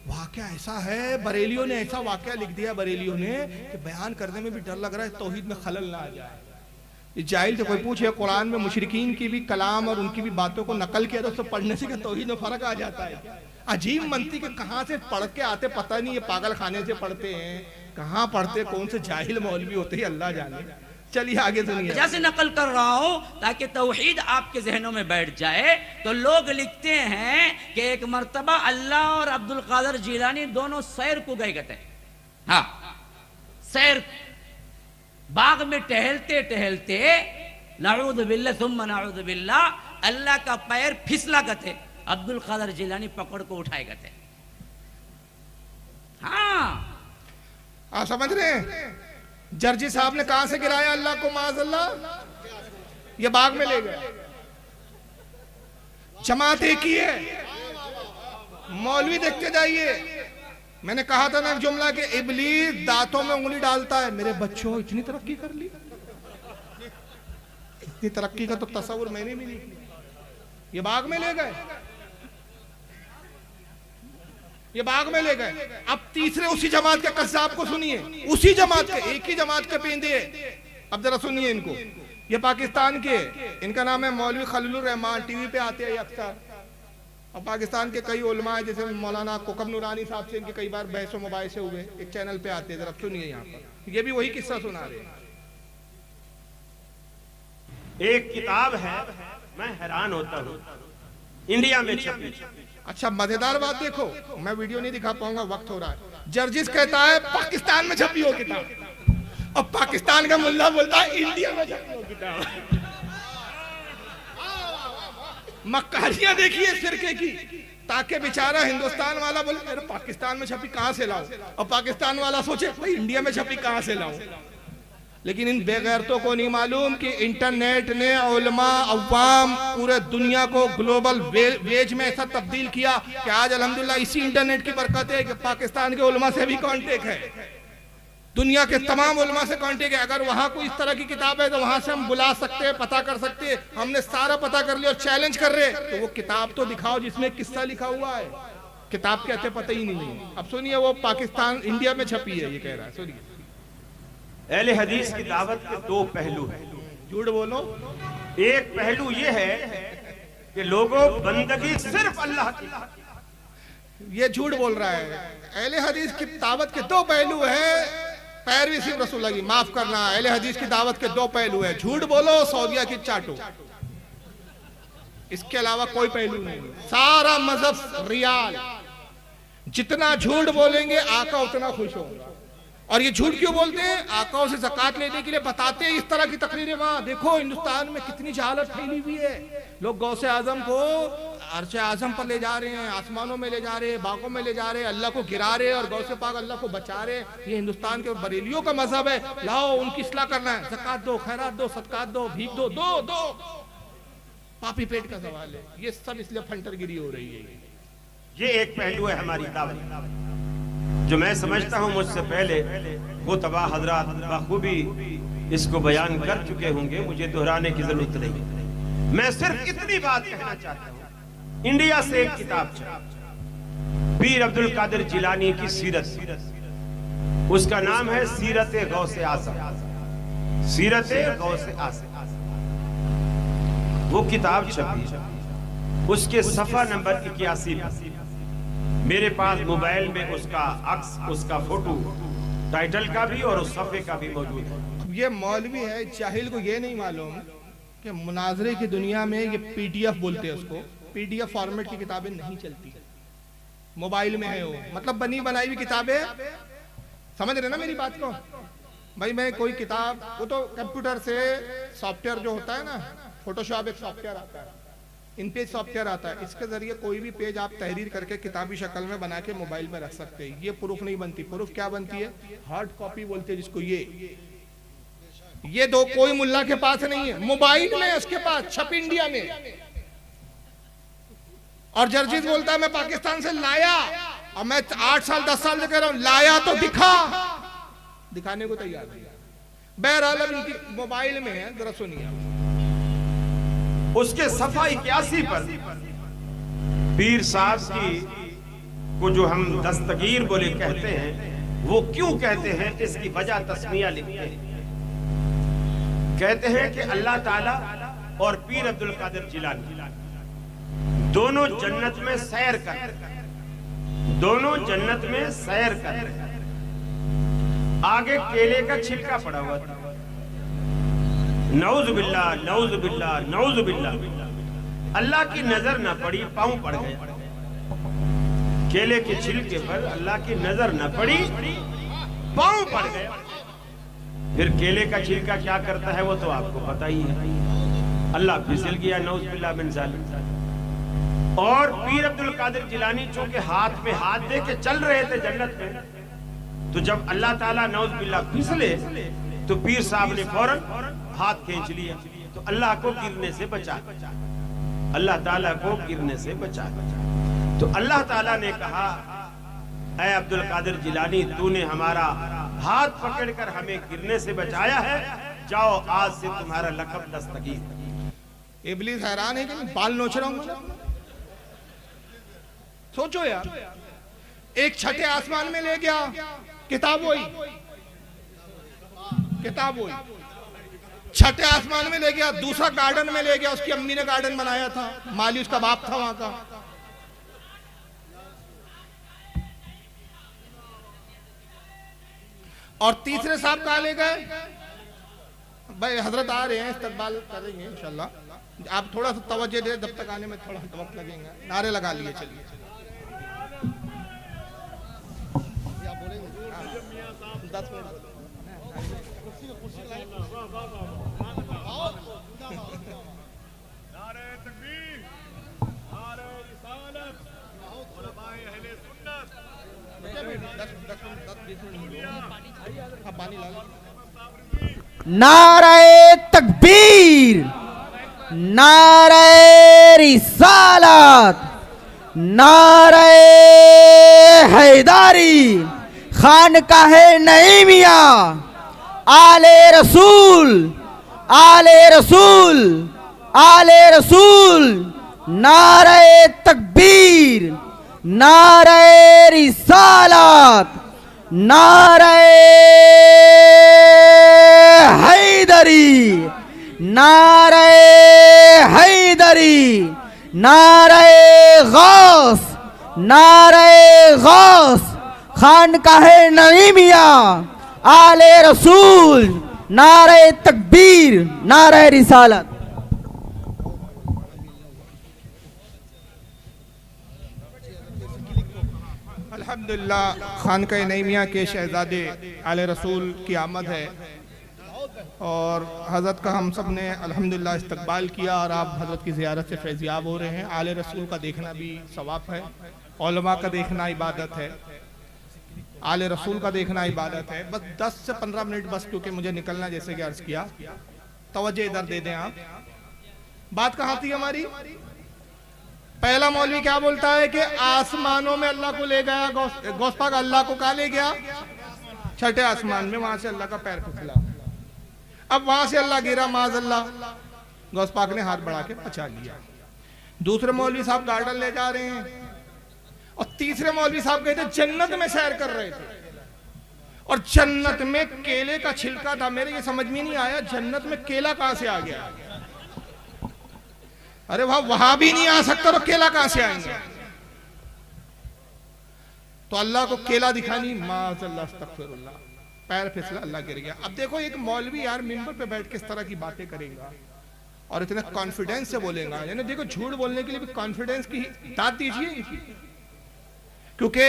वाकया ऐसा है, बरेलियों ने ऐसा वाकया लिख दिया, बरेलियों ने, कि बयान करने में भी डर लग रहा है तौहीद में खलल ना आ जाए। जाहिल से कोई पूछे, कुरान में मुशरिकीन की भी कलाम और उनकी भी बातों को नकल किया, तो उससे पढ़ने से क्या तौहीद में फर्क आ जाता है? अजीब मनती के कहाँ से पढ़ के आते पता नहीं, ये पागल खाने से पढ़ते हैं, कहाँ पढ़ते, कौन से जाहिल मौलवी होते हैं अल्लाह जाने। चलिए आगे सुनिए। वजह से नकल कर रहा हूं ताकि तौहीद आपके जहनों में बैठ जाए। तो लोग लिखते हैं कि एक मर्तबा अल्लाह और अब्दुल कादिर जिलानी दोनों सैर को गए थे। हाँ, सैर, बाग में टहलते टहलते नाऊद बिल्लाह सुम्मा नाऊद बिल्लाह, अल्लाह का पैर फिसला गए, अब्दुल कादिर जिलानी पकड़ को उठाए गए। हाँ, आप समझ रहे हैं? जर्जी साहब ने कहां से गिराया अल्लाह को, माज़अल्लाह, ये बाग में ले गए। जमात एक ही है, मौलवी देखते जाइए। मैंने कहा था ना एक जुमला के इब्लीस दांतों में उंगली डालता है। मेरे बच्चों इतनी तरक्की कर ली, इतनी तरक्की का तो तस्वुर मैंने भी नहीं किया। ये बाग में ले गए, ये बाग में ले गए। अब तीसरे उसी जमात के कस्साब को सुनिए, उसी जमात के, एक ही जमात के पेंदे। अब जरा सुनिए इनको, ये पाकिस्तान के, इनका नाम है मौलवी खलीलुर रहमान, टीवी पे आते हैं अक्सर। और पाकिस्तान के कई उलमा है, जैसे मौलाना कोकब नूरानी साहब से इनके कई बार बहस मुबाहिसे हुए, एक चैनल पे आते हैं। जरा सुनिए यहाँ पर, ये भी वही किस्सा सुना रहे हैं। एक किताब है, मैं हैरान होता हूँ, इंडिया में छपी। अच्छा मजेदार बात देखो, मैं वीडियो नहीं दिखा पाऊंगा, वक्त हो रहा है। जर्जिस कहता है पाकिस्तान में छपी हो किताब, और पाकिस्तान का मुल्ला बोलता है इंडिया में छपी हो किताब। मक्कारियां देखिए सिरके की, ताकि बेचारा हिंदुस्तान वाला बोले अरे पाकिस्तान में छपी कहां से लाऊं, और पाकिस्तान वाला सोचे भाई इंडिया में छपी कहां से लाऊं। लेकिन इन बेगैरतों को नहीं मालूम कि इंटरनेट ने उलमा अवाम पूरे दुनिया को ग्लोबल वेज में ऐसा तब्दील किया कि आज अल्हम्दुलिल्लाह इसी इंटरनेट की बरकत है कि पाकिस्तान के उलमा से भी कांटेक्ट है, दुनिया के तमाम उलमा से कांटेक्ट है। अगर वहां कोई इस तरह की किताब है तो वहां से हम बुला सकते हैं, पता कर सकते हैं। हमने सारा पता कर लिया और चैलेंज कर रहे हैं, तो वो किताब तो दिखाओ जिसमें किस्सा लिखा हुआ है। किताब कहते पता ही नहीं है। अब सुनिए, वो पाकिस्तान इंडिया में छपी है, ये कह रहा है, सुनिए। अहले हदीस की दावत के दो पहलू हैं। झूठ बोलो। एक पहलू ये है कि लोगों बंदगी सिर्फ अल्लाह की, ये झूठ बोल रहा है। अहले हदीस की दावत के दो पहलू है, पैरवी सिर्फ रसूलुल्लाह की, माफ करना, अहले हदीस की दावत के दो पहलू है। झूठ बोलो, सऊदिया की चाटो, इसके अलावा कोई पहलू नहीं। सारा मजहब रियाल, जितना झूठ बोलेंगे आका उतना खुश होगा। और ये झूठ क्यों बोलते हैं? आकाओं से ज़कात लेने के लिए बताते हैं इस तरह की तकरीरें। वहां देखो हिंदुस्तान में कितनी जहालत फैली हुई है, लोग गौसे आजम को अर्श आजम पर ले जा रहे हैं, आसमानों में ले जा रहे हैं, बागों में ले जा रहे हैं, अल्लाह को गिरा रहे हैं और गौसे पाक अल्लाह को बचा रहे हैं। ये हिंदुस्तान के बरेलियों का मजहब है। लाओ उनकी इस्लाह करना है, ज़कात दो, खैरात दो, सदकात दो, भीख दो, दो दो। पापी पेट का सवाल है, ये सब इसलिए फंटरगिरी हो रही है। ये एक पहलू है हमारी दावत, जो मैं समझता हूं मुझसे पहले वो तबा हजरात बखूबी इसको बयान कर चुके होंगे, मुझे दोहराने की जरूरत नहीं। मैं सिर्फ इतनी बात कहना चाहता हूं, इंडिया से एक किताब छपी पीर अब्दुल कादिर जिलानी की सीरत, उसका नाम है सीरत गौसे आज़म, सीरत गौसे आज़म। वो किताब छपी, उसके सफा नंबर 81 मेरे पास मोबाइल में उसका अक्स, उसका फोटो, टाइटल का भी और उस सफे का भी मौजूद है। ये मौलवी है, जाहिल को ये नहीं मालूम कि मुनाजरे की दुनिया में ये पीडीएफ बोलते हैं उसको, पीडीएफ फॉर्मेट की किताबें नहीं चलती, मोबाइल में है वो, मतलब बनी बनाई हुई किताबें। समझ रहे ना मेरी बात को भाई? मैं कोई किताब, वो तो कंप्यूटर से सॉफ्टवेयर जो होता है ना, फोटोशॉप एक सॉफ्टवेयर आता है, इन पेज सॉफ्टवेयर आता है, इसके जरिए कोई भी पेज आप तहरीर करके किताबी शक्ल में बना के मोबाइल में रख सकते हैं। ये प्रूफ नहीं बनती। प्रूफ क्या बनती है? हार्ड कॉपी बोलते हैं जिसको। ये दो कोई मुल्ला के पास नहीं है, मोबाइल में उसके पास, छप इंडिया में। और जर्जिस बोलता है मैं पाकिस्तान से लाया, और मैं 8 साल 10 साल से कह रहा हूं लाया तो दिखा, दिखाने को तैयार नहीं। बहरहाल अब इनकी मोबाइल में है, जरा सुनिए। उसके सफा 81 पर पीर साहब की को जो हम दस्तगीर बोले कहते हैं, वो क्यों कहते हैं इसकी वजह तस्मिया लिखते हैं। कहते हैं कि अल्लाह ताला और पीर अब्दुल कादिर जिलानी दोनों जन्नत में सैर कर, दोनों जन्नत में सैर कर। आगे केले का छिलका पड़ा हुआ था, नौजुबिल्लाह नौजुबिल्लाह नौजुबिल्लाह। अल्लाह की नजर न पड़ी, पांव पड़ गया। केले के छिलके पर अल्लाह की नजर न पड़ी, पांव पड़ गया। फिर केले का छिलका क्या करता है वो तो आपको पता ही है। अल्लाह फिसल गया, नौजुबिल्लाह मिन ज़ालिक। और पीर अब्दुल कादिर जिलानी चूंकि हाथ में हाथ दे के चल रहे थे जन्नत में, तो जब अल्लाह ताला नौजुबिल्लाह फिसले तो पीर साहब ने फौरन हाथ खींच लिया, तो अल्लाह को गिरने से बचा, अल्लाह ताला को गिरने से बचा। तो अल्लाह ताला ने कहा, ऐ अब्दुल कादिर जिलानी, तूने हमारा हाथ पकड़कर हमें गिरने से बचाया है, जाओ आज से तुम्हारा लक़ब दस्तगीर। इब्लीस हैरान है कि मैं बाल नोच रहा हूं। सोचो यार, एक छठे आसमान में ले गया, किताब वही, किताब वही, छठे आसमान में ले गया, दूसरा गार्डन में ले गया, उसकी अम्मी ने गार्डन बनाया था, माली उसका बाप था वहां का। और तीसरे साहब कहाँ ले गए? भाई हजरत आ रहे हैं, इस्तकबाल करेंगे इंशाल्लाह। आप थोड़ा सा तवज्जो दे, जब तक आने में थोड़ा वक्त लगेगा। नारे लगा लिए, चलिए आप बोलेंगे 10 मिनट। नारे तकबीर, नारे रिसालत, नारे हैदारी, खानकाहे नईमिया, आले रसूल, आले रसूल, आले रसूल। नारे तकबीर, नारे रिसालत, नारे हैदरी, नारे हैदरी, नारे गौस, नारे गौस, खानकाहे नईमिया, आले रसूल, नारे तकबीर, नारे रिसालत। अल्हम्दुलिल्लाह, खानकाह नईमिया के शहजादे आले रसूल की आमद है और हज़रत का हम सब ने अल्हम्दुलिल्लाह इस्तकबाल किया और आप हज़रत की ज़ियारत से फैज़याब हो रहे हैं। आले रसूल का देखना भी सवाब है, उलमा का देखना इबादत है, आले रसूल का देखना इबादत है। बस 10 से 15 मिनट बस, क्योंकि मुझे निकलना, जैसे कि अर्ज़ किया। तवज्जो इधर दे दें आप। बात कहाँ थी हमारी? पहला मौलवी क्या बोलता है कि आसमानों में अल्लाह को ले गया, गौस पाक अल्लाह को कहाँ ले गया? छठे आसमान में, वहां से अल्लाह का पैर फिसला। अब वहां से अल्लाह गिरा, माज़अल्लाह, गौस पाक ने हाथ बढ़ा के बचा लिया। दूसरे मौलवी साहब गार्डन ले जा रहे हैं और तीसरे मौलवी साहब गए थे जन्नत में सैर कर रहे थे और जन्नत में केले का छिलका था। मेरे ये समझ में नहीं आया, जन्नत में केला कहां से आ गया? अरे वहां भी नहीं आ सकता तो केला कहां से आएंगे? तो अल्लाह को केला दिखानी, माज़अल्लाह, अस्तगफिरुल्लाह, पैर फिसला, अल्लाह गिर गया। अब देखो, एक मौलवी यार मिंबर पे बैठ के इस तरह की बातें करेगा और इतने कॉन्फिडेंस से बोलेगा। यानी देखो, झूठ बोलने के लिए भी कॉन्फिडेंस की दाद दीजिए इनकी। क्योंकि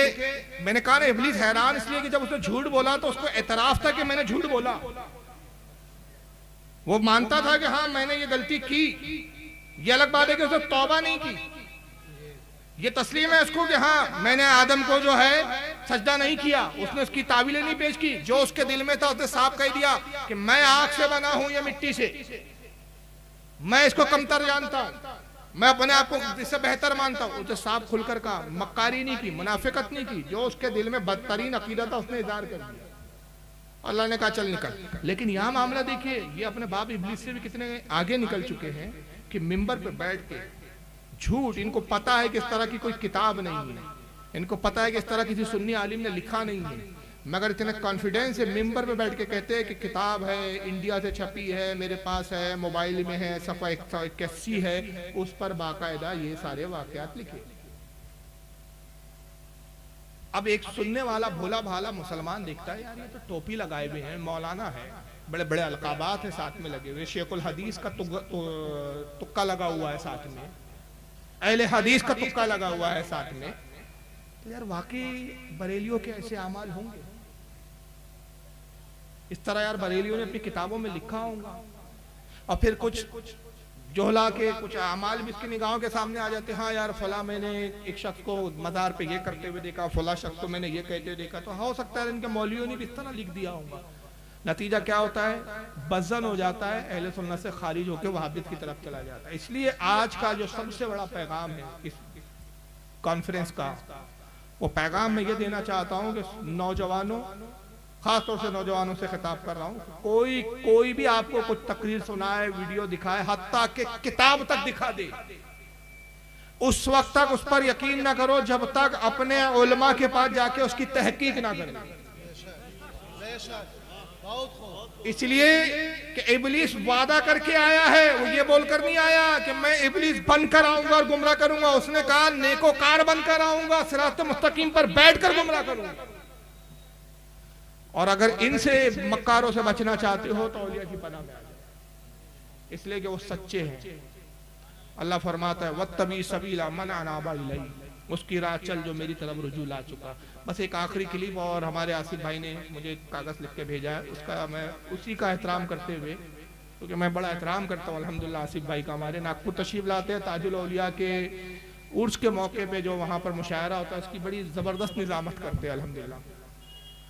मैंने कहा ना, इब्लीस हैरान इसलिए कि जब उसने झूठ बोला तो उसको एतराफ था कि मैंने झूठ बोला। वो मानता था कि हाँ मैंने ये गलती की। ये अलग बात है कि उसने तौबा नहीं की। ये तस्लीम है उसको कि हाँ मैंने आदम को जो है सजदा नहीं किया। उसने उसकी तावीलें नहीं पेश की। जो उसके दिल में था उसने साफ कह दिया कि मैं आग से बना हूं या मिट्टी से, मैं इसको कमतर जानता हूं, मैं अपने आप को इससे बेहतर मानता हूं। उसे साफ खुलकर कहा, मक्कारी नहीं की, मुनाफिकत नहीं की। जो उसके दिल में बदतरीन अकीदा था उसने इज़हार कर दिया। अल्लाह ने कहा चल निकल। लेकिन यहाँ मामला देखिए, ये अपने बाप इब्लीस से भी कितने आगे निकल चुके हैं कि मिंबर पे बैठ के झूठ। इनको पता है कि इस तरह की कोई किताब नहीं है, इनको पता है कि इस तरह किसी सुन्नी आलिम ने लिखा नहीं है, मगर इतने कॉन्फिडेंस से मिंबर पे बैठ के कहते हैं कि किताब है, इंडिया से छपी है, मेरे पास है, मोबाइल में है, सफ़ा 181 है, उस पर बाकायदा ये सारे वाकयात लिखे। अब एक सुनने वाला भोला भाला मुसलमान देखता है, यार ये तो टोपी लगाए हुए हैं, मौलाना है, बड़े बड़े अलकाबात है साथ में लगे हुए, शेखुल हदीस का तुक्का लगा हुआ है साथ में, अहले हदीस का तुक्का लगा हुआ है साथ में, तो यार वाकई बरेलियों के ऐसे अमाल होंगे? इस तरह यार बरेलियों ने अपनी किताबों में लिखा होगा। और फिर कुछ जोहला के कुछ अमाल भी इसकी निगाहों के सामने आ जाते हैं, हाँ यार फला मैंने एक शख्स को मज़ार पे ये करते हुए देखा, फला शख्स को मैंने ये कहते हुए देखा। तो हो सकता है इनके मौलवियों ने भी इस तरह लिख दिया होगा। नतीजा क्या होता है? बज़न हो जाता है, अहले सुन्नत से खारिज होकर वहाबियत की तरफ चला जाता है। इसलिए आज का जो सबसे बड़ा पैगाम है इस कॉन्फ्रेंस का, वो पैगाम मैं ये देना चाहता हूँ कि नौजवानों, खासतौर से नौजवानों से खिताब कर रहा हूँ, कोई भी आपको कुछ तकरीर सुनाए, वीडियो दिखाए, हत्ता के किताब तक दिखा दे, उस वक्त तक उस पर यकीन ना करो जब तक अपने उलमा के पास जाके उसकी तहकीक ना करें। इसलिए कि इब्लीस वादा करके आया है, वो ये बोलकर नहीं आया कि मैं इब्लीस बनकर आऊंगा और गुमराह करूंगा। उसने कहा नेकोकार बनकर आऊंगा, सिरात मुस्तकीम पर बैठकर गुमराह करूंगा। और अगर इनसे मक्कारों से बचना चाहते हो तो औलिया की पनाह में आ जाओ, इसलिए कि वो सच्चे हैं। अल्लाह फरमाता है वत्तबी सबीला मन अनाबा इलैहि, उसकी राह चल जो मेरी तरफ रुजू ला चुका। बस एक आखिरी क्लिप, और हमारे आसिफ भाई ने मुझे कागज़ लिख के भेजा है, उसका मैं उसी का एहतराम करते हुए, क्योंकि मैं बड़ा एहतराम करता हूँ अल्हम्दुलिल्लाह आसिफ भाई का। हमारे नागपुर तशरीफ लाते हैं, ताजुल औलिया के उर्स के मौके पे जो वहाँ पर मुशायरा होता है उसकी बड़ी ज़बरदस्त निज़ामत करते हैं अल्हम्दुलिल्लाह।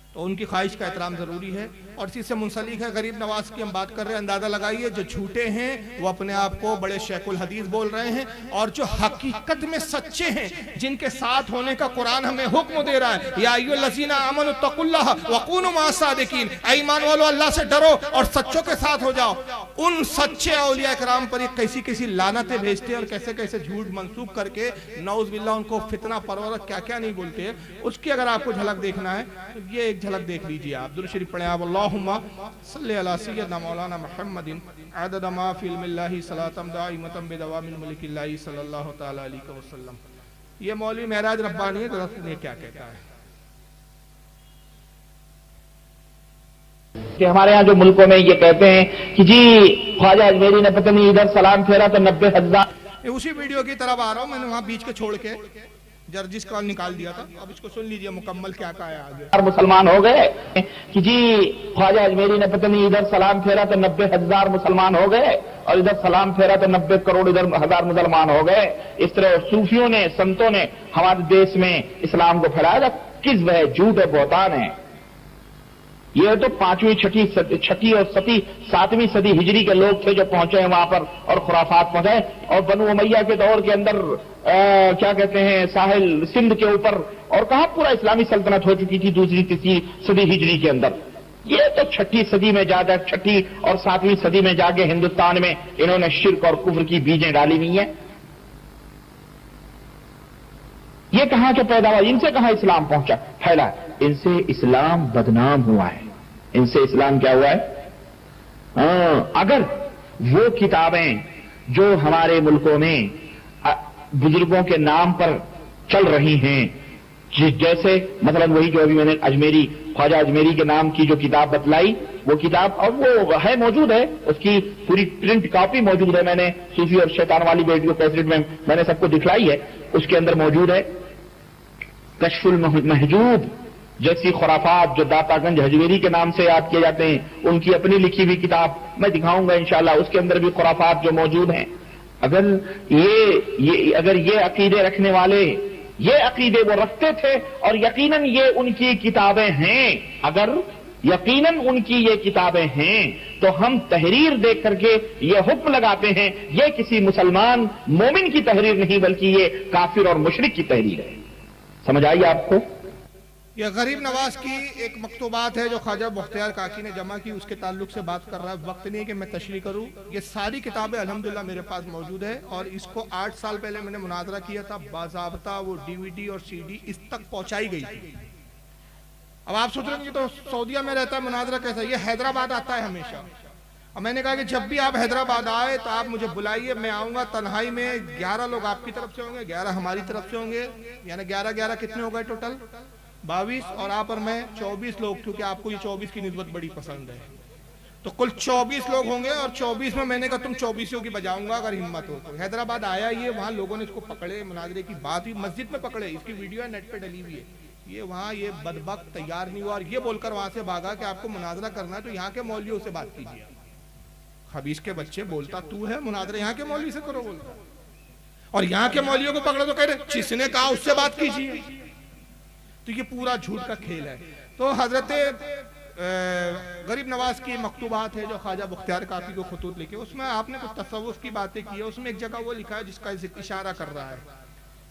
तो उनकी ख्वाहिश का एहतराम ज़रूरी है। और इसी से मुंसलिक है गरीब नवाज की हम बात कर रहे हैं। अंदाज़ा लगाइए, जो झूठे हैं वो अपने आप को बड़े शेखुल हदीस बोल रहे हैं, और जो हकीकत में सच्चे हैं, जिनके साथ होने का कुरान हमें हुक्म दे रहा है, या अय्युहल्लज़ीना आमनु तक़ुल्लाह वकूनु मअस-सादिकीन, ऐ ईमान वालों अल्लाह से डरो और सच्चों के साथ हो जाओ। उन सच्चे औलिया किराम पर ये कैसी कैसी लानतें भेजते हैं और कैसे कैसे झूठ मंसूब करके नौज़ बिल्लाह उनको फितना परवर क्या क्या नहीं बोलते, उसकी अगर आपको झलक देखना है तो ये एक झलक देख लीजिए आप। दुरूद शरीफ पढ़ें आप, अल्लाहुम्मा सल्ली अला सय्यदना मौलाना मुहम्मदिन अदद मा फी इल्मिल्लाहि सलातम दाइमतम बिदवामिल मलिकिल्लाहि सल्लल्लाहु तआला अलैहि वसल्लम। ये मौलवी महराज रब्बानी है, दरअसल ये क्या कहता है कि हमारे यहाँ जो मुल्कों में ये कहते हैं कि जी ख्वाजा अजमेरी ने पता नहीं इधर सलाम फेरा तो 90,000। उसी वीडियो की तरफ आ रहा हूँ, मैंने वहाँ बीच के छोड़ के जर्जिस कॉल निकाल दिया था। अब इसको सुन लीजिए मुकम्मल क्या कहा है आगे। मुसलमान हो गए कि जी ख्वाजा अजमेरी ने पता नहीं इधर सलाम फेरा तो 90,000 मुसलमान हो गए, और इधर सलाम फेरा तो 90 करोड़ इधर 1,000 मुसलमान हो गए। इस तरह सूफियों ने, संतों ने हमारे देश में इस्लाम को फैलाया। किस वह झूठ है, बहतान है। ये तो 5वीं, 6ठी और 7वीं सदी हिजरी के लोग थे जो पहुंचे हैं वहां पर और खुराफात पहुंचाए। और बनु उमैया के दौर के अंदर क्या कहते हैं, साहिल सिंध के ऊपर, और कहां पूरा इस्लामी सल्तनत हो चुकी थी 2री, 3री सदी हिजरी के अंदर। ये तो 6ठी सदी में जाकर, 6ठी और 7वीं सदी में जाके हिंदुस्तान में इन्होंने शिर्क और कुफ्र की बीजें डाली हुई हैं। ये कहां के पैदा हुआ, इनसे कहां इस्लाम पहुंचा, फैला? इनसे इस्लाम बदनाम हुआ है, इनसे इस्लाम क्या हुआ है? अगर वो किताबें जो हमारे मुल्कों में बुजुर्गों के नाम पर चल रही हैं, जैसे मतलब वही जो अभी मैंने अजमेरी, ख्वाजा अजमेरी के नाम की जो किताब बतलाई, वो किताब अब वो है, मौजूद है, उसकी पूरी प्रिंट कॉपी मौजूद है। मैंने सूफी और शैतान वाली वीडियो कैसेट में मैंने सबको दिखलाई है, उसके अंदर मौजूद है। कश्फुल महजूब जैसी खुराफात जो दातागंज हजवेरी के नाम से याद किए जाते हैं, उनकी अपनी लिखी हुई किताब मैं दिखाऊंगा इंशाल्लाह, उसके अंदर भी खुराफात जो मौजूद हैं। अगर ये अकीदे रखने वाले ये अकीदे वो रखते थे, और यकीनन ये उनकी किताबें हैं, अगर यकीनन उनकी ये किताबें हैं, तो हम तहरीर देख करके ये हुक्म लगाते हैं ये किसी मुसलमान मोमिन की तहरीर नहीं, बल्कि ये काफिर और मुशरिक की तहरीर है। समझ आई आपको? यह गरीब नवाज की एक मकतूबात है जो ख्वाजा मुख्तियार काकी ने जमा की, उसके ताल्लुक से बात कर रहा है। वक्त नहीं है कि मैं तशरीह करूं। ये सारी किताबें अल्हम्दुलिल्लाह मेरे पास मौजूद है, और इसको 8 साल पहले मैंने मुनाजरा किया था, बाज़ाब्ता वो DVD और CD इस तक पहुंचाई गई थी। अब आप सोच रहे हैं तो सऊदीया में रहता है, मुनाजरा कैसा? ये हैदराबाद आता है हमेशा। और मैंने कहा कि जब भी आप हैदराबाद आए तो आप मुझे बुलाइए, मैं आऊंगा। तन्हाई में 11 लोग आपकी तरफ से होंगे, 11 हमारी तरफ से होंगे, यानी 11 कितने हो गए टोटल? 22 और आप और मैं 24 लोग, क्योंकि आपको ये 24 की निस्बत बड़ी पसंद है, तो कुल 24 लोग होंगे और 24 में मैंने कहा तुम 24 की बजाऊंगा अगर हिम्मत हो तो। हैदराबाद आया ये, वहाँ लोगों ने इसको पकड़े, मुनाजरे की बात हुई, मस्जिद में पकड़े, इसकी वीडियो है नेट पे डली हुई है। ये वहाँ ये बदबख्त तैयार नहीं हुआ और ये बोलकर वहाँ से भागा कि आपको मुनाजरा करना है तो यहाँ के मौलवियों से बात कीजिए। खबीस के बच्चे, बोलता तू है, मुनाजरा यहाँ के मौलवी से करो बोलता, और यहाँ के मौलवियों को पकड़ो तो कह रहे जिसने कहा उससे बात कीजिए। तो ये पूरा झूठ का खेल है। तो हजरत गरीब नवाज की मकतूबात है जो ख्वाजा बख्तियार काकी को खुतूत लिखे, उसमें आपने कुछ तसव्वुफ की बातें की है। उसमें एक जगह वो लिखा है जिसका इशारा कर रहा है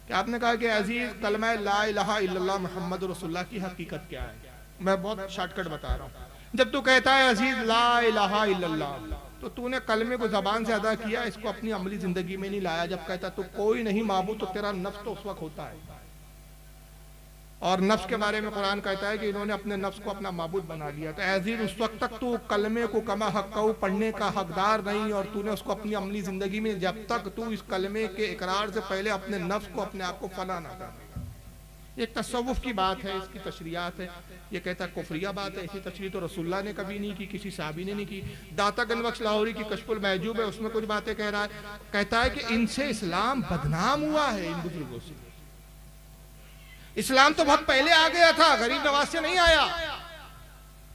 कि आपने कहा कि अजीज कलमा ला इलाहा इल्लल्लाह मुहम्मद रसूलुल्लाह की हकीकत क्या है। मैं बहुत शॉर्टकट बता रहा हूँ। जब तू कहता है अजीज ला इलाहा इल्लल्लाह, तो तूने कलमे को जबान से अदा किया, इसको अपनी अमली जिंदगी में नहीं लाया। जब कहता तो कोई नहीं माबूद, तो तेरा नफ्स तो उस वक्त होता है। और नफ्स के बारे में कुरान कहता है कि इन्होंने अपने नफ्स को अपना माबूद बना लिया। तो अजीज उस वक्त तक तू कलमे को कमा हक़्क़हू पढ़ने का हकदार नहीं, और तूने उसको अपनी अमली जिंदगी में, जब तक तू इस कलमे के इकरार से पहले अपने नफ्स को, अपने आप को फना ना कर। एक तसव्वुफ की बात है, इसकी तशरीयात है। ये कहता है कुफरिया बात है, ऐसी तशरीह तो रसूलुल्लाह ने कभी नहीं की, किसी साहबी ने नहीं की। दाता गनबख्श लाहौरी की कश्फुल महजूब है, उसमें कुछ बातें कह रहा है। कहता है कि इनसे इस्लाम बदनाम हुआ है, इन बुजुर्गों से। इस्लाम तो बहुत पहले आ गया था, गरीब नवाज से नहीं आया।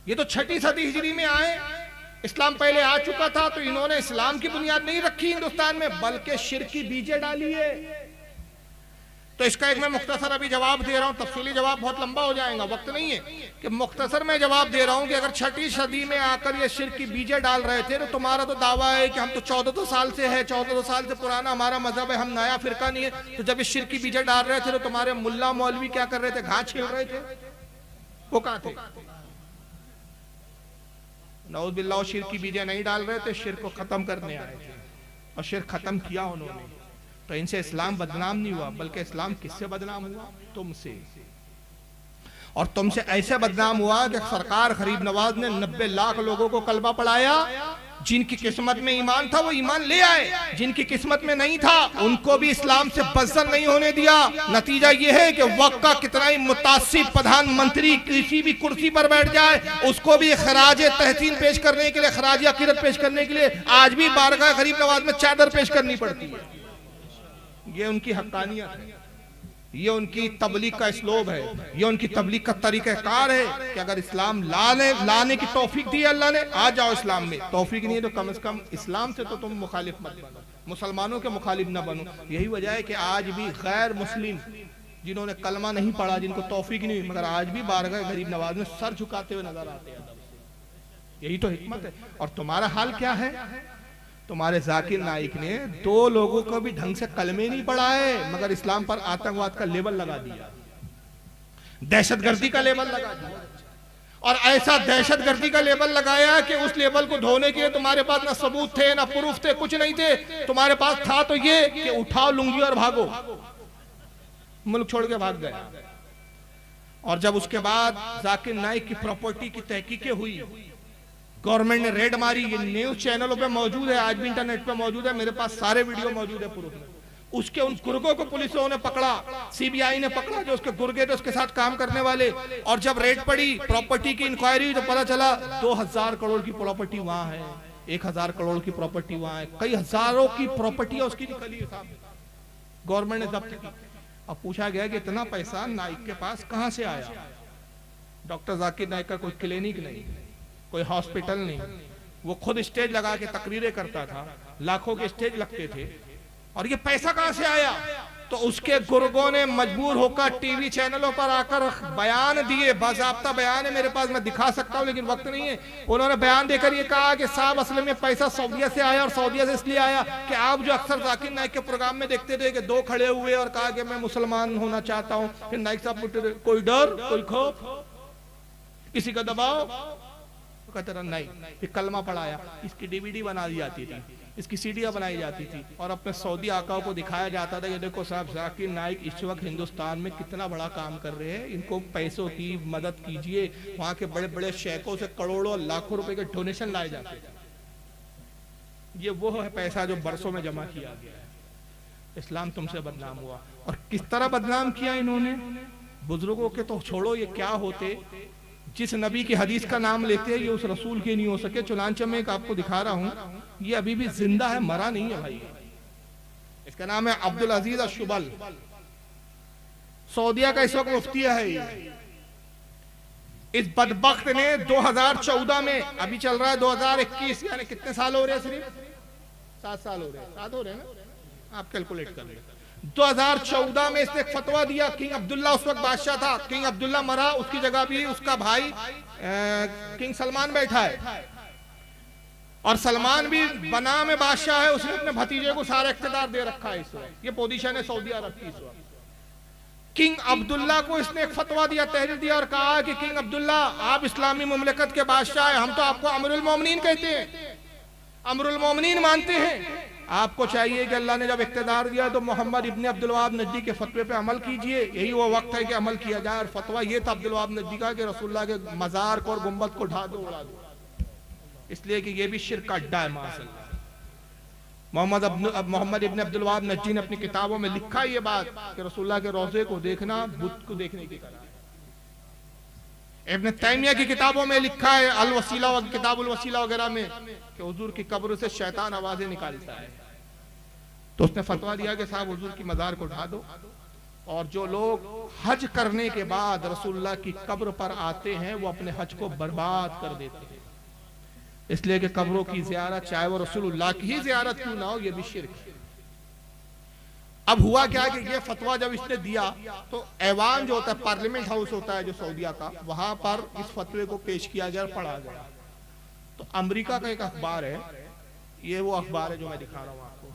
ये तो 6ठी सदी हिजरी में आए, इस्लाम पहले आ चुका था। तो इन्होंने इस्लाम की बुनियाद नहीं रखी हिंदुस्तान में, बल्कि शिर्क की बीजें डाली है। तो इसका एक मैं मुख्तसर अभी जवाब दे रहा हूँ, तफसीली जवाब बहुत लंबा हो जाएगा, वक्त नहीं है कि मुख्तसर में जवाब दे रहा हूँ कि अगर 6ठी सदी में आकर ये शिर्क की बीजें डाल रहे थे, तो तुम्हारा तो दावा है कि हम तो 1400 साल से है, 1400 साल से पुराना हमारा मजहब है, हम नया फिरका नहीं है। तो जब इस शिर्क की बीजें डाल रहे थे तो तुम्हारे मुल्ला मौलवी क्या कर रहे थे? घास छील रहे थे। वो कहाँ थे? नऊज़ बिल्लाह, शिर्क की बीजें नहीं डाल रहे थे, शिर्क को खत्म करने आए थे और शिर्क खत्म किया उन्होंने। तो इनसे इस्लाम बदनाम नहीं हुआ, बल्कि इस्लाम किससे बदनाम हुआ? तुमसे। और तुमसे ऐसे बदनाम हुआ कि सरकार गरीब नवाज ने 90 लाख लोगों को कलमा पढ़ाया। जिनकी किस्मत में ईमान था वो ईमान ले आए, जिनकी किस्मत में नहीं था उनको भी इस्लाम से बदसर नहीं होने दिया। नतीजा ये है कि वक्त का कितना ही मुतासिब प्रधानमंत्री किसी भी कुर्सी पर बैठ जाए, उसको भी खराज तहसीन पेश करने के लिए, खराज अकीदत पेश करने के लिए आज भी बारगाह गरीब नवाज में चादर पेश करनी पड़ती है। ये उनकी हक्कानियत है, ये उनकी तबलीग का इसलोब है, ये उनकी तबलीग का तरीक़ाकार है कि अगर इस्लाम लाने की तौफीक दी अल्लाह ने, आ जाओ इस्लाम में। तौफीक नहीं है तो कम से कम इस्लाम से तो तुम मुखालिफ मत बनो, मुसलमानों के मुखालिफ न बनो। यही वजह है कि आज भी गैर मुस्लिम जिन्होंने कलमा नहीं पढ़ा, जिनको तौफीक नहीं हुई, मगर आज भी बारगाह गरीब नवाज में सर झुकाते हुए नजर आते हैं। यही तो हिकमत है। और तुम्हारा हाल क्या है? तुम्हारे जाकिर नाइक ने 2 लोगों को भी ढंग से कलमे नहीं पढ़ाए, मगर इस्लाम पर आतंकवाद का लेबल लगा दिया, दहशतगर्दी का लेबल लगा दिया। और ऐसा दहशतगर्दी का लेबल लगाया कि उस लेबल को धोने के लिए तुम्हारे पास ना सबूत थे, ना प्रूफ थे, कुछ नहीं थे। तुम्हारे पास था तो ये कि उठाओ लुंगी और भागो, मुल्क छोड़ के भाग गया। और जब उसके बाद जाकिर नाइक की प्रॉपर्टी की तहकीकें हुई, गवर्नमेंट ने रेड मारी, ये न्यूज चैनलों पे मौजूद है, आज भी इंटरनेट पे मौजूद है, मेरे पास सारे वीडियो मौजूद है प्रूफ में। उसके उन गुर्गों को पुलिसों ने पकड़ा, सीबीआई ने पकड़ा, जो उसके गुर्गे थे उसके साथ काम करने वाले। और जब रेड पड़ी, प्रॉपर्टी की इंक्वायरी हुई, तो पता चला 2000 करोड़ की प्रॉपर्टी वहां है, 1000 करोड़ की प्रॉपर्टी वहां है, कई हजारों की प्रॉपर्टी उसकी निकली है साहब, गवर्नमेंट ने जब्त की। अब पूछा गया कि इतना पैसा नाइक के पास कहां से आया? डॉक्टर जाकिर नाइक का कोई क्लिनिक नहीं, कोई हॉस्पिटल नहीं, वो खुद स्टेज लगा के तकरीरें करता था, लाखों के स्टेज लगते थे। और ये पैसा कहां से आया? तो उसके गुर्गों ने मजबूर होकर टीवी चैनलों पर आकर बयान दिए, बाज़ाब्ता बयान है मेरे पास, मैं दिखा सकता हूं लेकिन वक्त नहीं है। उन्होंने बयान देकर ये कहा कि साहब असल में पैसा सऊदीया से आया, और सऊदीया से इसलिए आया कि आप जो अक्सर जाकिर नाइक के प्रोग्राम में देखते थे कि 2 खड़े हुए और कहा कि मैं मुसलमान होना चाहता हूं, फिर नाइक साहब कोई डर, कोई खौफ, किसी का दबाव कहते नहीं, फिर कलमा पढ़ाया, इसकी DVD बना दी जाती थी, इसकी सीडियां बनाई जाती थी, और अपने सऊदी आकाओं को दिखाया जाता था कि देखो साहब जाकिर नाइक इस वक्त हिंदुस्तान में कितना बड़ा काम कर रहे हैं, इनको पैसों की मदद कीजिए। वहां के बड़े बड़े शेखों से करोड़ों लाखों रुपए के डोनेशन लाए जाते थे। ये वो है पैसा जो बरसों में जमा किया गया है। इस्लाम तुमसे बदनाम हुआ, और किस तरह बदनाम किया इन्होंने? बुजुर्गों के तो छोड़ो, ये क्या होते, जिस नबी की हदीस का नाम लेते हैं ये उस रसूल के नहीं हो सके। चुनांचे में एक आपको दिखा रहा हूं, ये अभी भी जिंदा है, मरा नहीं है भाई। इसका नाम है अब्दुल अजीज अशुबल, सऊदिया का इस वक्त मुफ्ती है ये। इस बदबख्त ने 2014 में, अभी चल रहा है 2021, यानी कितने साल हो रहे हैं, सिर्फ 7 साल हो रहे हैं, 7 हो रहे हैं ना, आप कैलकुलेट कर लें। 2014 में इसने एक फतवा दिया, किंग अब्दुल्ला उस वक्त बादशाह था, किंग अब्दुल्ला मरा, उसकी जगह भी उसका भाई किंग सलमान बैठा है, और सलमान भी बना में बादशाह है, उसने अपने भतीजे को सारा इख्तियार दे रखा है इस वक्त। ये पोजीशन है सऊदी अरब की इस वक्त। किंग अब्दुल्ला को इसने एक फतवा दिया, तहरीर दिया और कहा कि किंग अब्दुल्ला आप इस्लामी मुमलिकत के बादशाह हैं, हम तो आपको अमीरुल मोमिनीन कहते हैं, अमीरुल मोमिनीन मानते हैं। आपको चाहिए कि अल्लाह ने जब इख्तियार दिया तो मोहम्मद इब्ने अब्दुल वहाब नजदी के फतवे पे अमल कीजिए, यही वो वक्त है कि अमल किया जाए। और फतवा ये था अब्दुल वहाब नजदी का कि रसूलुल्लाह के मज़ार को और गुंबद को ढा दो, उड़ा दो, इसलिए कि ये भी शिर्क का अड्डा है माशाअल्लाह। मोहम्मद इब्ने अब्दुल वहाब नजदी ने अपनी किताबों में लिखा ये बात कि रसूलुल्लाह के रोजे को देखना बुत को देखने की तरह। इब्ने तैमिया की किताबों में लिखा है, अल वसीला व किताबुल वसीला वगैरह में, कि हुजूर की कब्र से शैतान आवाजें निकालता है। तो उसने फतवा दिया कि साहब हुजूर की मज़ार को ढा दो, और जो लोग हज करने के बाद रसूलुल्लाह की कब्र पर आते हैं वो अपने हज को बर्बाद कर देते हैं, इसलिए कि कब्रों की ज़ियारत चाहे वो रसूलुल्लाह की ही ज़ियारत क्यों ना हो, ये भी शिर्क है। अब हुआ क्या कि ये फतवा जब इसने दिया तो ऐवान जो होता है, पार्लियामेंट हाउस होता है जो सऊदिया का, वहां पर इस फतवे को पेश किया गया, पढ़ा गया। तो अमेरिका का एक अखबार है, ये वो अखबार है जो मैं दिखा रहा हूं आपको,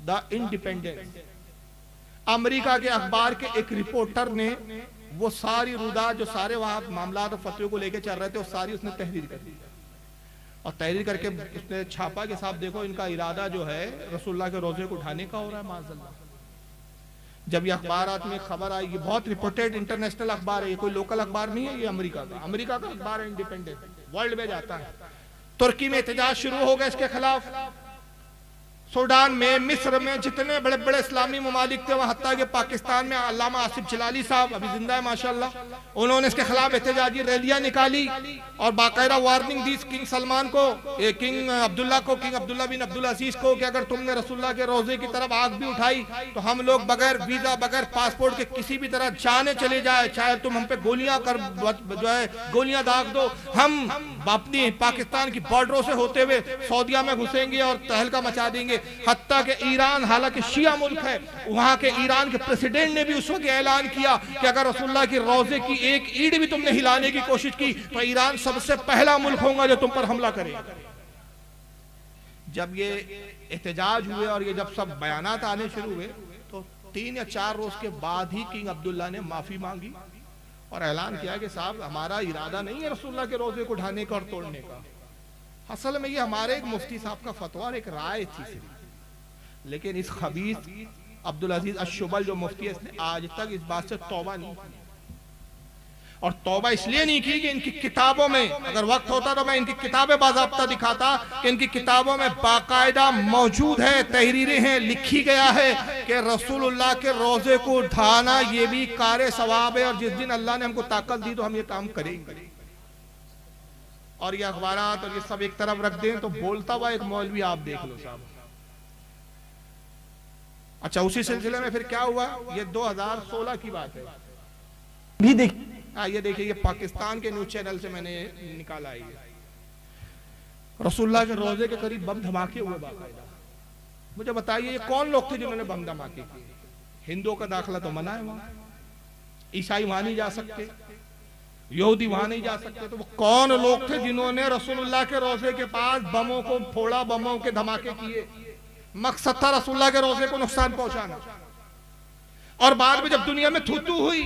द इंडिपेंडेंस। अमेरिका के अखबार के एक रिपोर्टर ने वो सारी रुदा जो सारे वहां मामला फतवे को लेके चल रहे थे, वो सारी उसने तहरीर कर दी, और तहरीर करके उसने छापा कि साहब देखो इनका इरादा जो है रसूलुल्लाह के रोजे को उठाने का हो रहा है माज़अल्लाह। जब ये अखबारात में खबर आई, ये बहुत रिपोर्टेड इंटरनेशनल अखबार है, ये कोई लोकल अखबार नहीं है, ये अमेरिका का अखबार है, इंडिपेंडेंट, वर्ल्ड में जाता है। तुर्की में एहतजाज शुरू हो गया इसके खिलाफ, सूडान में, मिस्र में, जितने बड़े बड़े इस्लामी ममालिक थे वहां, हत्ता कि पाकिस्तान में अल्लामा आसिफ जलाली साहब अभी जिंदा है माशाल्लाह, उन्होंने इसके खिलाफ एहतजाजी रैलियां निकाली और बाकायदा वार्निंग दी किंग सलमान को, किंग अब्दुल्ला बिन अब्दुल अजीज को, कि अगर तुमने रसूलुल्लाह के रोजे की तरफ आग भी उठाई तो हम लोग बगैर वीजा बगैर पासपोर्ट के किसी भी तरह जाने चले जाए, चाहे तुम हम पे गोलियां कर जो है गोलियां दाग दो, हम अपनी पाकिस्तान की बॉर्डरों से होते हुए सऊदिया में घुसेंगे और तहलका मचा देंगे। हत्ता के ईरान, हालांकि शिया मुल्क है, वहां के ईरान के प्रेसिडेंट ने भी उस वक्त ऐलान किया कि अगर रसूलुल्लाह की रोजे की एक ईंट भी तुमने हिलाने की कोशिश की तो ईरान सबसे पहला मुल्क होगा जो तुम पर हमला करेगा। जब ये एहतजाज हुए और ये जब सब बयानात आने शुरू हुए तो 3 या 4 रोज के बाद ही किंग अब्दुल्ला ने माफी मांगी और ऐलान किया कि साहब हमारा इरादा नहीं है रसूलुल्लाह के रोजे को उठाने का और तोड़ने का, असल में ये हमारे एक मुफ्ती साहब का फतवा और एक राय थी सिर्फ। लेकिन इस खबीस अब्दुल अजीज अशुबल जो मुफ्ती है, इसने आज तक इस बात से तौबा नहीं की, और तौबा इसलिए नहीं की कि इनकी किताबों में, अगर वक्त होता तो मैं इनकी किताबें बाज़ाब्ता दिखाता कि इनकी किताबों में बाकायदा मौजूद है, तहरीरें हैं, लिखी गया है कि रसूलुल्लाह के रोजे को उठाना ये भी कार सवाब है, और जिस दिन अल्लाह ने हमको ताकत दी तो हम ये काम करेंगे। और ये अखबारात और ये सब एक तरफ रख दें तो बोलता हुआ एक मौलवी आप देख लो साहब। अच्छा, उसी सिलसिले में फिर क्या हुआ, ये 2016 की बात है, भी देख, ये देखिए, ये पाकिस्तान के न्यूज चैनल से मैंने निकाला है। रसूलुल्लाह के रोजे के करीब बम धमाके हुए बाकायदा। मुझे बताइए ये कौन लोग थे जिन्होंने बम धमाके किए? हिंदुओं का दाखिला तो मना है वहां, ईसाई वहां नहीं जा सकते, यहूदी वहां नहीं जा सकते, तो वो कौन लोग थे जिन्होंने रसूलुल्लाह के रोजे के पास बमों को फोड़ा, बमों के धमाके किए? मकसद था रसूलुल्लाह के रोजे को नुकसान पहुंचाना। और बाद में जब दुनिया में थू-थू हुई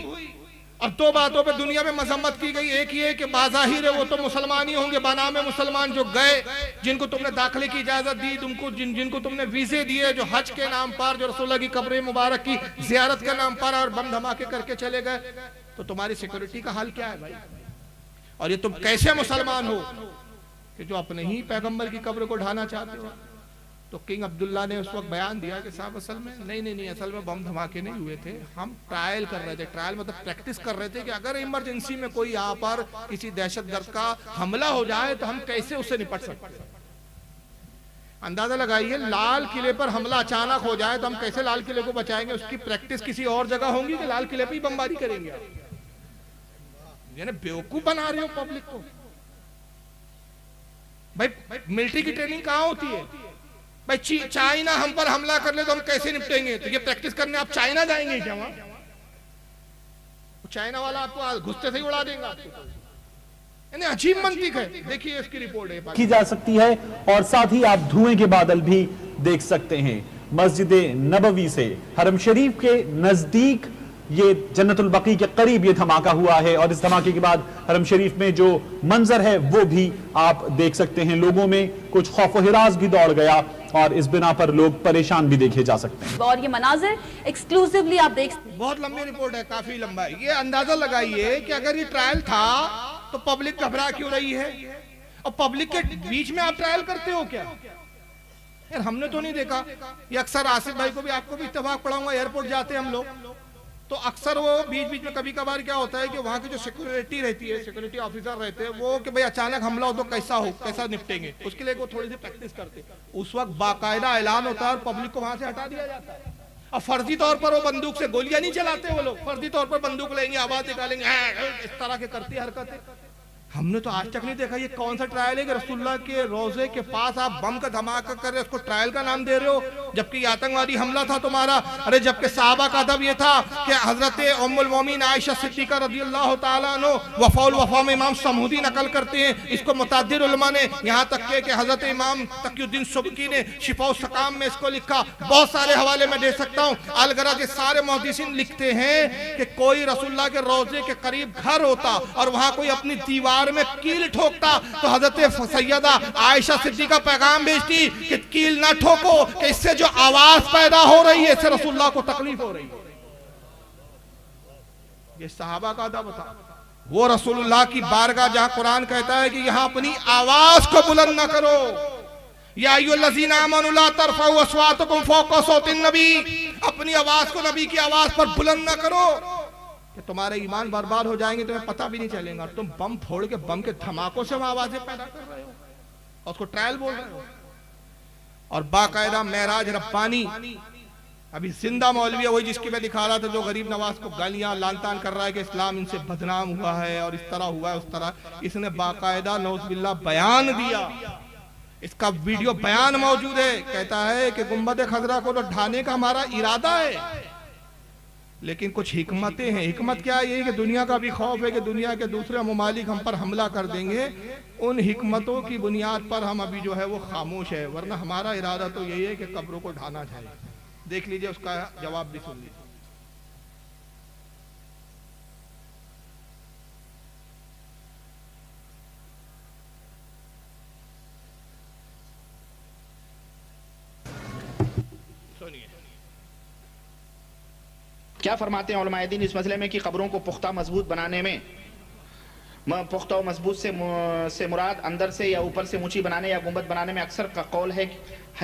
और 2 बातों पे दुनिया में मजम्मत की गई, एक ये कि बाज़ाहिर है वो तो मुसलमान ही होंगे, बनामे मुसलमान जो गए, जिनको तुमने दाखिले की इजाजत दी, तुमको जिनको तुमने वीजे दिए, जो हज के नाम पर, जो रसूलुल्लाह की कब्र मुबारक की जियारत के नाम पर और बम धमाके करके चले गए, तो तुम्हारी सिक्योरिटी का हाल क्या है भाई? और ये तुम कैसे मुसलमान हो कि जो अपने ही पैगंबर की कब्र को ढाना चाहते हो? तो किंग अब्दुल्ला ने उस वक्त बयान दिया कि साहब असल में नहीं, असल में बम धमाके नहीं हुए थे, हम ट्रायल कर रहे थे। ट्रायल मतलब प्रैक्टिस कर रहे थे कि अगर इमरजेंसी में कोई यहाँ पर किसी दहशतगर्द का हमला हो जाए तो हम कैसे उससे निपट सकते हैं। अंदाजा लगाइए, लाल किले पर हमला अचानक हो जाए तो हम कैसे लाल किले को बचाएंगे। उसकी प्रैक्टिस किसी और जगह होगी कि लाल किले पे ही बमबारी करेंगे आप? यानी बेवकूफ बना रहे हो पब्लिक को। भाई मिलिट्री की ट्रेनिंग कहाँ होती है? भाई चाइना हम पर हमला कर ले तो हम कैसे निपटेंगे? तो ये प्रैक्टिस करने आप चाइना जाएंगे क्या? वहां चाइना वाला आपको घुसते से ही उड़ा देगा आपको। अजीब मंतिक है। देखिए इसकी रिपोर्ट है की जा सकती है और साथ ही आप धुएं के बादल भी देख सकते हैं। मस्जिद नबवी से हरम शरीफ के नजदीक ये जन्नतुल बकी के करीब ये धमाका हुआ है और इस धमाके के बाद हरम शरीफ में जो मंजर है वो भी आप देख सकते हैं। लोगों में कुछ खौफ व हिरास भी दौड़ गया और इस बिना पर लोग परेशान भी देखे जा सकते हैं। और ये मनाजिर एक्सक्लूसिवली आप देख, बहुत लंबी रिपोर्ट है, काफी लंबा है। ये अंदाजा लगाइए कि अगर ये ट्रायल था तो पब्लिक घबरा क्यों रही है? और पब्लिक के बीच में आप ट्रायल करते हो क्या? यार हमने तो नहीं देखा। ये अक्सर आसिफ भाई को भी, आपको भी इत्तेफाक पढ़ाऊंगा, एयरपोर्ट जाते हैं हम लोग तो अक्सर वो बीच बीच में कभी कभार क्या होता है कि वहां की जो सिक्योरिटी रहती है, सिक्योरिटी ऑफिसर रहते हैं, वो कि भाई अचानक हमला हो तो कैसा हो, कैसा निपटेंगे, उसके लिए वो थोड़ी सी प्रैक्टिस करते। उस वक्त बाकायदा ऐलान होता है और पब्लिक को वहां से हटा दिया जाता है। और फर्जी तौर पर वो बंदूक से गोलियां नहीं चलाते वो लोग, फर्जी तौर पर बंदूक लेंगे, आवाज निकालेंगे, इस तरह के करती हरकतें हमने तो आज तक नहीं देखा। ये कौन सा ट्रायल है कि रसूलुल्लाह के रोजे के पास आप बम का धमाका कर रहे हो, उसको ट्रायल का नाम दे रहे हो, जबकि आतंकवादी हमला था तुम्हारा। अरे जबकि साहबा का अदब ये था कि हजरत उम्मुल मोमिन आयशा सिद्दीका रज़ियल्लाहु ताला अन्हा वफ़ाउल वफ़ा में इमाम समूदी नकल करते हैं। इसको मुतअद्दिद उलमा ने यहाँ तक के कि हजरत इमाम तक़ियुद्दीन सुबकी ने शिफ़ाउ सक़ाम में इसको लिखा। बहुत सारे हवाले में दे सकता हूँ। अलगरज ये सारे मुहद्दिसीन लिखते हैं कि कोई रसूलुल्लाह के रोजे के करीब घर होता और वहाँ कोई अपनी दीवार में कील ठोकता तो हजरत सैयदा आयशा सिद्दीका पैगाम भेजती कि कील ना ठोको, कि इससे जो आवाज पैदा हो रही है इससे रसूलुल्लाह को तकलीफ हो रही है। ये सहाबा का अदब था। वो रसूलुल्लाह की बारगाह जहां कुरान कहता है कि यहां अपनी आवाज को बुलंद ना करो, या अय्युहल्लज़ीना आमनू ला तरफ़ऊ अस्वातकुम फ़ौक़ सौतिन नबी, अपनी आवाज को नबी की आवाज पर बुलंद ना करो कि तुम्हारे ईमान बर्बाद हो जाएंगे, तुम्हें पता भी नहीं चलेगा। तुम बम फोड़ के बम के धमाकों से आवाजें पैदा कर रहे हो और उसको ट्रायल बोल रहे हो। और बाकायदा मेराज रब्बानी अभी जिंदा मौलवी है, वही जिसकी मैं दिखा रहा था, जो गरीब नवाज को गालियां लान तान कर रहा है कि इस्लाम इनसे बदनाम हुआ है और इस तरह हुआ है उस तरह। इसने बाकायदा नौज़ुबिल्लाह बयान दिया, इसका वीडियो बयान मौजूद है। कहता है कि गुंबद खजरा को तो ढाने का हमारा इरादा है, लेकिन कुछ हिकमतें हैं। हिकमत क्या है? ये कि दुनिया का भी खौफ है कि दुनिया के दूसरे ममालिक हम पर हमला कर देंगे। उन हिकमतों की बुनियाद पर हम अभी जो है वो खामोश है, वरना हमारा इरादा तो यही है कि कब्रों को ढाना चाहिए। देख लीजिए, उसका जवाब भी सुन लीजिए। क्या फरमाते हैं उलमाए दीन इस मसले में कि कब्रों को पुख्ता मजबूत बनाने में, पुख्ता और मजबूत से मुराद अंदर से या ऊपर से ऊंची बनाने या गुंबद बनाने में अक्सर का कौल है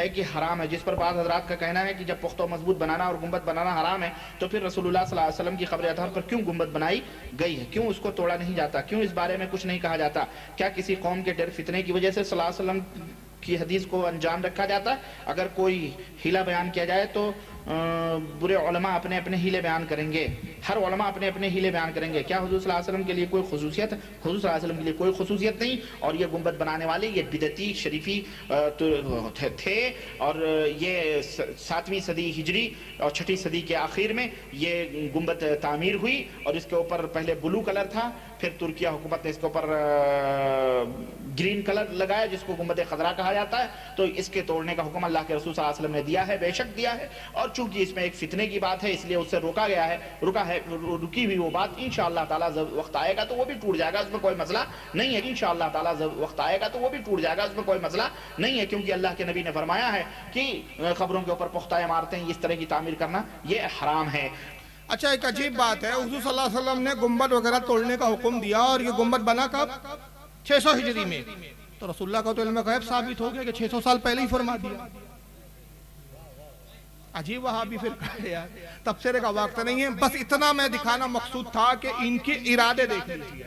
कि हराम है, जिस पर बाद हजरात का कहना है कि जब पुख्ता और मजबूत बनाना और गुंबद बनाना हराम है तो फिर रसूलुल्लाह सल्लल्लाहु अलैहि वसल्लम की कब्र अतहर पर क्यों गुंबद बनाई गई है, क्यों उसको तोड़ा नहीं जाता, क्यों इस बारे में कुछ नहीं कहा जाता? क्या किसी कौम के डर फितने की वजह से सल्लल्लाहु अलैहि वसल्लम की हदीस को अनजान रखा जाता है? अगर कोई हीला बयान किया जाए तो बुरे उलमा अपने अपने हीले बयान करेंगे, हर उलमा अपने अपने हीले बयान करेंगे। क्या हुजूर सल्लल्लाहु अलैहि वसल्लम के लिए कोई खुसूसियत? हुजूर सल्लल्लाहु अलैहि वसल्लम के लिए कोई खुसूसियत नहीं। और ये गुंबद बनाने वाले ये बिदती शरीफी थे और ये 7वीं सदी हिजरी और 6ठी सदी के आखिर में ये गुंबद तामीर हुई और इसके ऊपर पहले ब्लू कलर था, फिर तुर्किया हुकूमत ने इसके ऊपर ग्रीन कलर लगाया जिसको गुंबद खजरा कहा जाता है। तो इसके तोड़ने का हुक्म अल्लाह के रसूल सल्लल्लाहु अलैहि वसल्लम ने दिया है, बेशक दिया है। और चूंकि इसमें एक फितने की बात है इसलिए उससे रुकी हुई वो बात इंशाअल्लाह ताला जब वक्त आएगा तो वो भी टूट जाएगा, उसमें कोई मसला नहीं है। इंशाअल्लाह ताला जब वक्त आएगा तो वो भी टूट जाएगा, उसमें कोई मसला नहीं है, क्योंकि अल्लाह के नबी ने फरमाया है कि खबरों के ऊपर पुख्ता इमारतें इस तरह की तामीर करना ये हराम है। अच्छा, एक अजीब बात है, हुजूर सल्लल्लाहु अलैहि वसल्लम ने गुंबद वगैरह तोड़ने का हुक्म दिया और ये गुंबद बना कब? 600 हिजरी में। तो रसूलुल्लाह का तो इल्म गैब साबित हो गया कि 600 साल पहले ही फरमा दिया। अजीब वहाबी फिर है यार, तबसरे का वक्त नहीं है। बस इतना मैं दिखाना मकसूद था कि इनके इरादे देख लीजिए।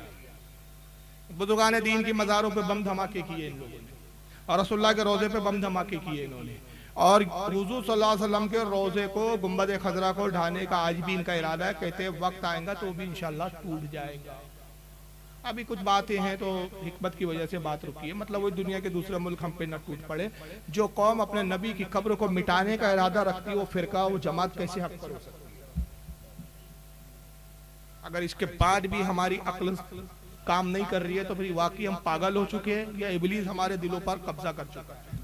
बुजुर्गान दीन की मज़ारों पे बम धमाके किए इन लोगों ने, और रसूलुल्लाह के रोज़े पे बम धमाके किए इन्होंने, और हुजूर सल्लल्लाहु अलैहि वसल्लम के रोज़े को, गुंबद खजरा को ढाने का आज भी इनका इरादा है। कहते हैं वक्त आएगा तो भी इंशाल्लाह टूट जाएगा। अभी कुछ बातें हैं तो हिकमत की वजह से बात रुकी है, मतलब वो दुनिया के दूसरे मुल्क हम पे न टूट पड़े। जो कौम अपने नबी की कब्र को मिटाने का इरादा रखती है, वो फिरका, वो जमात कैसे हक पर हो सकती है? अगर इसके बाद भी हमारी अक्ल काम नहीं कर रही है तो फिर वाकई हम पागल हो चुके हैं, या इबलीस हमारे दिलों पर कब्जा कर चुका है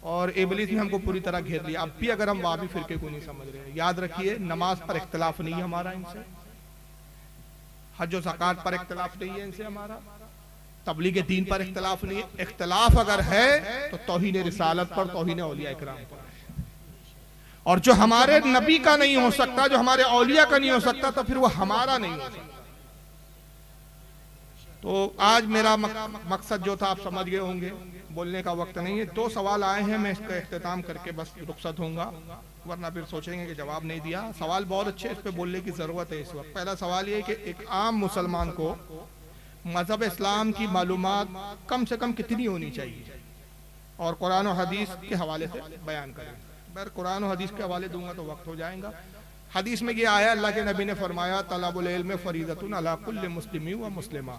और इबलीस ने हमको पूरी तरह घेर लिया। अब भी अगर हम वाबी फिरके को नहीं समझ रहे हैं, याद रखिए नमाज पर इख्तिलाफ नहीं है हमारा इनसे, हज और ज़कात पर इख्तिलाफ नहीं है इनसे हमारा, तबलीग दीन पर इख्तिलाफ नहीं है। इख्तिलाफ अगर है तो तौहीन रिसालत पर, तौहीन औलिया इकराम पर, और जो हमारे नबी का नहीं हो सकता, जो हमारे औलिया का नहीं हो सकता, तो फिर वो हमारा नहीं हो सकता। तो आज मेरा मकसद जो था आप समझ गए होंगे, बोलने का वक्त नहीं है। 2 सवाल आए हैं, मैं इसका इख्तिताम करके बस रुखसत होऊंगा, वरना फिर सोचेंगे कि जवाब नहीं दिया। सवाल बहुत अच्छे, इस पे बोलने की जरूरत है इस वक्त। पहला सवाल ये कि एक आम मुसलमान को मजहब इस्लाम की मालूमात कम से कम कितनी होनी चाहिए, और कुरान और हदीस के हवाले से बयान करें। मैं कुरान और हदीस के हवाले दूंगा तो वक्त हो जाएगा। हदीस में ये आया, अल्लाह के नबी ने फरमाया तलबुल इल्म फरीदतुन अला कुल्लि मुस्लिमी व मुस्लिमा,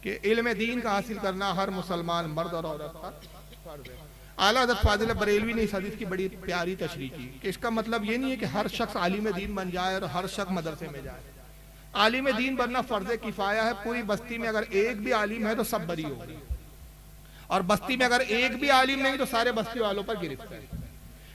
कि इल्म दीन का हासिल करना हर मुसलमान मर्द और औरत पर फर्ज है। आला हज़रत फाजिल बरेलवी ने इस हदीस की बड़ी प्यारी तशरीह की कि इसका मतलब ये नहीं है कि हर शख्स आलिम दीन बन जाए और हर शख्स मदरसे में जाए। आलिम दीन बनना फर्ज किफाया है। पूरी बस्ती में अगर एक भी आलिम है तो सब बरी होगी, और बस्ती में अगर एक भी आलिम नहीं तो सारे बस्ती वालों पर गिरफ्त है।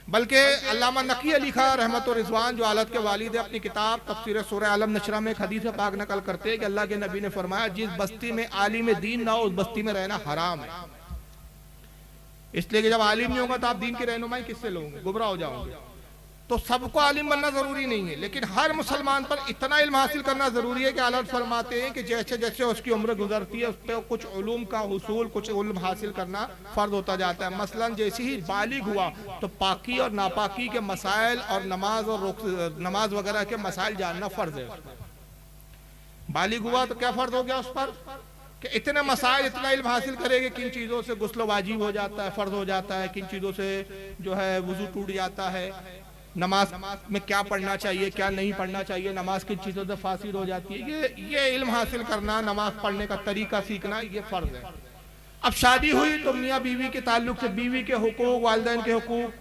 बल्कि अल्लामा नकी अली खां रहमत और रिजवान जो आलत के वालिद है, अपनी किताब तफसीर सूरह आलम नशरा में एक हदीस पाक नकल करते हैं कि अल्लाह के नबी ने फरमाया जिस बस्ती में आलिम दीन ना हो उस बस्ती में रहना हराम है। इसलिए कि जब आलिम नहीं होगा तो आप दीन की रहनुमाई किससे लोगे, गुमराह हो जाओगे। तो सबको आलिम बनना जरूरी नहीं है, लेकिन हर मुसलमान पर इतना इल्म हासिल करना जरूरी है कि आलत फरमाते हैं कि जैसे जैसे उसकी उम्र गुजरती है उस पर कुछ उलूम का हुसूल, कुछ इल्म हासिल करना फर्ज होता जाता है। मसलन जैसे ही बालिग हुआ तो पाकी और नापाकी के मसाइल और नमाज वगैरह के मसाइल जानना फर्ज है। बालिग हुआ तो क्या फर्ज हो गया उस पर कि इतने मसाइल, इतना इल्म हासिल करेंगे, किन चीज़ों से गुस्ल वाजिब हो जाता है, फर्ज हो जाता है, किन चीज़ों से जो है वुजू टूट जाता है, नमाज में क्या पढ़ना चाहिए, क्या नहीं पढ़ना चाहिए, नमाज किन चीज़ों से फासिद हो जाती है, ये इल्म हासिल करना, नमाज पढ़ने का तरीका सीखना, ये फ़र्ज है। अब शादी हुई तो मियाँ बीवी के ताल्लुक से बीवी के हुकूक, वालिदैन के हुकूक,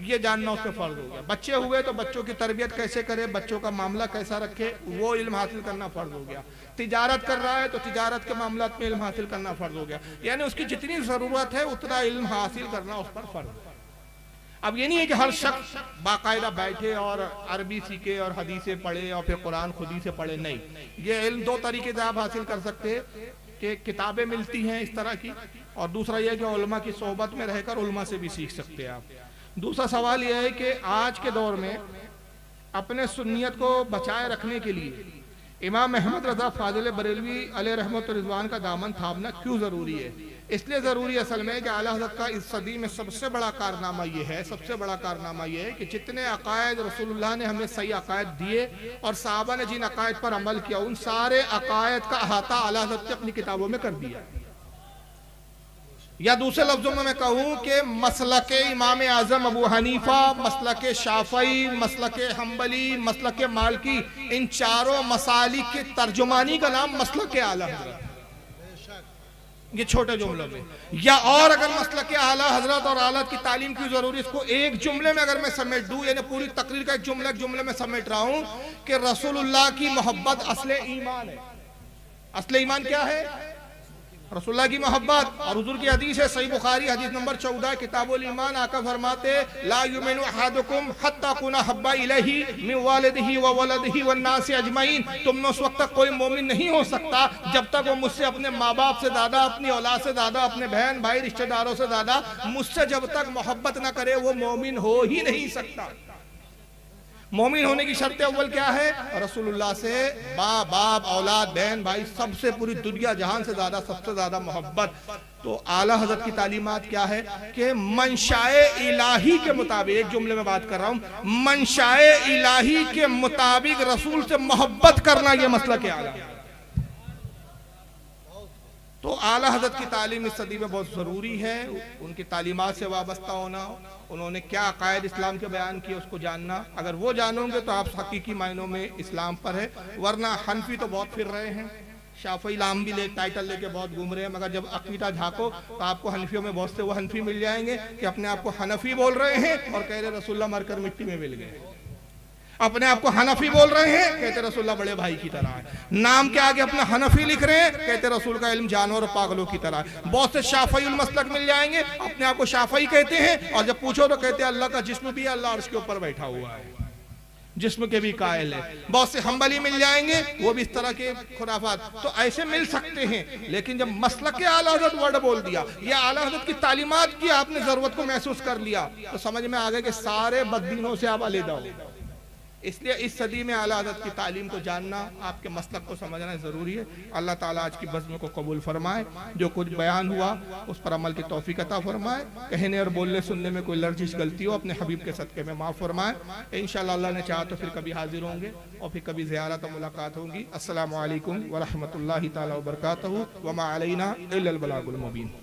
ये जानना उससे फ़र्ज हो गया। बच्चे हुए तो बच्चों की तरबियत कैसे करे, बच्चों का मामला कैसा रखे, वो इल्म हासिल करना फ़र्ज हो गया। तिजारत कर रहा है तो तिजारत के मामलात में इल्म हासिल करना फ़र्ज हो गया। यानी उसकी जितनी ज़रूरत है उतना इल्म हासिल करना उस पर फ़र्ज है। अब ये नहीं है कि हर शख्स बाकायदा बैठे और अरबी सीखे और हदीसें पढ़े और फिर कुरान खुद ही से पढ़े, नहीं। ये इल्म 2 तरीके से आप हासिल कर सकते हैं कि किताबें मिलती हैं इस तरह की, और दूसरा यह कि उलमा की सोहबत में रहकर उलमा से भी सीख सकते हैं आप। दूसरा सवाल यह है कि आज के दौर में अपने सुन्नियत को बचाए रखने के लिए इमाम अहमद रज़ा फाजिल बरेलवी अलैहि रहमत व रिज़वान का दामन थामना क्यों ज़रूरी है? इसलिए ज़रूरी असल में कि आला हज़रत का इस सदी में सबसे बड़ा कारनामा ये है, सबसे बड़ा कारनामा ये है कि जितने अकायद रसूलुल्लाह ने हमें सही अकायद दिए और सहाबा ने जिन अकायद पर अमल किया, उन सारे अकायद का अहाता आला हज़रत ने अपनी किताबों में कर दिया। या दूसरे लफ्जों में मैं कहूँ कि मसलके इमाम आज़म अबू हनीफा, मसलके शाफ़ई, मसलके हम्बली, मसलके मालिकी, इन चारों मसालिक की तर्जुमानी का नाम मसलके आला हज़रत, ये छोटे जुमलों में। या और अगर मसलके आला हज़रत और आलत की तालीम की जरूरी, इसको एक जुमले में अगर मैं समेट दूं, यानी पूरी तकरीर का एक जुमले में समेट रहा हूं कि रसूलुल्लाह की मोहब्बत असले ईमान है। असले ईमान क्या है? रसूलुल्लाह की मोहब्बत। और हुजूर की हदीस है सही बुखारी हदीस नंबर 14 किताबुल ईमान, आका फरमाते ला युमिनु अहादुकुम हत्ता कुना हब्बा इलैहि मिन वालिदिही व वलदिही वन नास अजमईन। तुम में उस वक्त तक कोई मोमिन नहीं हो सकता जब तक वो मुझसे अपने माँ बाप से ज्यादा, अपनी औलाद से ज्यादा, अपने बहन भाई रिश्तेदारों से ज्यादा मुझसे जब तक मोहब्बत ना करे वो मोमिन हो ही नहीं सकता। मोमिन होने की शर्त अव्वल क्या है? रसूलुल्लाह से बाप औलाद बहन भाई सबसे पूरी दुनिया जहान से ज्यादा सबसे ज्यादा मोहब्बत। तो आला हजरत की तालीमात क्या है कि मंशाए इलाही के मुताबिक, एक जुमले में बात कर रहा हूं, मंशाए इलाही के मुताबिक रसूल से मोहब्बत करना, यह मसला क्या आला। तो आला हजरत की तालीम इस सदी में बहुत ज़रूरी है। उनकी तालीमात से वाबस्ता होना, उन्होंने क्या अकायद इस्लाम के बयान किए उसको जानना। अगर वो जानोगे तो आप हकीकी मायनों में इस्लाम पर है। वरना हनफी तो बहुत फिर रहे हैं, शाफई नाम भी ले टाइटल लेके बहुत घूम रहे हैं, मगर जब अकीदा झांको तो आपको हनफियों में बहुत से वो हनफी मिल जाएंगे कि अपने आप को हनफी बोल रहे हैं और कह रहे रसूलुल्लाह मरकर मिट्टी में मिल गए। अपने आप को हनफी बोल रहे हैं, कहते रसूलुल्लाह बड़े भाई की तरह है। नाम के आगे अपना हनफी लिख रहे हैं, कहते रसूल का इल्म जानवर और पागलों की तरह है। बहुत से शाफई उल मसलक मिल जाएंगे, अपने आप को शाफई कहते हैं और जब पूछो तो कहते हैं अल्लाह का जिस्म भी है, अल्लाह अर्श के ऊपर बैठा हुआ है, जिस्म के भी कायल है। बहुत से हम्बली मिल जाएंगे, वो भी इस तरह के खुराफात। तो ऐसे मिल सकते हैं, लेकिन जब मसलक के आला हज़रत वर्ड बोल दिया या आला हज़रत की तालीमात की आपने जरूरत को महसूस कर लिया तो समझ में आ गया कि सारे बददीनों से आप अलग हो। इसलिए इस सदी में आला हज़रत की तालीम को जानना, आपके मसलक को समझना ज़रूरी है। अल्लाह ताला आज की बज़्म को कबूल फरमाए, जो कुछ बयान हुआ उस पर अमल की तौफीक अता फरमाए। कहने और बोलने सुनने में कोई लर्जिश गलती हो अपने हबीब के सदक़े में माफ़ फरमाए। इंशाअल्लाह अल्लाह ने चाहा तो फिर कभी हाजिर होंगे और फिर कभी ज़ियारत और मुलाकात होगी। अस्सलामु अलैकुम व रहमतुल्लाहि ताला व बरकातहू व मा अलैना इल्लल बलागुल मुबीन।